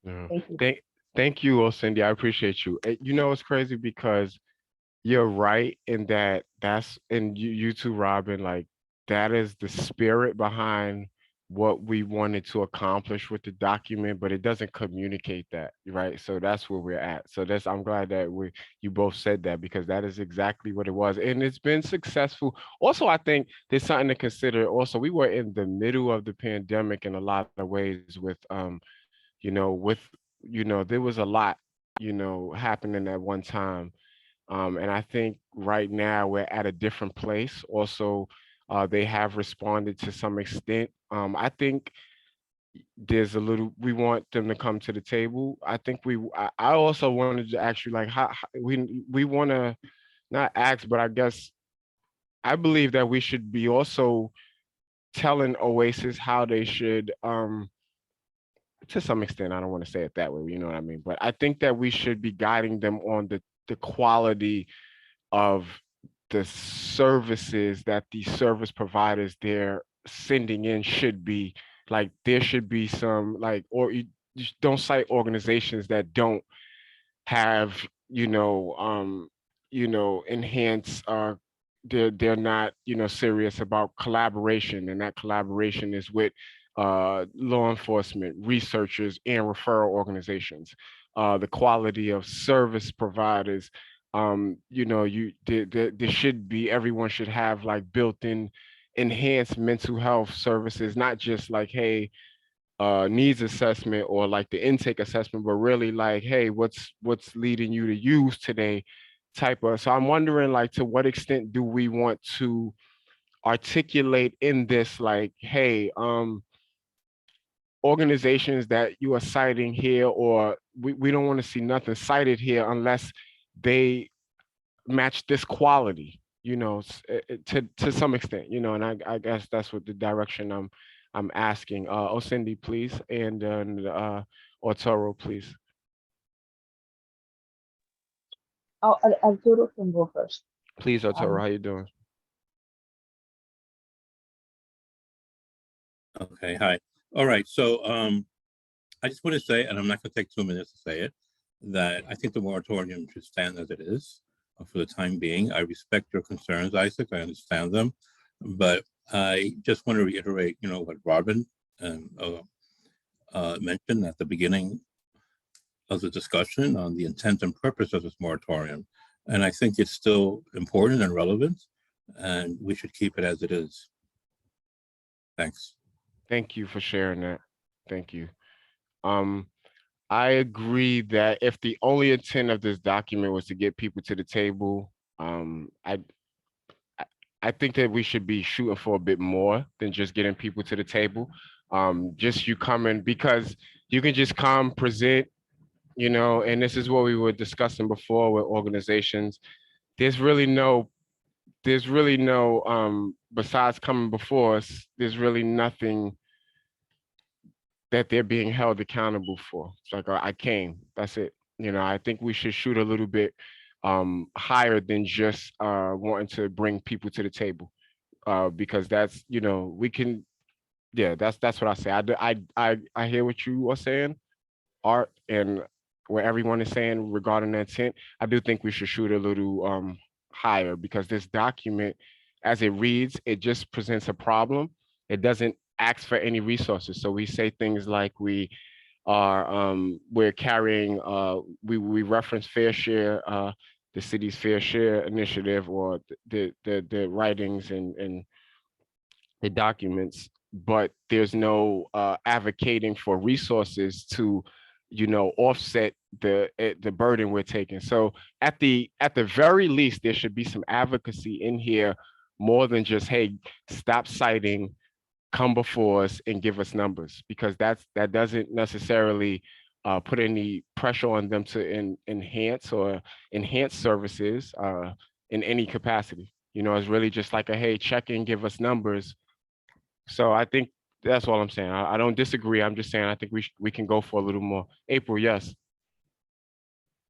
Yeah. Thank you. Thank you, Cindy. I appreciate you. You know, it's crazy because you're right in and you too, Robin, like that is the spirit behind what we wanted to accomplish with the document, but it doesn't communicate that, right? So that's where we're at. So I'm glad that you both said that, because that is exactly what it was. And it's been successful. Also, I think there's something to consider. Also, we were in the middle of the pandemic in a lot of ways with, there was a lot, happening at one time. And I think right now we're at a different place. Also, they have responded to some extent. I think we want them to come to the table. I think I also wanted to ask you, like, how we want to not ask, but I guess I believe that we should be also telling Oasis how they should, to some extent, I don't want to say it that way, you know what I mean? But I think that we should be guiding them on the quality of the services that these service providers they're sending in should be. Like there should be some, like, or you just don't cite organizations that don't have, enhance they're not, serious about collaboration, and that collaboration is with law enforcement, researchers, and referral organizations. The quality of service providers, there should be, everyone should have like built-in enhance mental health services, not just like, hey, needs assessment or like the intake assessment, but really like, hey, what's leading you to use today type of. So I'm wondering, like, to what extent do we want to articulate in this, like, hey, organizations that you are citing here, or we don't want to see nothing cited here unless they match this quality, to some extent, and I guess that's what the direction I'm asking. Osindi, please, and Otoro, please. Arturo can go first. Please, Otoro, how you doing? Okay, hi. All right, so I just want to say, and I'm not going to take 2 minutes to say it, that I think the moratorium should stand as it is for the time being. I respect your concerns, Isaac. I understand them, but I just want to reiterate, what Robin mentioned at the beginning of the discussion on the intent and purpose of this moratorium. And I think it's still important and relevant, and we should keep it as it is. Thanks. Thank you for sharing that. Thank you. I agree that if the only intent of this document was to get people to the table, I think that we should be shooting for a bit more than just getting people to the table. Just you coming, because you can just come, present, and this is what we were discussing before with organizations. There's really no, besides coming before us, there's really nothing that they're being held accountable for. It's like, I came, that's it. I think we should shoot a little bit higher than just wanting to bring people to the table, because that's, we can, yeah, that's what I say. I hear what you are saying, Art, and what everyone is saying regarding that intent. I do think we should shoot a little higher, because this document, as it reads, it just presents a problem. It doesn't ask for any resources. So we say things like we're carrying, we reference fair share, the city's fair share initiative, or the writings and the documents, but there's no advocating for resources to, offset the burden we're taking. So at the very least, there should be some advocacy in here, more than just, hey, stop citing, come before us and give us numbers, because that doesn't necessarily put any pressure on them to enhance services in any capacity. It's really just like a, hey, check in, give us numbers. So I think that's all I'm saying. I don't disagree. I'm just saying I think we can go for a little more. April, yes.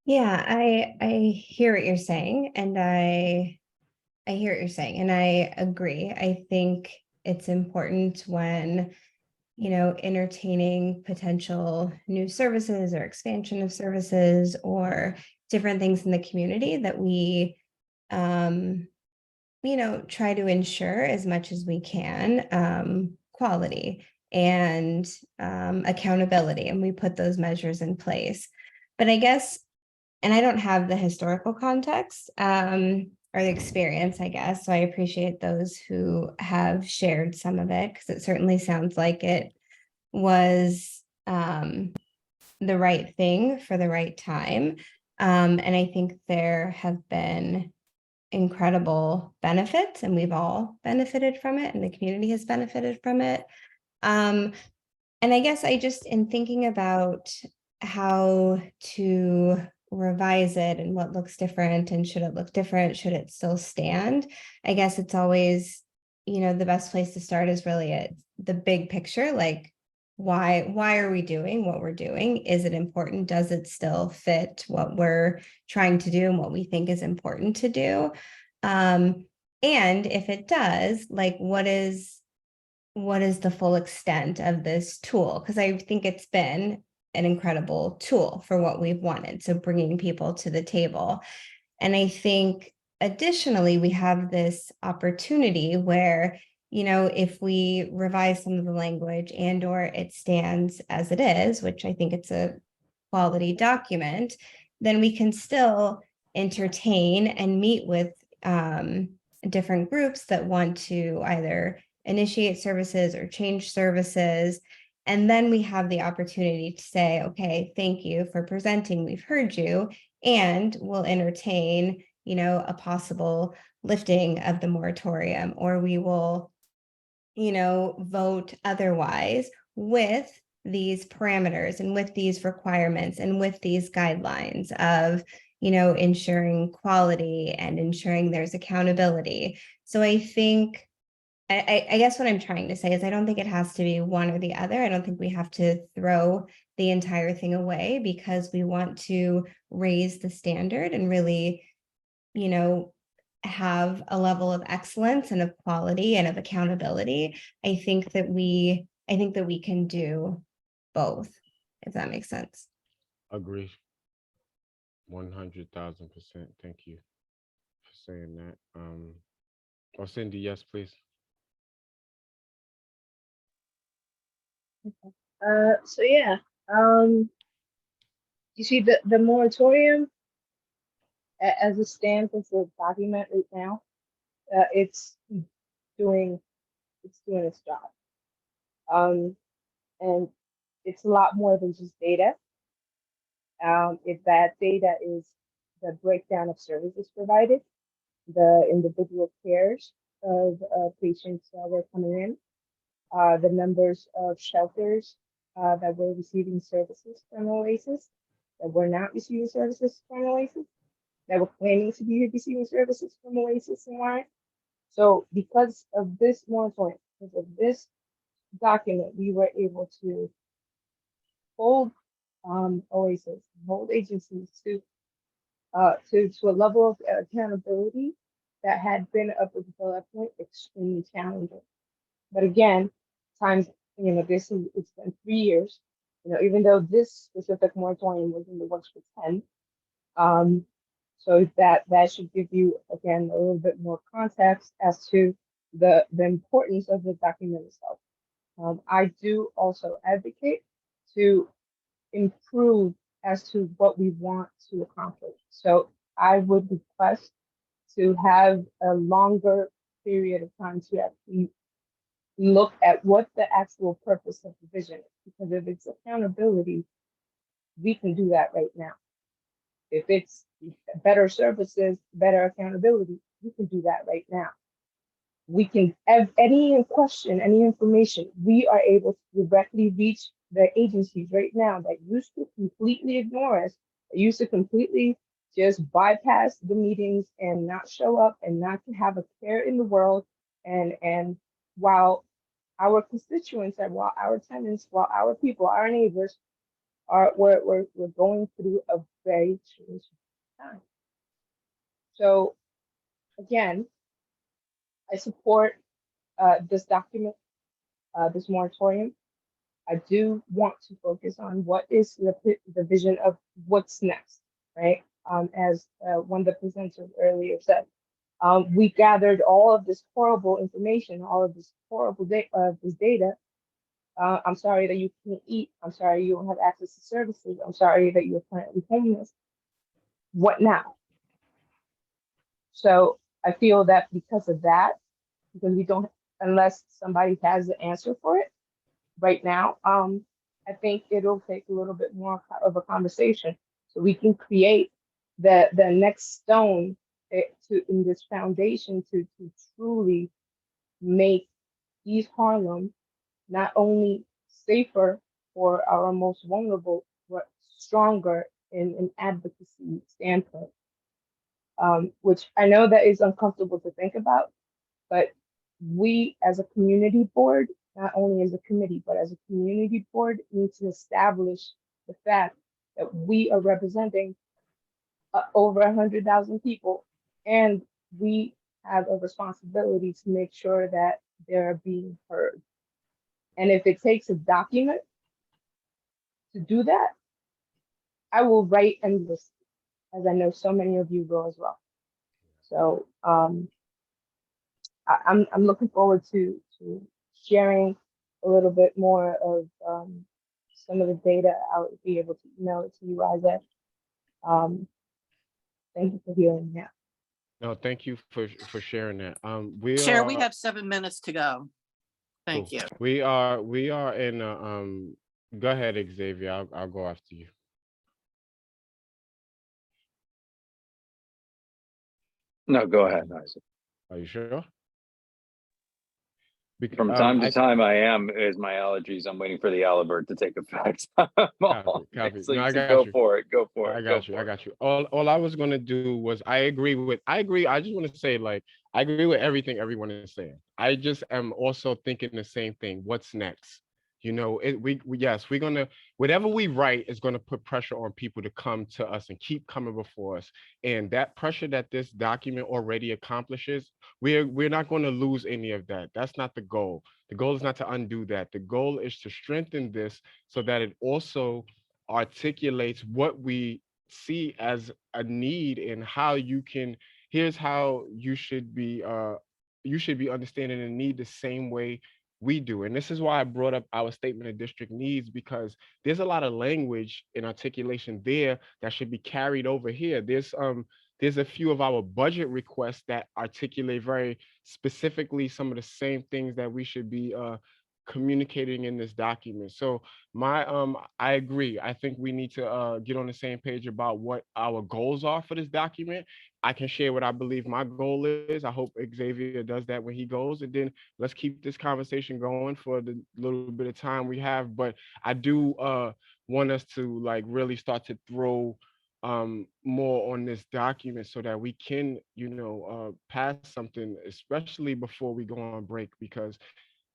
Yeah, I hear what you're saying, and I hear what you're saying, and I agree. I think it's important when, entertaining potential new services or expansion of services or different things in the community, that we, try to ensure as much as we can, quality and accountability, and we put those measures in place. But I guess, and I don't have the historical context or the experience, I guess, so I appreciate those who have shared some of it, because it certainly sounds like it was the right thing for the right time. And I think there have been incredible benefits, and we've all benefited from it, and the community has benefited from it. And I guess I just, in thinking about how to revise it and what looks different, and should it look different, should it still stand, I guess it's always, the best place to start is really at the big picture. Like, why are we doing what we're doing? Is it important? Does it still fit what we're trying to do and what we think is important to do? And if it does, like, what is the full extent of this tool? Because I think it's been an incredible tool for what we've wanted. So bringing people to the table. And I think additionally, we have this opportunity where, if we revise some of the language and or it stands as it is, which I think it's a quality document, then we can still entertain and meet with different groups that want to either initiate services or change services. And then we have the opportunity to say, okay, thank you for presenting. We've heard you, and we'll entertain, a possible lifting of the moratorium, or we will, vote otherwise with these parameters and with these requirements and with these guidelines of, ensuring quality and ensuring there's accountability. So I think, I guess what I'm trying to say is I don't think it has to be one or the other. I don't think we have to throw the entire thing away because we want to raise the standard and really, have a level of excellence and of quality and of accountability. I think that we can do both, if that makes sense. Agree. 100,000%. Thank you for saying that. Oh, Cindy, yes, please. So yeah, you see the moratorium as it stands as a document right now, it's doing its job. And it's a lot more than just data. If that data is the breakdown of services provided, the individual cares of patients that were coming in, the numbers of shelters that were receiving services from Oasis, that were not receiving services from Oasis, that were planning to be receiving services from Oasis and why. So because of this moratorium, because of this document, we were able to hold Oasis, hold agencies to a level of accountability that had been up until that point extremely challenging. But again, times, it's been 3 years, even though this specific moratorium was in the works for 10. So that should give you, again, a little bit more context as to the importance of the document itself. I do also advocate to improve as to what we want to accomplish. So I would request to have a longer period of time to actually look at what the actual purpose of the vision is. Because if it's accountability, we can do that right now. If it's better services, better accountability, we can do that right now. We can have any question, any information, we are able to directly reach the agencies right now that used to completely ignore us, that used to completely just bypass the meetings and not show up and not to have a care in the world. And while our constituents and while our tenants, while our people, our neighbors we're going through a very challenging time. So again, I support this document, this moratorium. I do want to focus on what is the vision of what's next, right? As one of the presenters earlier said, we gathered all of this horrible information, all of this horrible this data. I'm sorry that you can't eat. I'm sorry you don't have access to services. I'm sorry that you're currently homeless. What now? So I feel that because of that, because we don't, unless somebody has the answer for it right now, I think it'll take a little bit more of a conversation so we can create the next stone in this foundation to truly make East Harlem not only safer for our most vulnerable, but stronger in an advocacy standpoint, which I know that is uncomfortable to think about, but we as a community board, not only as a committee, but as a community board, need to establish the fact that we are representing over 100,000 people, and we have a responsibility to make sure that they're being heard. And if it takes a document to do that, I will write and listen, as I know so many of you will as well. So I'm looking forward to sharing a little bit more of some of the data. I'll be able to email it to you, Isaac. Thank you for hearing me out. No, thank you for sharing that. Chair, we have 7 minutes to go. Thank Cool. you. We are in go ahead, Xavier. I'll go after you. No, go ahead, Isaac. Are you sure? From time to time, I am, as my allergies, I'm waiting for the Alibert to take effect. Copy. So No, you I said got go you. for it, go for I it, go got you. for I it. got you. All I was gonna do was I agree. I just want to say, like, I agree with everything everyone is saying. I just am also thinking the same thing. What's next? You know, yes, we're gonna whatever we write is gonna put pressure on people to come to us and keep coming before us. And that pressure that this document already accomplishes, we're not going to lose any of that. That's not the goal. The goal is not to undo that. The goal is to strengthen this so that it also articulates what we see as a need and how you can here's how you should be understanding the need the same way we do. And this is why I brought up our statement of district needs, because there's a lot of language and articulation there that should be carried over here. There's a few of our budget requests that articulate very specifically some of the same things that we should be communicating in this document. So I agree. I think we need to get on the same page about what our goals are for this document. I can share what I believe my goal is. I hope Xavier does that when he goes, and then let's keep this conversation going for the little bit of time we have. But I do want us to like really start to throw more on this document so that we can, pass something, especially before we go on break, because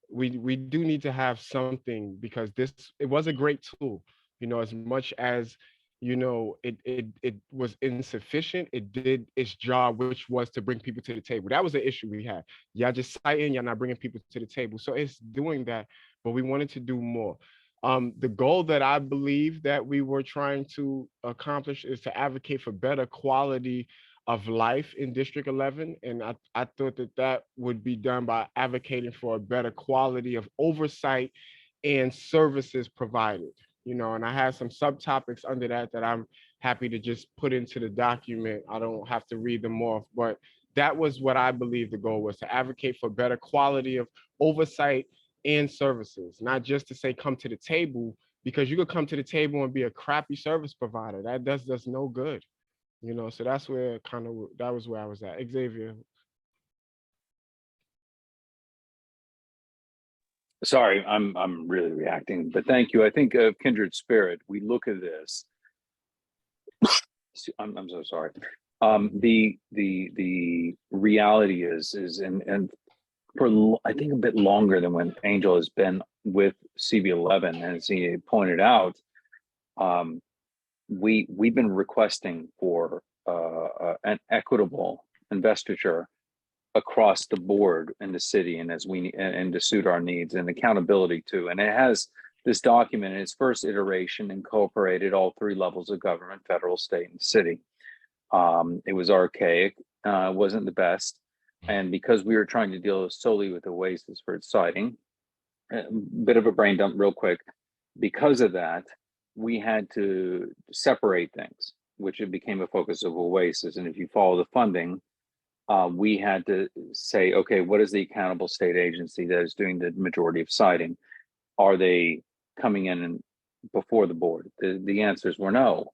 we do need to have something, because it was a great tool, as much as it was insufficient. It did its job, which was to bring people to the table. That was the issue we had. Y'all just citing, y'all not bringing people to the table. So it's doing that, but we wanted to do more. The goal that I believe that we were trying to accomplish is to advocate for better quality of life in District 11. And I thought that would be done by advocating for a better quality of oversight and services provided. And I have some subtopics under that I'm happy to just put into the document. I don't have to read them off, but that was what I believe the goal was, to advocate for better quality of oversight and services, not just to say come to the table, because you could come to the table and be a crappy service provider. That does us no good. So that's where that was where I was at. Xavier. Sorry, I'm really reacting, but thank you. I think of kindred spirit. We look at this. I'm so sorry. The reality is and for I think a bit longer than when Angel has been with CB11, as he pointed out, we've been requesting for an equitable investiture across the board in the city, and and to suit our needs and accountability too. And it has this document in its first iteration incorporated all three levels of government: federal, state, and city. It was archaic, wasn't the best. And because we were trying to deal solely with Oasis for its siting, a bit of a brain dump real quick. Because of that, we had to separate things, which it became a focus of Oasis. And if you follow the funding, we had to say, okay, what is the accountable state agency that is doing the majority of siting? Are they coming in and before the board? The answers were no,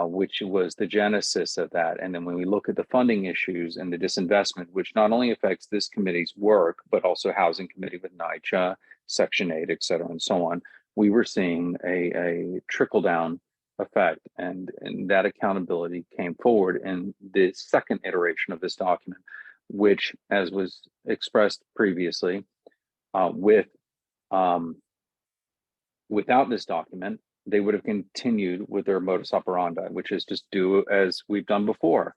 which was the genesis of that. And then when we look at the funding issues and the disinvestment, which not only affects this committee's work, but also Housing Committee with NYCHA, Section 8, et cetera, and so on, we were seeing a trickle down effect, and that accountability came forward in the second iteration of this document, which, as was expressed previously, without this document, they would have continued with their modus operandi, which is just do as we've done before.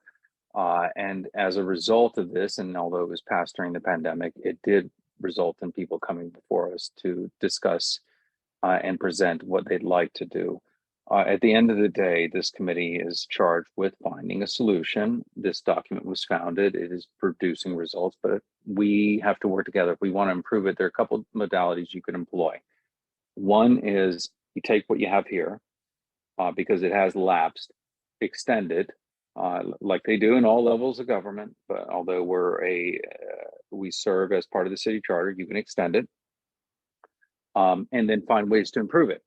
And as a result of this, and although it was passed during the pandemic, it did result in people coming before us to discuss and present what they'd like to do. At the end of the day, this committee is charged with finding a solution. This document was founded, it is producing results, but we have to work together. If we want to improve it, there are a couple of modalities you can employ. One is you take what you have here, because it has lapsed, extend it, like they do in all levels of government. But although we serve as part of the city charter, you can extend it, and then find ways to improve it.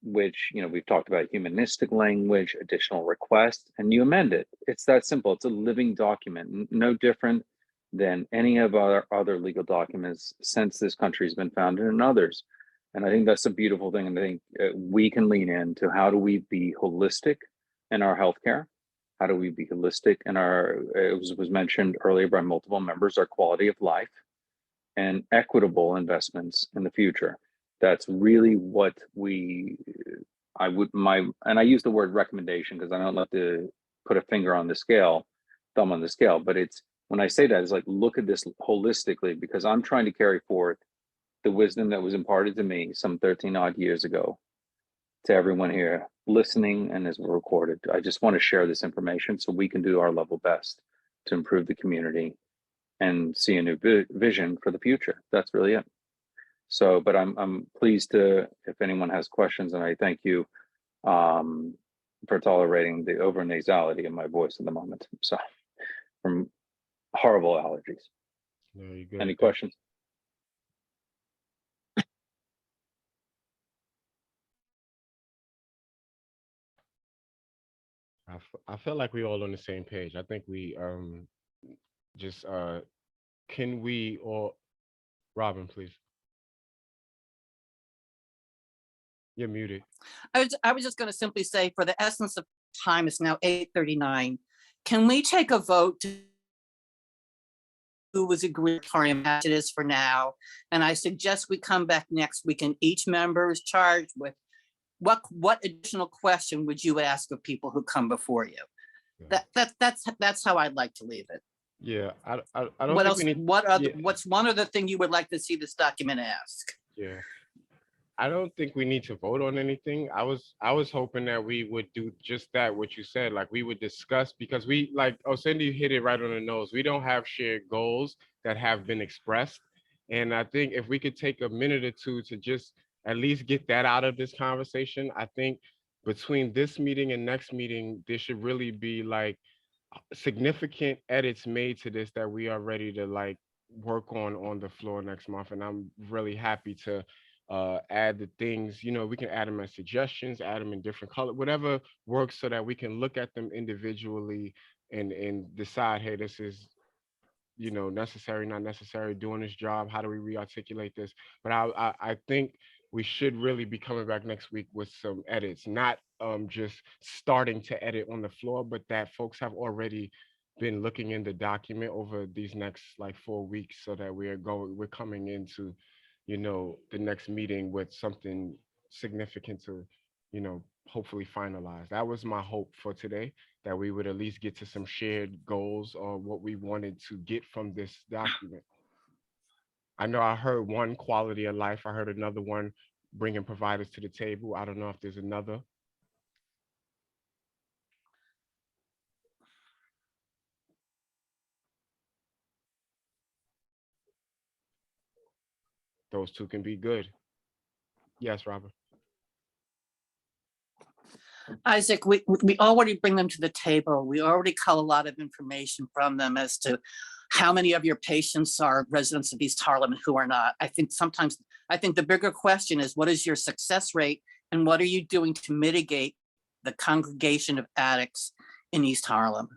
Which, we've talked about humanistic language, additional requests, and you amend it. It's that simple. It's a living document, no different than any of our other legal documents since this country has been founded and others. And I think that's a beautiful thing. And I think we can lean into how do we be holistic in our healthcare? How do we be holistic in it was mentioned earlier by multiple members, our quality of life and equitable investments in the future. That's really what I use the word recommendation because I don't like to put a finger on the scale, thumb on the scale, but it's, when I say that, it's like, look at this holistically, because I'm trying to carry forth the wisdom that was imparted to me some 13 odd years ago to everyone here listening and as we're recorded. I just want to share this information so we can do our level best to improve the community and see a new vision for the future. That's really it. So, but I'm pleased to, if anyone has questions, and I thank you for tolerating the over nasality in my voice at the moment. So, from horrible allergies. No, you're good. Any questions? I feel like we all on the same page. I think we just can we all, Robin, please. You're muted. I was just going to simply say, for the essence of time, it's now 8:39. Can we take a vote to who was agreed as it is for now? And I suggest we come back next week and each member is charged with what additional question would you ask of people who come before you? That's how I'd like to leave it. Yeah, I don't What think else? we need. What's one other thing you would like to see this document ask? Yeah. I don't think we need to vote on anything. I was hoping that we would do just that, what you said, like we would discuss, because we, like, oh, Cindy hit it right on the nose. We don't have shared goals that have been expressed. And I think if we could take a minute or two to just at least get that out of this conversation, I think between this meeting and next meeting, there should really be like significant edits made to this that we are ready to like work on the floor next month. And I'm really happy to add the things, we can add them as suggestions, add them in different color, whatever works, so that we can look at them individually and decide, hey, this is, necessary, not necessary, doing this job, how do we re-articulate this? But I think we should really be coming back next week with some edits, not just starting to edit on the floor, but that folks have already been looking in the document over these next like 4 weeks, so that we're coming into the next meeting with something significant to, hopefully finalize. That was my hope for today, that we would at least get to some shared goals or what we wanted to get from this document. I know I heard one, quality of life. I heard another one, bringing providers to the table. I don't know if there's another. Those two can be good. Yes, Robert. Isaac, we already bring them to the table. We already cull a lot of information from them as to how many of your patients are residents of East Harlem and who are not. I think the bigger question is, what is your success rate and what are you doing to mitigate the congregation of addicts in East Harlem?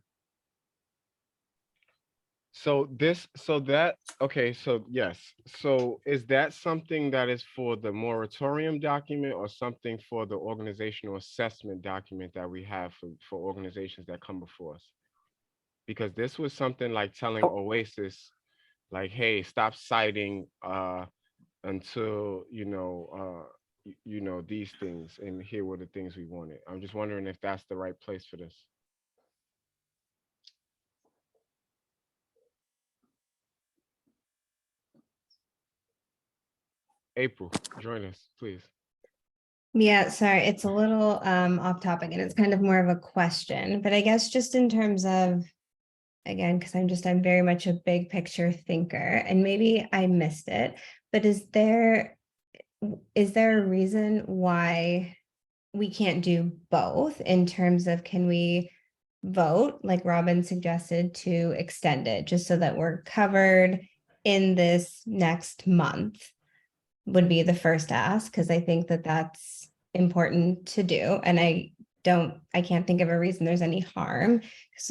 Yes. So is that something that is for the moratorium document or something for the organizational assessment document that we have for organizations that come before us? Because this was something like telling Oasis, like, hey, stop citing until these things, and here were the things we wanted. I'm just wondering if that's the right place for this. April, join us, please. Yeah, sorry, it's a little off topic and it's kind of more of a question, but I guess just in terms of, again, because I'm very much a big picture thinker and maybe I missed it, but is there a reason why we can't do both in terms of, can we vote, like Robin suggested, to extend it, just so that we're covered in this next month would be the first ask, because I think that that's important to do. And I can't think of a reason there's any harm.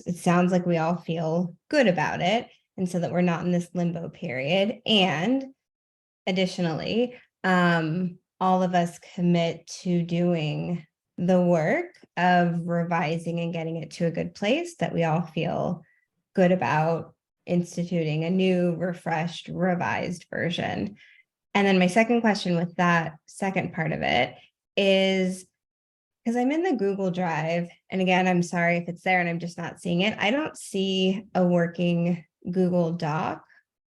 It sounds like we all feel good about it. And so that we're not in this limbo period. And additionally, all of us commit to doing the work of revising and getting it to a good place that we all feel good about instituting a new, refreshed, revised version. And then my second question with that second part of it is, because I'm in the Google Drive, and again, I'm sorry if it's there and I'm just not seeing it. I don't see a working Google Doc.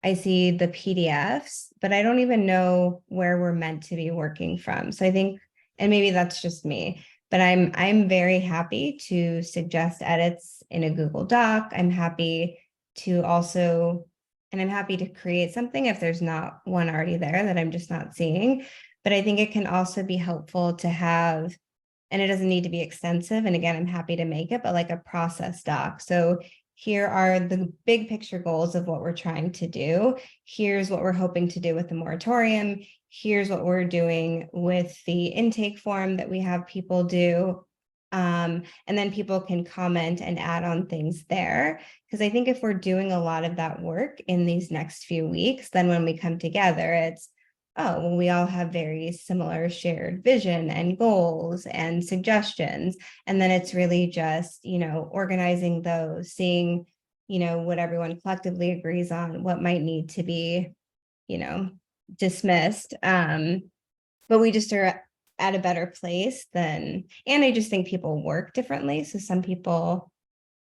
I see the PDFs, but I don't even know where we're meant to be working from. So I think, and maybe that's just me, but I'm very happy to suggest edits in a Google Doc. I'm happy to also, and I'm happy to create something if there's not one already there that I'm just not seeing. But I think it can also be helpful to have, and it doesn't need to be extensive. And again, I'm happy to make it, but like a process doc. So here are the big picture goals of what we're trying to do. Here's what we're hoping to do with the moratorium. Here's what we're doing with the intake form that we have people do. And then people can comment and add on things there. Because I think if we're doing a lot of that work in these next few weeks, then when we come together, it's, oh, well, we all have very similar shared vision and goals and suggestions. And then it's really just, organizing those, seeing, what everyone collectively agrees on, what might need to be, dismissed. But we just are at a better place than, and I just think people work differently. So some people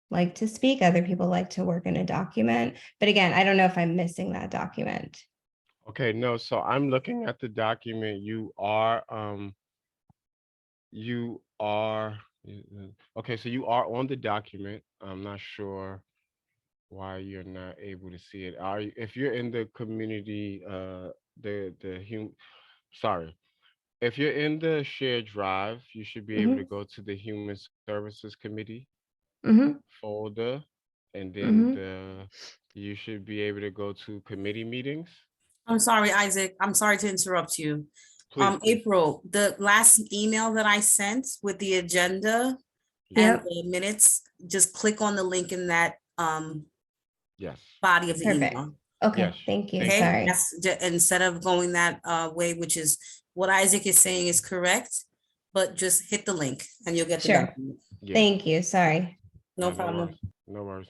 like to speak, other people like to work in a document. But again, I don't know if I'm missing that document. Okay, no, so I'm looking at the document. Okay, so you are on the document. I'm not sure why you're not able to see it. If you're in the community, sorry. If you're in the shared drive, you should be able to go to the Human Services Committee folder, and then you should be able to go to committee meetings. I'm sorry, Isaac. I'm sorry to interrupt you. Please. April, the last email that I sent with the agenda and the minutes, just click on the link in that Yes. body of the Perfect. email. Okay, Yes. thank you. Okay, Sorry. instead of going that way, which is what Isaac is saying is correct, but just hit the link and you'll get the Sure. document. Thank you. Sorry. No No problem. worries. No worries.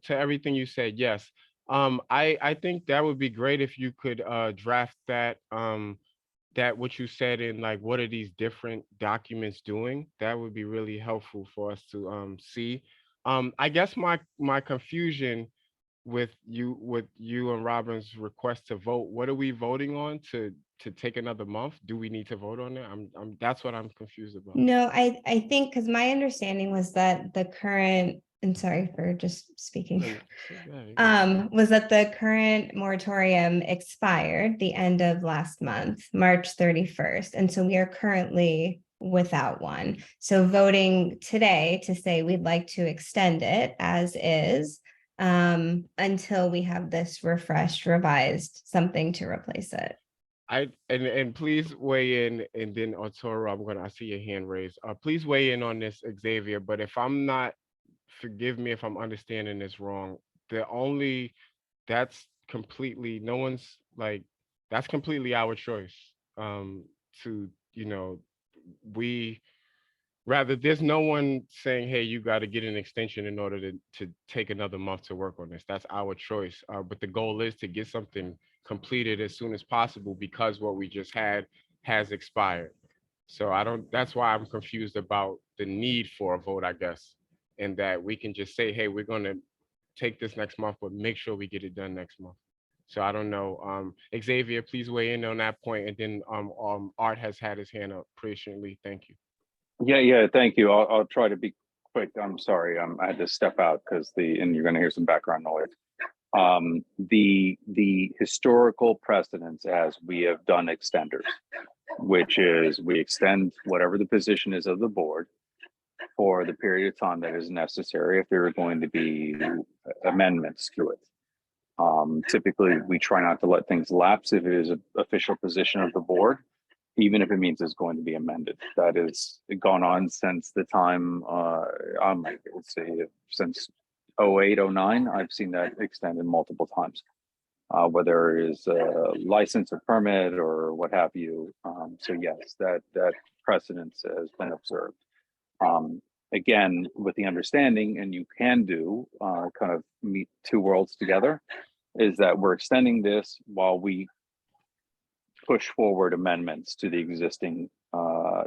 To everything you said, yes. I think that would be great if you could draft that what you said in, like, what are these different documents doing? That would be really helpful for us to see. I guess my confusion with you and Robin's request to vote, what are we voting on to take another month? Do we need to vote on that? That's what I'm confused about. No, I think, because my understanding was that the current, and sorry for just speaking, was that the current moratorium expired the end of last month, March 31st. And so we are currently without one. So voting today to say we'd like to extend it as is, until we have this refreshed, revised something to replace it. And please weigh in, and then Arturo, I see your hand raised. Please weigh in on this, Xavier. But if I'm not, forgive me if I'm understanding this wrong. That's completely that's completely our choice. There's no one saying, hey, you got to get an extension in order to take another month to work on this. That's our choice. But the goal is to get something completed as soon as possible, because what we just had has expired. So that's why I'm confused about the need for a vote, I guess, and that we can just say, hey, we're going to take this next month, but make sure we get it done next month. So I don't know. Xavier, please weigh in on that point. And then Art has had his hand up patiently. Thank you. Yeah, thank you. I'll try to be quick. I'm sorry. I had to step out and you're going to hear some background noise. The historical precedence as we have done extenders, which is we extend whatever the position is of the board. for the period of time that is necessary if there are going to be amendments to it. Typically, we try not to let things lapse if it is an official position of the board, even if it means it's going to be amended. That has gone on since the time, let's say, since 08, 09, I've seen that extended multiple times, whether it is a license or permit or what have you. So yes, that precedence has been observed. Again, with the understanding, and you can do kind of meet two worlds together, is that we're extending this while we push forward amendments to the existing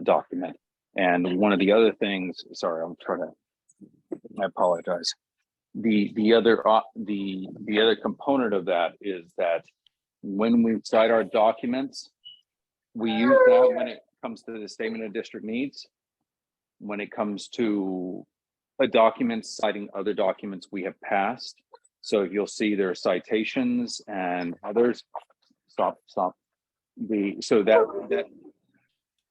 document. And one of the other things, sorry, I apologize. The other component of that is that when we cite our documents, we use that when it comes to the statement of district needs. When it comes to a document citing other documents we have passed. So you'll see there are citations and others. Stop. So that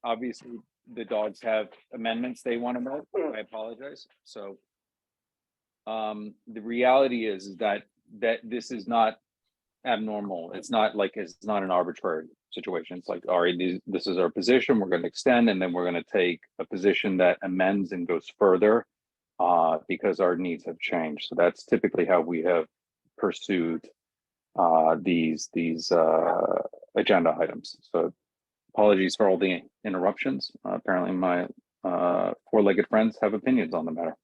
obviously the dogs have amendments they want to make. I apologize. So the reality is that this is not abnormal. It's not an arbitrary situation. It's like, all right, this is our position. We're going to extend, and then we're going to take a position that amends and goes further because our needs have changed. So that's typically how we have pursued these agenda items. So apologies for all the interruptions. Apparently my four-legged friends have opinions on the matter.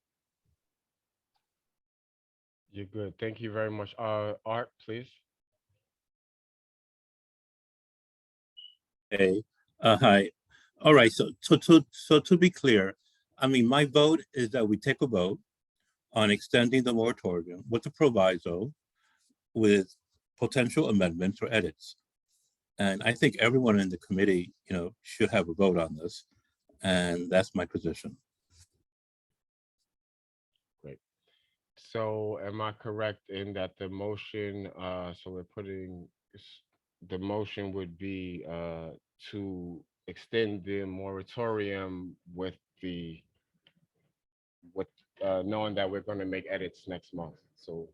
You're good. Thank you very much. Art, please. Hey, hi. All right, so to be clear, I mean, my vote is that we take a vote on extending the moratorium with the proviso with potential amendments or edits. And I think everyone in the committee, should have a vote on this. And that's my position. Great. So am I correct in that the motion, so we're putting, the motion would be to extend the moratorium with knowing that we're going to make edits next month. So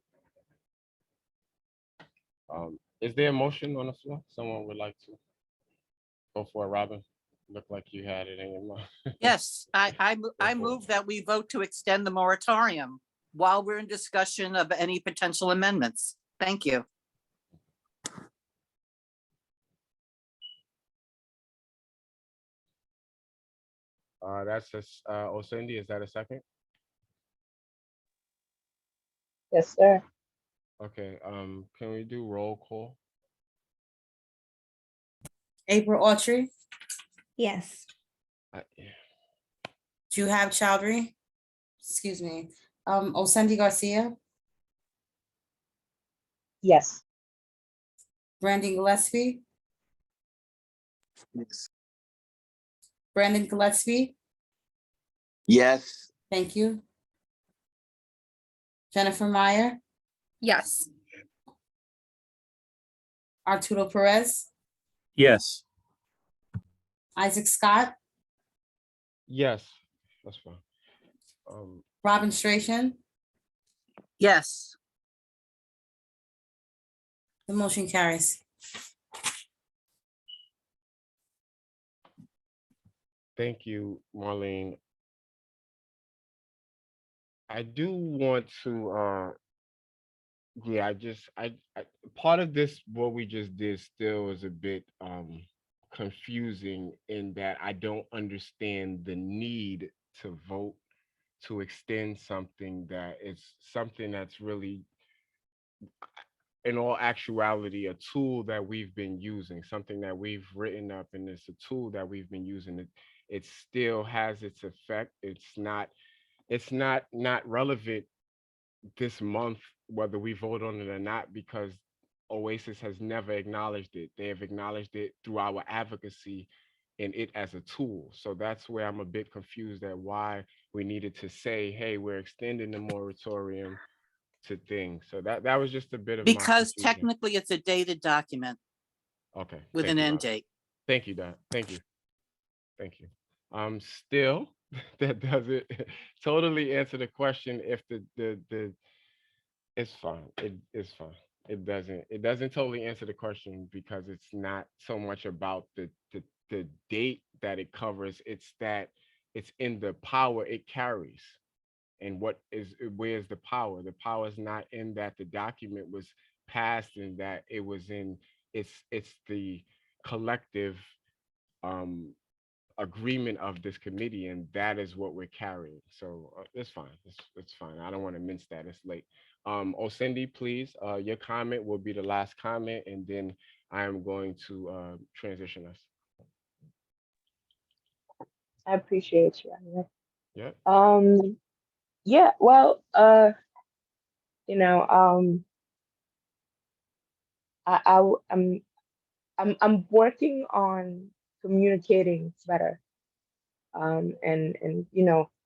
is there a motion on the floor? Someone would like to go for it, Robin? Look like you had it in your mind. Yes, I move that we vote to extend the moratorium while we're in discussion of any potential amendments. Thank you. That's Osendi, is that a second? Yes, sir. Okay, can we do roll call? April Autry, Yes. Juhab Chowdhury, excuse me, Osendi Garcia, Yes. Brandon Gillespie. Yes. Brandon Gillespie, Yes. thank you. Jennifer Meyer, Yes. Arturo Perez, Yes. Isaac Scott, Yes, that's fine. Robin Stration, Yes. the motion carries. Thank you, Marlene. I do want to, I part of this, what we just did still is a bit confusing in that I don't understand the need to vote to extend something that is something that's really, in all actuality, a tool that we've been using, something that we've written up, and it's a tool that we've been using. It still has its effect. It's not relevant this month, whether we vote on it or not, because Oasis has never acknowledged it. They have acknowledged it through our advocacy in it as a tool. So that's where I'm a bit confused at why we needed to say, hey, we're extending the moratorium to things. So that was just a bit of my Because confusion. technically it's a dated document Okay. with thank an you, end Robin. date. Thank you, Don. Thank you. Thank you. Still, that doesn't totally answer the question if the it's fine. It's fine. It doesn't totally answer the question because it's not so much about the date that it covers, it's that it's in the power it carries. And where's the power? The power is not in that the document was passed and that it was in it's the collective um agreement of this committee, and that is what we're carrying. So it's fine. It's fine. I don't want to mince that. It's late. Osindi, please. Your comment will be the last comment, and then I am going to transition us. I appreciate you. Anya. Yep. Yeah, well, you know, I'm working on communicating better. And and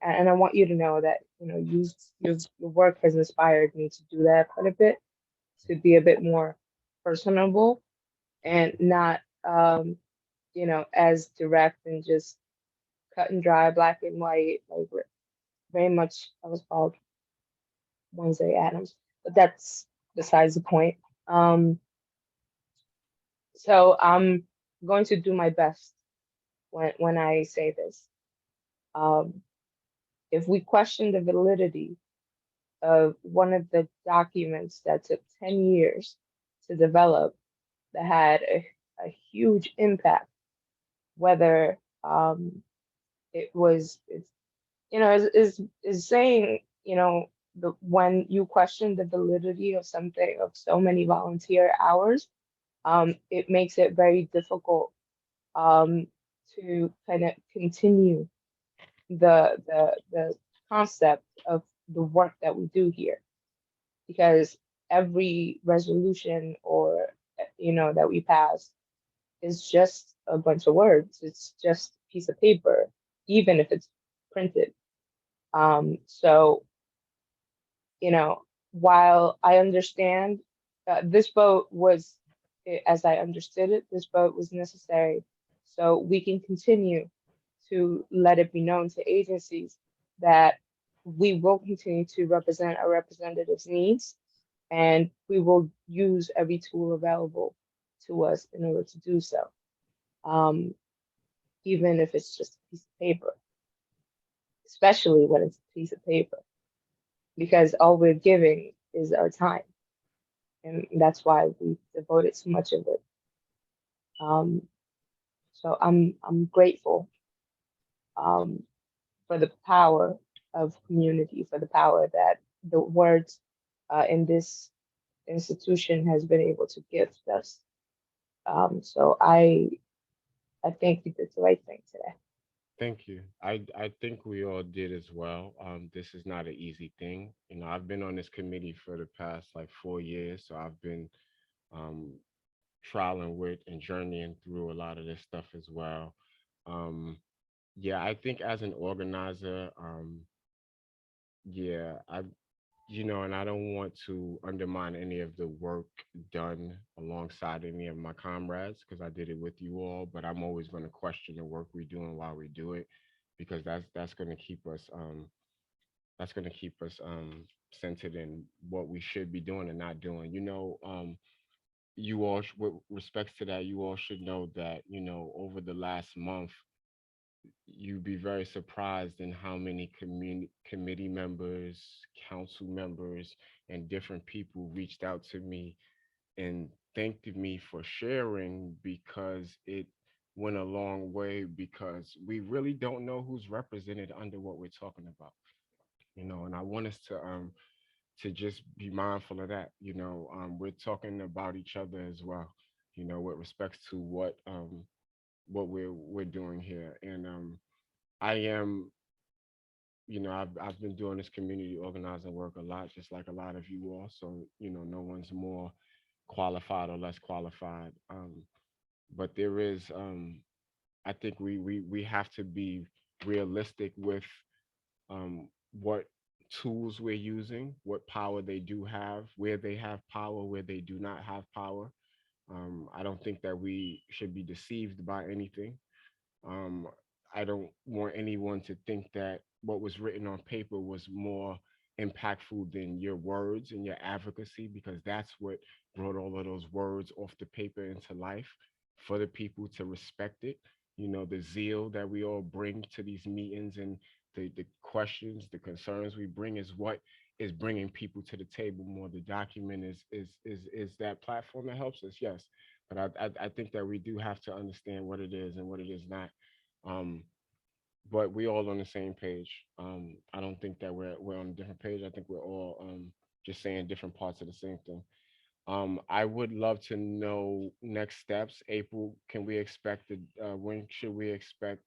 I want you to know that, your work has inspired me to do that quite a bit, to be a bit more personable and not, as direct and just cut and dry, black and white, like very much I was called Wednesday Adams, but that's besides the point. So I'm going to do my best when I say this. Um, if we question the validity of one of the documents that took 10 years to develop, that had a huge impact, whether it was, is saying, when you question the validity of something, of so many volunteer hours, it makes it very difficult um, to kind of continue the concept of the work that we do here, because every resolution or that we pass is just a bunch of words. It's just a piece of paper, even if it's printed. So while I understand this vote was, as I understood it, this vote was necessary so we can continue to let it be known to agencies that we will continue to represent our representatives' needs, and we will use every tool available to us in order to do so, even if it's just a piece of paper, especially when it's a piece of paper, because all we're giving is our time. And that's why we devoted so much of it. So I'm grateful for the power of community, for the power that the words in this institution has been able to gift us. So I think we did the right thing today. Thank you. I think we all did as well. This is not an easy thing. I've been on this committee for the past like 4 years, so I've been um, trialing with and journeying through a lot of this stuff as well. Yeah, I think as an organizer, yeah, and I don't want to undermine any of the work done alongside any of my comrades because I did it with you all, but I'm always going to question the work we're doing while we do it because that's going to keep us centered in what we should be doing and not doing. You all, with respects to that, you all should know that, over the last month, you'd be very surprised in how many committee members, council members, and different people reached out to me and thanked me for sharing because it went a long way because we really don't know who's represented under what we're talking about. And I want us to just be mindful of that. We're talking about each other as well, with respects to what we're doing here. And I am, I've been doing this community organizing work a lot, just like a lot of you all. So, no one's more qualified or less qualified. But there is, I think we have to be realistic with what tools we're using, what power they do have, where they have power, where they do not have power. I don't think that we should be deceived by anything. I don't want anyone to think that what was written on paper was more impactful than your words and your advocacy, because that's what brought all of those words off the paper into life, for the people to respect it. You know, the zeal that we all bring to these meetings, and the questions, the concerns we bring is what is bringing people to the table more. The document is that platform that helps us, yes. But I think that we do have to understand what it is and what it is not. But we all on the same page. I don't think that we're on a different page. I think we're all just saying different parts of the same thing. I would love to know next steps. April, can we expect when should we expect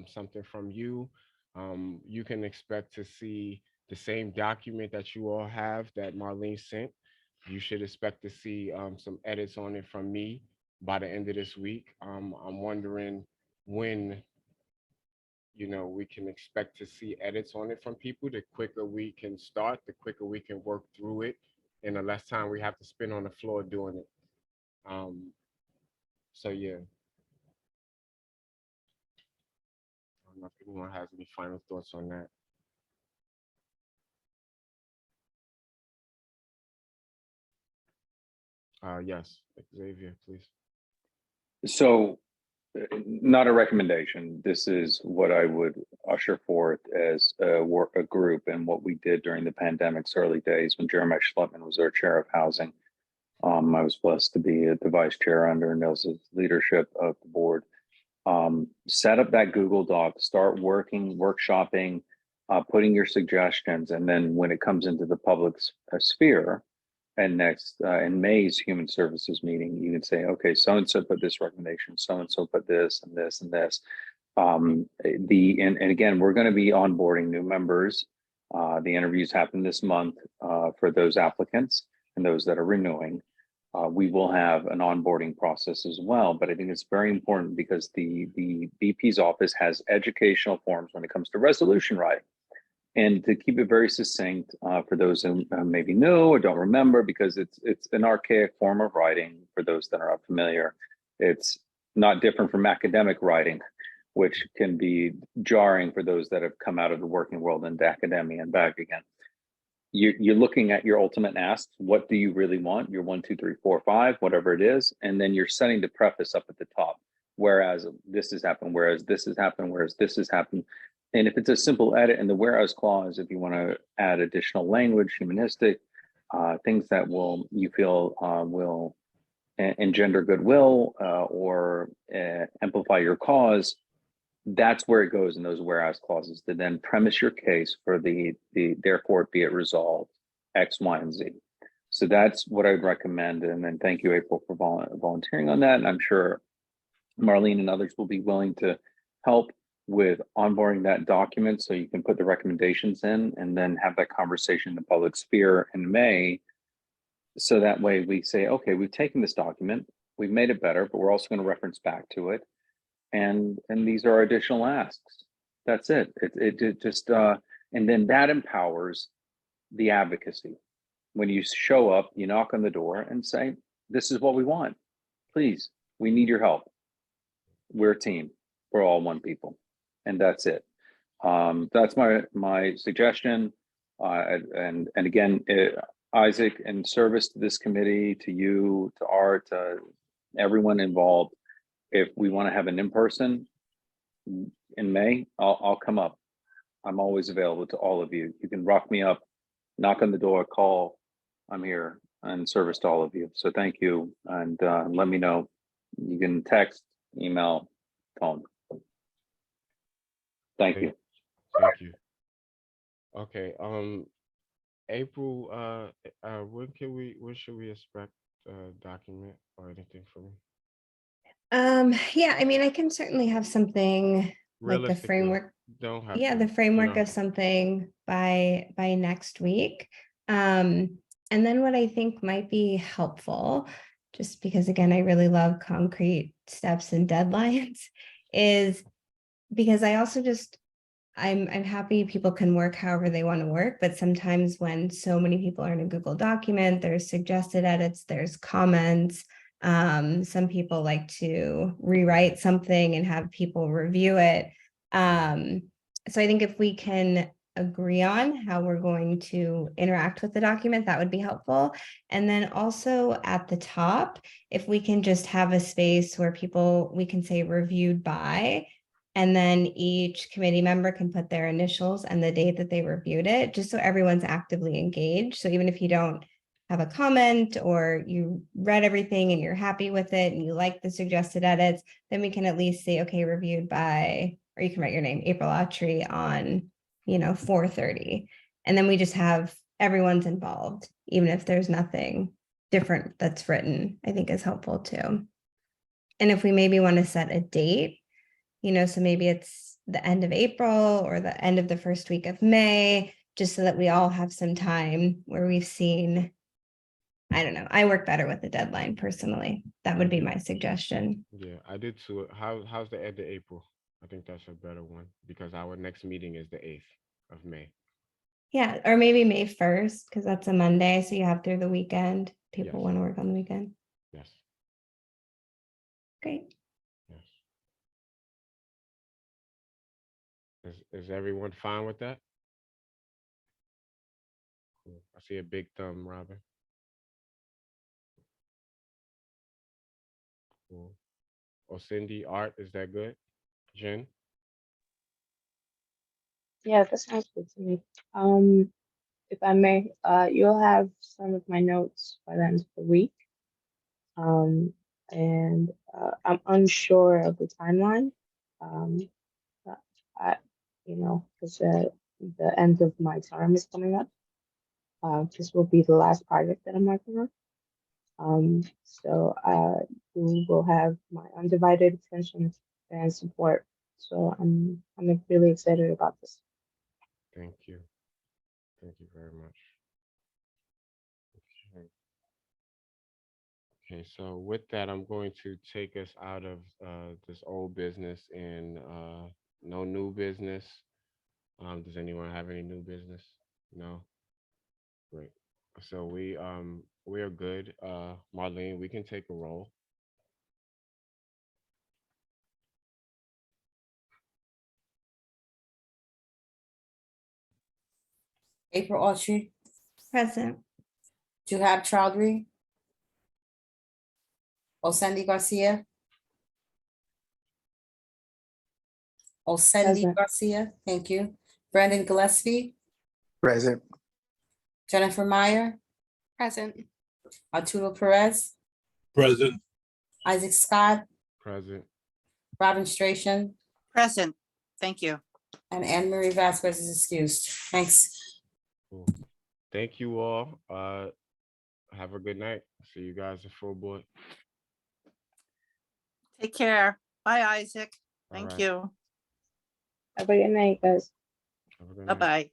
something from you? You can expect to see the same document that you all have that Marlene sent. You should expect to see some edits on it from me by the end of this week. I'm wondering when, you know, we can expect to see edits on it from people. The quicker we can start, the quicker we can work through it, and the less time we have to spend on the floor doing it. So yeah. I don't know if anyone has any final thoughts on that. Yes, Xavier, please. So, not a recommendation. This is what I would usher forth as a group, and what we did during the pandemic's early days when Jeremiah Schleppman was our chair of housing. I was blessed to be the vice chair under Nelson's leadership of the board. Set up that Google Doc, start workshopping, putting your suggestions, and then when it comes into the public sphere, and next in May's Human Services meeting, you can say, okay, so-and-so put this recommendation, so-and-so put this and this and this. And again, we're going to be onboarding new members. The interviews happen this month for those applicants and those that are renewing. We will have an onboarding process as well, but I think it's very important because the VP's office has educational forms when it comes to resolution writing. And to keep it very succinct for those who maybe know or don't remember, because it's an archaic form of writing for those that are not familiar. It's not different from academic writing, which can be jarring for those that have come out of the working world into academia and back again. You're looking at your ultimate asks. What do you really want? Your 1, 2, 3, 4, 5, whatever it is. And then you're setting the preface up at the top. Whereas this has happened, whereas this has happened, whereas this has happened. And if it's a simple edit in the whereas clause, if you want to add additional language, humanistic, things that you feel will engender goodwill or amplify your cause, that's where it goes in those whereas clauses to then premise your case for the therefore it be it resolved X, Y, and Z. So that's what I'd recommend. And then thank you, April, for volunteering on that. And I'm sure Marlene and others will be willing to help with onboarding that document so you can put the recommendations in and then have that conversation in the public sphere in May. So that way we say, okay, we've taken this document, we've made it better, but we're also going to reference back to it. And these are additional asks. That's it. It just, and then that empowers the advocacy. When you show up, you knock on the door and say, this is what we want. Please, we need your help. We're a team. We're all one people. And that's it. That's my suggestion. And again, Isaac, in service to this committee, to you, to Art, to everyone involved, if we want to have an in-person in May, I'll come up. I'm always available to all of you. You can rock me up, knock on the door, call. I'm here in service to all of you. So thank you. And let me know. You can text, email, phone. Thank you. Thank you. Okay. April, when should we expect a document or anything from you? Yeah, I mean, I can certainly have something like the framework. Don't have Yeah, to. the framework No. of something by next week. And then what I think might be helpful, just because again, I really love concrete steps and deadlines, is because I also I'm happy people can work however they want to work, but sometimes when so many people are in a Google document, there's suggested edits, there's comments. Some people like to rewrite something and have people review it. So I think if we can agree on how we're going to interact with the document, that would be helpful. And then also at the top, if we can just have a space where we can say reviewed by, and then each committee member can put their initials and the date that they reviewed it, just so everyone's actively engaged. So even if you don't have a comment or you read everything and you're happy with it and you like the suggested edits, then we can at least say, okay, reviewed by, or you can write your name, April Autry on 4:30. And then we just have everyone's involved, even if there's nothing different that's written, I think is helpful too. And if we maybe want to set a date, so maybe it's the end of April or the end of the first week of May, just so that we all have some time where we've seen, I don't know, I work better with the deadline personally. That would be my suggestion. Yeah, I did too. How's the end of April? I think that's a better one because our next meeting is the 8th of May. Yeah, or maybe May 1st, because that's a Monday, so you have through the weekend. People Yes. want to work on the weekend. Yes. Great. Yes. Is everyone fine with that? Cool. I see a big thumb, Robin. Cool. Oh, Cindy, Art, is that good? Jen? Yeah, that sounds good to me. If I may, you'll have some of my notes by the end of the week. And I'm unsure of the timeline. I, because the end of my term is coming up. This will be the last project that I'm working on. So you will have my undivided attention and support. So I'm really excited about this. Thank you. Thank you very much. Okay, so with that, I'm going to take us out of this old business and no new business. Does anyone have any new business? No? Great. So we are good. Marlene, we can take a roll. April Autry, Present. Juhab Chowdhury, Osendi Garcia. Present. Garcia, thank you. Brandon Gillespie, Present. Jennifer Meyer, Present. Arturo Perez, Present. Isaac Scott, Present. Robin Stration, Present. Thank you. and Anne Marie Vasquez is excused. Thanks. Cool. Thank you all. Have a good night. See you guys at full board. Take care. Bye, Isaac. All Thank right. you. Have a good night, guys. Have a good night. Bye-bye.